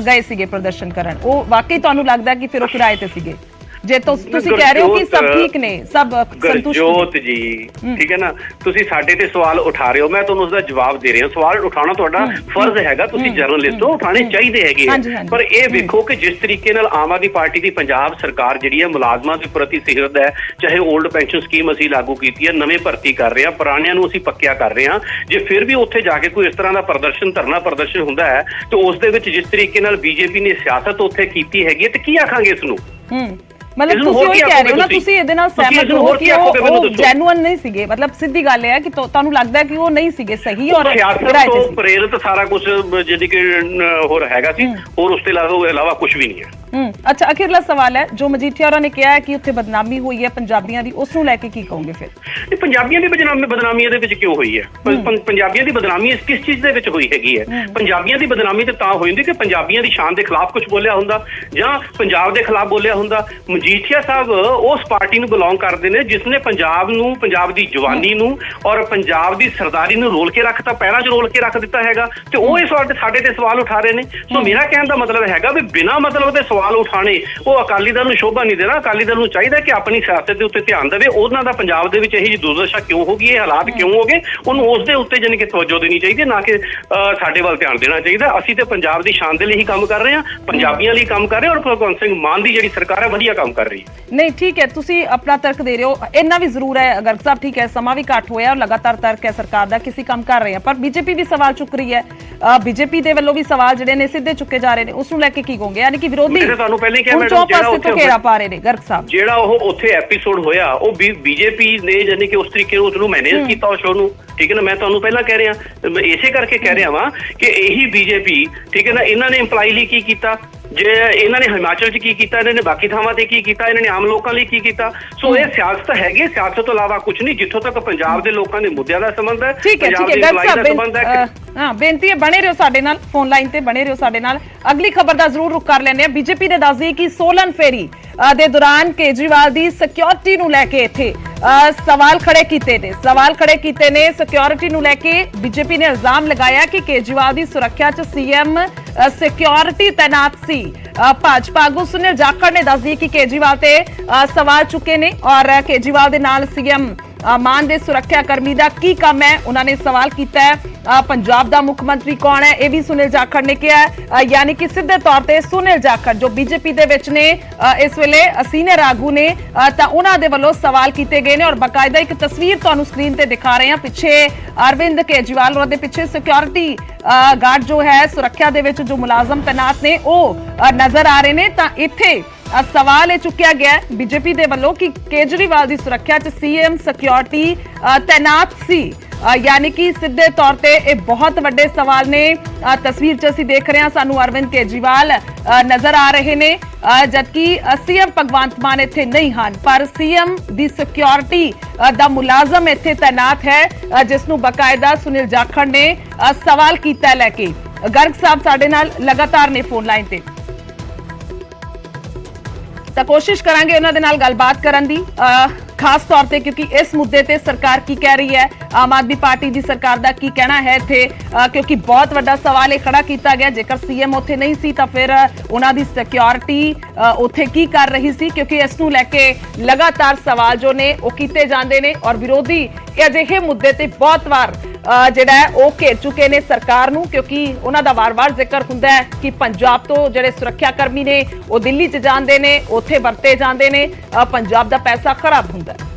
ਗਏ ਸੀਗੇ ਪ੍ਰਦਰਸ਼ਨ ਕਰਨ? ਉਹ ਵਾਕਈ ਤੁਹਾਨੂੰ ਲੱਗਦਾ ਕਿ ਫਿਰ ਉਹ ਕਿਰਾਏ ਤੇ ਸੀਗੇ? ਜੇ ਤੁਸੀਂ ਕਹਿ ਰਹੇ ਹੋ ਕਿ ਸਭ ਠੀਕ ਨੇ, ਸਭ ਸੰਤੁਸ਼ਟ? ਗੁਰਜੋਤ ਜੀ, ਠੀਕ ਹੈ ਨਾ, ਤੁਸੀਂ ਸਾਡੇ ਤੇ ਸਵਾਲ ਉਠਾ ਰਹੇ ਹੋ, ਮੈਂ ਤੁਹਾਨੂੰ ਉਸਦਾ ਜਵਾਬ ਦੇ ਰਿਹਾ। ਸਵਾਲ ਉਠਾਉਣਾ ਤੁਹਾਡਾ ਫਰਜ਼ ਹੈਗਾ, ਤੁਸੀਂ ਜਰਨਲਿਸਟ ਹੋ, ਉਠਾਣੇ ਚਾਹੀਦੇ ਹੈਗੇ ਆ। ਪਰ ਇਹ ਵੇਖੋ ਕਿ ਜਿਸ ਤਰੀਕੇ ਨਾਲ ਆਮ ਆਦਮੀ ਪਾਰਟੀ ਦੀ ਪੰਜਾਬ ਸਰਕਾਰ ਜਿਹੜੀ ਹੈ ਮੁਲਾਜ਼ਮਾਂ ਦੇ ਪ੍ਰਤੀ ਸਿਰਦ ਹੈ, ਚਾਹੇ 올ਡ ਪੈਨਸ਼ਨ ਸਕੀਮ ਅਸੀਂ ਲਾਗੂ ਕੀਤੀ ਹੈ, ਨਵੇਂ ਭਰਤੀ ਕਰ ਰਹੇ ਹਾਂ, ਪੁਰਾਣਿਆਂ ਨੂੰ ਅਸੀਂ ਪੱਕਿਆ ਕਰ ਰਹੇ ਹਾਂ, ਜੇ ਫਿਰ ਵੀ ਉੱਥੇ ਜਾ ਕੇ ਕੋਈ ਇਸ ਤਰ੍ਹਾਂ ਦਾ ਧਰਨਾ ਪ੍ਰਦਰਸ਼ਨ ਹੁੰਦਾ ਹੈ ਤੇ ਉਸ ਦੇ ਵਿੱਚ ਜਿਸ ਤਰੀਕੇ ਨਾਲ ਬੀਜੇਪੀ ਨੇ ਸਿਆਸਤ ਉੱਥੇ ਕੀਤੀ ਹੈਗੀ ਹੈ ਤੇ ਕੀ ਆਖਾਂਗੇ ਇਸ ਨੂੰ? ਮਤਲਬ ਤੁਸੀਂ ਉਹ ਕਹਿ ਰਹੇ ਹੋ ਨਾ, ਤੁਸੀਂ ਇਹਦੇ ਨਾਲ ਸਹਿਮਤ ਹੋ ਕਿ ਉਹ ਜੈਨੂਅਨ ਨਹੀਂ ਸੀਗੇ? ਮਤਲਬ ਸਿੱਧੀ ਗੱਲ ਹੈ ਕਿ ਤੁਹਾਨੂੰ ਲੱਗਦਾ ਹੈ ਕਿ ਉਹ ਨਹੀਂ ਸੀਗੇ ਸਹੀ ਔਰ ਸਿਆਸਤ ਤੋਂ ਪ੍ਰੇਰਿਤ ਸਾਰਾ ਕੁਝ ਜਿਹੜੀ ਕਿ ਹੋਰ ਹੈਗਾ ਸੀ, ਹੋਰ ਉਸ ਤੋਂ ਇਲਾਵਾ ਕੁਝ ਵੀ ਨਹੀਂ ਹੈ। ਅੱਛਾ, ਅਖੀਰਲਾ ਸਵਾਲ ਹੈ, ਜੋ ਮਜੀਠੀਆ ਹੋਰਾਂ ਨੇ ਕਿਹਾ ਹੈ ਕਿ ਉੱਥੇ ਬਦਨਾਮੀ ਹੋਈ ਹੈ ਪੰਜਾਬੀਆਂ ਦੀ, ਉਸ ਨੂੰ ਲੈ ਕੇ ਕੀ ਕਹੋਗੇ ਫਿਰ? ਇਹ ਪੰਜਾਬੀਆਂ ਦੀ ਬਦਨਾਮੀ ਇਹਦੇ ਵਿੱਚ ਕਿਉਂ ਹੋਈ ਹੈ? ਪੰਜਾਬੀਆਂ ਦੀ ਬਦਨਾਮੀ ਕਿਸ ਚੀਜ਼ ਦੇ ਵਿੱਚ ਹੋਈ ਹੈਗੀ ਹੈ? ਪੰਜਾਬੀਆਂ ਦੀ ਬਦਨਾਮੀ ਤੇ ਤਾਂ ਹੋਈ ਹੁੰਦੀ ਕਿ ਪੰਜਾਬੀਆਂ ਦੀ ਸ਼ਾਨ ਦੇ ਖਿਲਾਫ ਕੁਝ ਬੋਲਿਆ ਹੁੰਦਾ ਜਾਂ ਪੰਜਾਬ ਦੇ ਖਿਲਾਫ ਬੋਲਿਆ ਹੁੰਦਾ। ਮਜੀਠੀਆ ਸਾਹਿਬ ਉਸ ਪਾਰਟੀ ਨੂੰ ਬਿਲੋਂਗ ਕਰਦੇ ਨੇ ਜਿਸ ਨੇ ਪੰਜਾਬ ਨੂੰ, ਪੰਜਾਬ ਦੀ ਜਵਾਨੀ ਨੂੰ ਔਰ ਪੰਜਾਬ ਦੀ ਸਰਦਾਰੀ ਨੂੰ ਰੋਲ ਕੇ ਰੱਖਤਾ, ਪੈਰਾਂ 'ਚ ਰੋਲ ਕੇ ਰੱਖ ਦਿੱਤਾ ਹੈਗਾ, ਤੇ ਉਹ ਇਸ ਵਾਰ ਸਾਡੇ ਤੇ ਸਵਾਲ ਉਠਾ ਰਹੇ ਨੇ। ਸੋ ਮੇਰਾ ਕਹਿਣ ਦਾ ਮਤਲਬ ਹੈਗਾ ਵੀ ਬਿਨਾਂ ਮਤਲਬ ਦੇ ਸਵਾਲ ਉਠਾਣੇ ਉਹ ਅਕਾਲੀ ਦਲ ਨੂੰ ਸ਼ੋਭਾ ਨਹੀਂ ਦੇਣਾ। ਅਕਾਲੀ ਦਲ ਨੂੰ ਚਾਹੀਦਾ ਕਿ ਆਪਣੀ ਸਿਆਸਤ ਦੇ ਉੱਤੇ ਧਿਆਨ ਦੇਵੇ। ਉਹਨਾਂ ਦਾ ਪੰਜਾਬ ਦੇ ਵਿੱਚ ਇਹੀ ਜਿਹੀ ਦੁਰਦਸ਼ਾ ਕਿਉਂ ਹੋ ਗਈ, ਇਹ ਹਾਲਾਤ ਕਿਉਂ ਹੋ ਗਏ, ਉਹਨੂੰ ਉਸ ਦੇ ਉੱਤੇ ਜਾਣੀ ਕਿ ਤਵੱਜੋ ਦੇਣੀ ਚਾਹੀਦੀ, ਨਾ ਕਿ ਸਾਡੇ ਵੱਲ ਧਿਆਨ ਦੇਣਾ ਚਾਹੀਦਾ। ਅਸੀਂ ਤੇ ਪੰਜਾਬ ਦੀ ਸ਼ਾਨ ਦੇ ਲਈ ਹੀ ਕੰਮ ਕਰ ਰਹੇ ਹਾਂ, ਪੰਜਾਬੀਆਂ ਲਈ ਕੰਮ ਕਰ ਰਹੇ ਹਾਂ, ਔਰ ਭਗਵੰਤ ਸਿੰਘ ਮਾਨ ਦੀ ਜਿਹੜੀ ਸਰਕਾਰ ਹੈ ਵਧੀਆ ਕੰਮ ਕਰ ਰਹੀ ਹੈ। ਨਹੀਂ, ਠੀਕ ਹੈ, ਤੁਸੀਂ ਆਪਣਾ ਤਰਕ ਦੇ ਰਹੇ ਹੋ, ਇੰਨਾ ਵੀ ਜ਼ਰੂਰ ਹੈ ਗਰਗ ਸਾਹਿਬ, ਠੀਕ ਹੈ, ਸਮਾਂ ਵੀ ਘੱਟ ਹੋਇਆ ਔਰ ਲਗਾਤਾਰ ਤਰਕ ਹੈ ਸਰਕਾਰ ਦਾ, ਕਿਸੇ ਕੰਮ ਕਰ ਰਹੇ ਆ, ਪਰ ਬੀਜੇਪੀ ਵੀ ਸਵਾਲ ਚੁੱਕ ਰਹੀ ਹੈ। ਬੀਜੇਪੀ ਦੇ ਵੱਲੋਂ ਵੀ ਸਵਾਲ ਜਿਹੜੇ ਨੇ ਸਿੱਧੇ ਚੁੱਕੇ ਜਾ ਰਹੇ ਨੇ, ਉਸ ਨੂੰ ਲੈ ਕੇ ਕੀ ਕਹੋਗੇ? ਯਾਨੀ ਕਿ ਵਿਰੋਧੀ ਤੁਹਾਨੂੰ ਪਹਿਲਾਂ ਹੀ ਕਿਹਾ ਮੈਡਮ, ਜਿਹੜਾ ਘੇਰਾ ਪਾ ਰਹੇ ਨੇ ਗਰਗ ਸਾਹਿਬ, ਜਿਹੜਾ ਉਹ ਉੱਥੇ ਐਪੀਸੋਡ ਹੋਇਆ ਉਹ ਬੀਜੇਪੀ ਨੇ ਜਾਨੀ ਕਿ ਉਸ ਤਰੀਕੇ ਨੂੰ ਉਸਨੂੰ ਮੈਨੇਜ ਕੀਤਾ ਉਸ ਸ਼ੋਅ ਨੂੰ, ਠੀਕ ਹੈ ਨਾ। ਮੈਂ ਤੁਹਾਨੂੰ ਪਹਿਲਾਂ ਕਹਿ ਰਿਹਾ, ਇਸੇ ਕਰਕੇ ਕਹਿ ਰਿਹਾ ਵਾਂ ਕਿ ਇਹੀ ਬੀਜੇਪੀ, ਠੀਕ ਹੈ ਨਾ, ਇਹਨਾਂ ਨੇ ਇੰਪਲਾਈ ਲਈ ਕੀ ਕੀਤਾ, ਜੇ ਇਹਨਾਂ ਨੇ ਹਿਮਾਚਲ 'ਚ ਕੀ ਕੀਤਾ, ਇਹਨਾਂ ਨੇ ਬਾਕੀ ਥਾਵਾਂ ਤੇ ਕੀ ਕੀਤਾ, ਇਹਨਾਂ ਨੇ ਆਮ ਲੋਕਾਂ ਲਈ ਕੀ ਕੀਤਾ। ਸੋ ਇਹ ਸਿਆਸਤ ਹੈਗੀ, ਸਿਆਸਤ ਤੋਂ ਇਲਾਵਾ ਕੁਝ ਨਹੀਂ। ਜਿੱਥੋਂ ਤੱਕ ਪੰਜਾਬ ਦੇ ਲੋਕਾਂ ਦੇ ਮੁੱਦਿਆਂ ਦਾ ਸੰਬੰਧ ਹੈ, ਪੰਜਾਬ ਦੀ ਭਲਾਈ ਦਾ ਸੰਬੰਧ ਹੈ। ਹਾਂ, ਬੇਨਤੀ ਹੈ ਬਣੇ ਰਹੋ ਸਾਡੇ ਨਾਲ, ਫੋਨ ਲਾਈਨ ਤੇ ਬਣੇ ਰਹੋ ਸਾਡੇ ਨਾਲ। ਅਗਲੀ ਖਬਰ ਦਾ ਜ਼ਰੂਰ ਰੁਖ ਕਰ ਲੈਂਦੇ ਆ। ਬੀਜੇਪੀ ਨੇ ਦੱਸਦੀ ਕਿ ਸੋਲਨ ਫੇਰੀ ਦੇ ਦੌਰਾਨ ਕੇਜਰੀਵਾਲ ਦੀ ਸਿਕਿਉਰਿਟੀ ਨੂੰ ਲੈ ਕੇ ਇੱਥੇ ਸਵਾਲ ਖੜੇ ਕੀਤੇ ਨੇ ਸਿਕਿਉਰਿਟੀ ਨੂੰ ਲੈ ਕੇ। ਬੀਜੇਪੀ ਨੇ ਇਲਜ਼ਾਮ ਲਗਾਇਆ ਕਿ ਕੇਜਰੀਵਾਲ ਦੀ ਸੁਰੱਖਿਆ 'ਚ ਸੀਐਮ ਸਿਕਿਉਰਿਟੀ ਤੈਨਾਤ ਸੀ। ਭਾਜਪਾ ਆਗੂ ਸੁਨੀਲ ਜਾਖੜ ਨੇ ਦੱਸਦੀ ਕਿ ਕੇਜਰੀਵਾਲ ਤੇ ਸਵਾਲ ਚੁੱਕੇ ਨੇ ਔਰ ਕੇਜਰੀਵਾਲ ਦੇ ਨਾਲ ਸੀਐਮ ਮਾਨ ਦੇ ਸੁਰੱਖਿਆ ਕਰਮੀ ਦਾ ਕੀ ਕੰਮ ਹੈ, ਉਹਨਾਂ ਨੇ ਸਵਾਲ ਕੀਤਾ ਹੈ। ਪੰਜਾਬ ਦਾ ਮੁੱਖ ਮੰਤਰੀ ਕੌਣ ਹੈ, ਇਹ ਵੀ ਸੁਨੀਲ ਜਾਖੜ ਨੇ ਕਿਹਾ। ਯਾਨੀ ਕਿ ਸਿੱਧੇ ਤੌਰ ਤੇ ਸੁਨੀਲ ਜਾਖੜ ਜੋ ਬੀਜੇਪੀ ਦੇ ਵਿੱਚ ਨੇ ਇਸ ਵੇਲੇ ਸੀਨੀਅਰ ਆਗੂ ਨੇ, ਤਾਂ ਉਹਨਾਂ ਦੇ ਵੱਲੋਂ ਸਵਾਲ ਕੀਤੇ ਗਏ ਨੇ ਔਰ ਬਾਕਾਇਦਾ ਇੱਕ ਤਸਵੀਰ ਤੁਹਾਨੂੰ ਸਕਰੀਨ ਤੇ ਦਿਖਾ ਰਹੇ ਹਾਂ। ਪਿੱਛੇ ਅਰਵਿੰਦ ਕੇਜਰੀਵਾਲ ਉਹਨਾਂ ਦੇ ਪਿੱਛੇ ਸਿਕਿਉਰਿਟੀ ਗਾਰਡ ਜੋ ਹੈ, ਸੁਰੱਖਿਆ ਦੇ ਵਿੱਚ ਜੋ ਮੁਲਾਜ਼ਮ ਤੈਨਾਤ ਨੇ ਉਹ ਨਜ਼ਰ ਆ ਰਹੇ ਨੇ। ਤਾਂ ਇੱਥੇ ਸਵਾਲ ਇਹ ਚੁੱਕਿਆ ਗਿਆ ਬੀਜੇਪੀ ਦੇ ਵੱਲੋਂ ਕਿ ਕੇਜਰੀਵਾਲ ਦੀ ਸੁਰੱਖਿਆ 'ਚ ਸੀਐਮ ਸਿਕਿਉਰਿਟੀ ਤੈਨਾਤ ਸੀ। ਯਾਨੀ ਕਿ ਸਿੱਧੇ ਤੌਰ ਤੇ ਇਹ ਬਹੁਤ ਵੱਡੇ ਸਵਾਲ ਨੇ। ਤਸਵੀਰ 'ਚ ਅਸੀਂ ਦੇਖ ਰਹੇ ਹਾਂ, ਸਾਨੂੰ ਅਰਵਿੰਦ ਕੇਜਰੀਵਾਲ ਨਜ਼ਰ ਆ ਰਹੇ ਨੇ, ਜਦਕਿ ਸੀਐਮ ਭਗਵੰਤ ਮਾਨ ਇੱਥੇ ਨਹੀਂ ਹਨ, ਪਰ ਸੀਐਮ ਦੀ ਸਿਕਿਉਰਿਟੀ ਦਾ ਮੁਲਾਜ਼ਮ ਇੱਥੇ ਤੈਨਾਤ ਹੈ, ਜਿਸ ਨੂੰ ਬਕਾਇਦਾ ਸੁਨੀਲ ਜਾਖੜ ਨੇ ਸਵਾਲ ਕੀਤਾ ਲੈ ਕੇ। ਗਰਗ ਸਾਹਿਬ ਸਾਡੇ ਨਾਲ ਲਗਾਤਾਰ ਨੇ ਫੋਨ ਲਾਈਨ ਤੇ, ਤਾਂ ਕੋਸ਼ਿਸ਼ ਕਰਾਂਗੇ ਉਹਨਾਂ ਦੇ ਨਾਲ ਗੱਲਬਾਤ ਕਰਨ ਦੀ, ਖਾਸ ਤੌਰ ਤੇ ਕਿਉਂਕਿ ਇਸ ਮੁੱਦੇ ਤੇ ਸਰਕਾਰ ਕੀ ਕਹਿ ਰਹੀ ਹੈ, ਆਮ ਆਦਮੀ ਪਾਰਟੀ ਦੀ ਸਰਕਾਰ ਦਾ ਕੀ ਕਹਿਣਾ ਹੈ ਇੱਥੇ, ਕਿਉਂਕਿ ਬਹੁਤ ਵੱਡਾ ਸਵਾਲ ਇਹ ਖੜਾ ਕੀਤਾ ਗਿਆ। ਜੇਕਰ ਸੀਐਮ ਉੱਥੇ ਨਹੀਂ ਸੀ ਤਾਂ ਫਿਰ ਉਹਨਾਂ ਦੀ ਸਿਕਿਉਰਿਟੀ ਉੱਥੇ ਕੀ ਕਰ ਰਹੀ ਸੀ, ਕਿਉਂਕਿ ਇਸ ਨੂੰ ਲੈ ਕੇ ਲਗਾਤਾਰ ਸਵਾਲ ਜੋ ਨੇ ਉਹ ਕੀਤੇ ਜਾਂਦੇ ਨੇ ਔਰ ਵਿਰੋਧੀ ਅਜਿਹੇ ਮੁੱਦੇ ਤੇ ਬਹੁਤ ਵਾਰ ਜਿਹੜਾ ਹੈ ਉਹ ਘੇਰ ਚੁੱਕੇ ਨੇ ਸਰਕਾਰ ਨੂੰ, ਕਿਉਂਕਿ ਉਹਨਾਂ ਦਾ ਵਾਰ-ਵਾਰ ਜ਼ਿਕਰ ਹੁੰਦਾ ਹੈ ਕਿ ਪੰਜਾਬ ਤੋਂ ਜਿਹੜੇ ਸੁਰੱਖਿਆ ਕਰਮੀ ਨੇ ਉਹ ਦਿੱਲੀ 'ਚ ਜਾਂਦੇ ਨੇ, ਉੱਥੇ ਵਰਤੇ ਜਾਂਦੇ ਨੇ, ਪੰਜਾਬ ਦਾ ਪੈਸਾ ਖਰਾਬ ਹੁੰਦਾ ਹੈ।